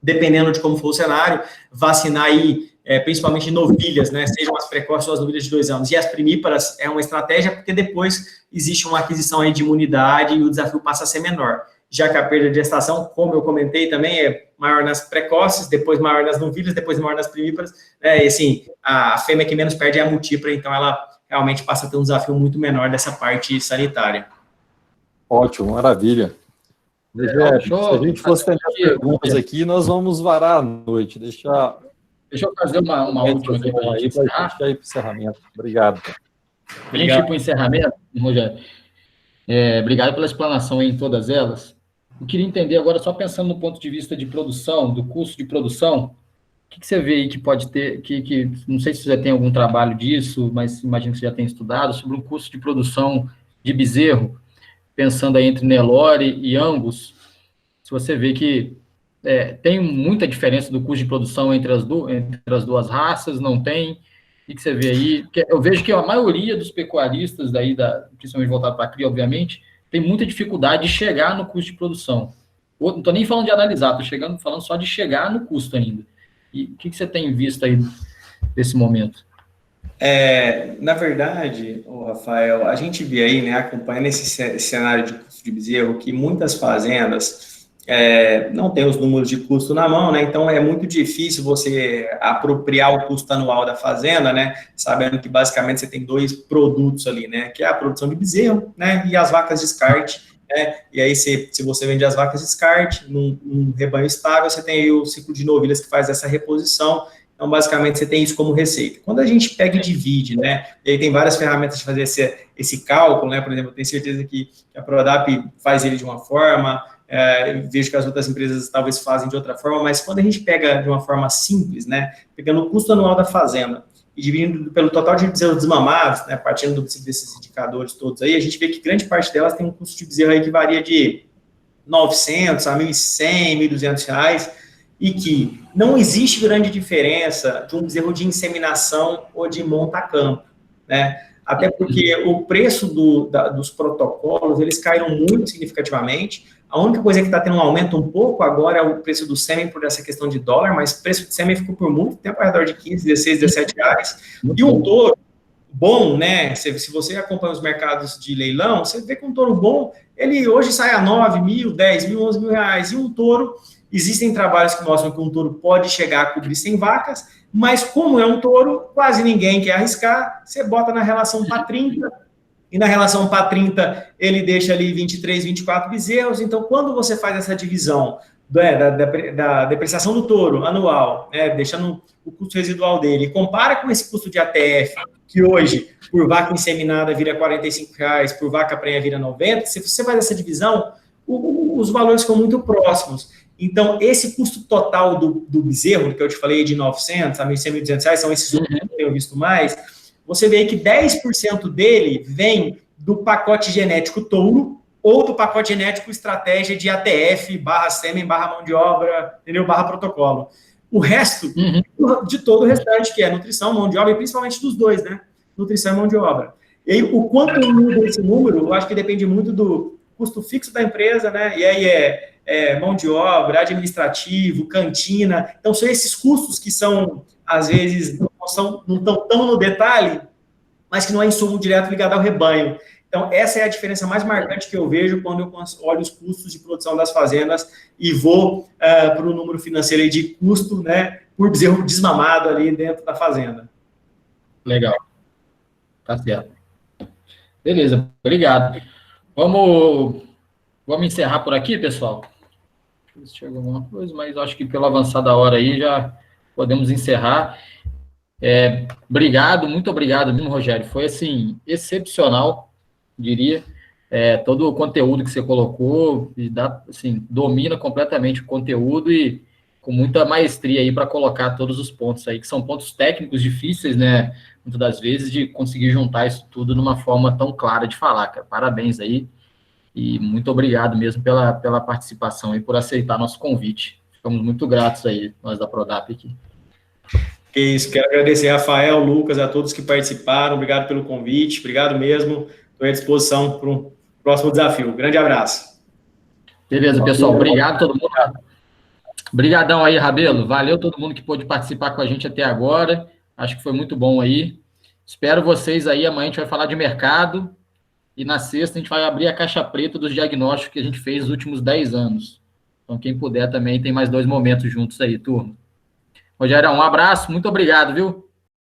dependendo de como for o cenário, vacinar aí, principalmente novilhas, né, sejam as precoces ou as novilhas de 2 anos, e as primíparas é uma estratégia, porque depois existe uma aquisição aí de imunidade e o desafio passa a ser menor, já que a perda de gestação, como eu comentei também, é maior nas precoces, depois maior nas novilhas, depois maior nas primíparas, e assim, a fêmea que menos perde é a multípara, então ela realmente passa a ter um desafio muito menor dessa parte sanitária. Ótimo, maravilha. Se a gente fosse ter perguntas aqui, nós vamos varar a noite. Deixa eu fazer uma última aqui para a gente ir para o encerramento. Obrigado. Para a gente ir para o encerramento, Rogério, obrigado pela explanação em todas elas. Eu queria entender agora, só pensando no ponto de vista de produção, do custo de produção, o que você vê aí que pode ter, não sei se você já tem algum trabalho disso, mas imagino que você já tenha estudado, sobre o custo de produção de bezerro, pensando aí entre Nelore e Angus, se você vê que tem muita diferença do custo de produção entre as duas raças, não tem? O que você vê aí? Porque eu vejo que a maioria dos pecuaristas, daí principalmente voltado para a cria, obviamente, tem muita dificuldade de chegar no custo de produção. Não estou nem falando de analisar, estou falando só de chegar no custo ainda. E o que você tem visto aí nesse momento? Na verdade, Rafael, a gente vê aí, né, acompanhando esse cenário de custo de bezerro, que muitas fazendas não têm os números de custo na mão, né, então é muito difícil você apropriar o custo anual da fazenda, né, sabendo que basicamente você tem dois produtos ali, né, que é a produção de bezerro, né, e as vacas de descarte, né, e aí se você vende as vacas de descarte num rebanho estável, você tem aí o ciclo de novilhas que faz essa reposição. Então, basicamente, você tem isso como receita. Quando a gente pega e divide, né, e aí tem várias ferramentas de fazer esse cálculo, né, por exemplo, eu tenho certeza que a Prodap faz ele de uma forma, eu vejo que as outras empresas talvez fazem de outra forma, mas quando a gente pega de uma forma simples, né, pegando o custo anual da fazenda e dividindo pelo total de bezerros desmamados, né, partindo desses indicadores todos aí, a gente vê que grande parte delas tem um custo de bezerro aí que varia de 900 a 1.100, 1.200 reais, e que não existe grande diferença de um bezerro de inseminação ou de monta-campo, né? Até porque o preço dos protocolos, eles caíram muito significativamente. A única coisa que está tendo um aumento um pouco agora é o preço do sêmen por essa questão de dólar, mas o preço de sêmen ficou por muito tempo ao redor de 15, 16, 17 reais. E um touro bom, né? Se você acompanha os mercados de leilão, você vê que um touro bom, ele hoje sai a 9 mil, 10 mil, 11 mil reais. E um touro, existem trabalhos que mostram que um touro pode chegar a cobrir 100 vacas, mas como é um touro, quase ninguém quer arriscar, você bota na relação para 30, e na relação para 30 ele deixa ali 23, 24 bezerros. Então, quando você faz essa divisão da depreciação do touro anual, né, deixando o custo residual dele, compara com esse custo de ATF, que hoje, por vaca inseminada, vira R$45, por vaca prenha vira 90, se você faz essa divisão, os valores ficam muito próximos. Então, esse custo total do bezerro, que eu te falei de 900 a 1.100, 1.200 reais, são esses que eu tenho visto mais, você vê que 10% dele vem do pacote genético touro ou do pacote genético estratégia de ATF, barra sêmen, barra mão de obra, entendeu? Barra protocolo. O resto, de todo o restante, que é nutrição, mão de obra, e principalmente dos dois, né? Nutrição e mão de obra. E aí, o quanto muda esse número, eu acho que depende muito do custo fixo da empresa, né? E aí mão de obra, administrativo, cantina. Então, são esses custos que são, às vezes, não estão tão no detalhe, mas que não é insumo direto ligado ao rebanho. Então, essa é a diferença mais marcante que eu vejo quando eu olho os custos de produção das fazendas e vou para o número financeiro aí de custo, né, por bezerro desmamado ali dentro da fazenda. Legal. Tá certo. Beleza, obrigado. Vamos encerrar por aqui, pessoal. Deixa eu ver se chega alguma coisa, mas acho que pela avançada hora aí já podemos encerrar. Obrigado, muito obrigado mesmo, Rogério. Foi, assim, excepcional, diria. Todo o conteúdo que você colocou, assim, domina completamente o conteúdo e com muita maestria aí para colocar todos os pontos aí, que são pontos técnicos difíceis, né, muitas das vezes, de conseguir juntar isso tudo numa forma tão clara de falar, cara. Parabéns aí e muito obrigado mesmo pela participação e por aceitar nosso convite. Ficamos muito gratos aí, nós da Prodap aqui. Que isso, quero agradecer a Rafael, Lucas, a todos que participaram, obrigado pelo convite, obrigado mesmo, estou à disposição para um próximo desafio. Grande abraço. Beleza, pessoal, obrigado todo mundo. Obrigadão aí, Rabelo, valeu todo mundo que pôde participar com a gente até agora, acho que foi muito bom aí. Espero vocês aí, amanhã a gente vai falar de mercado e na sexta a gente vai abrir a caixa preta dos diagnósticos que a gente fez nos últimos 10 anos. Então, quem puder também, tem mais 2 momentos juntos aí, turma. Rogério, um abraço, muito obrigado, viu?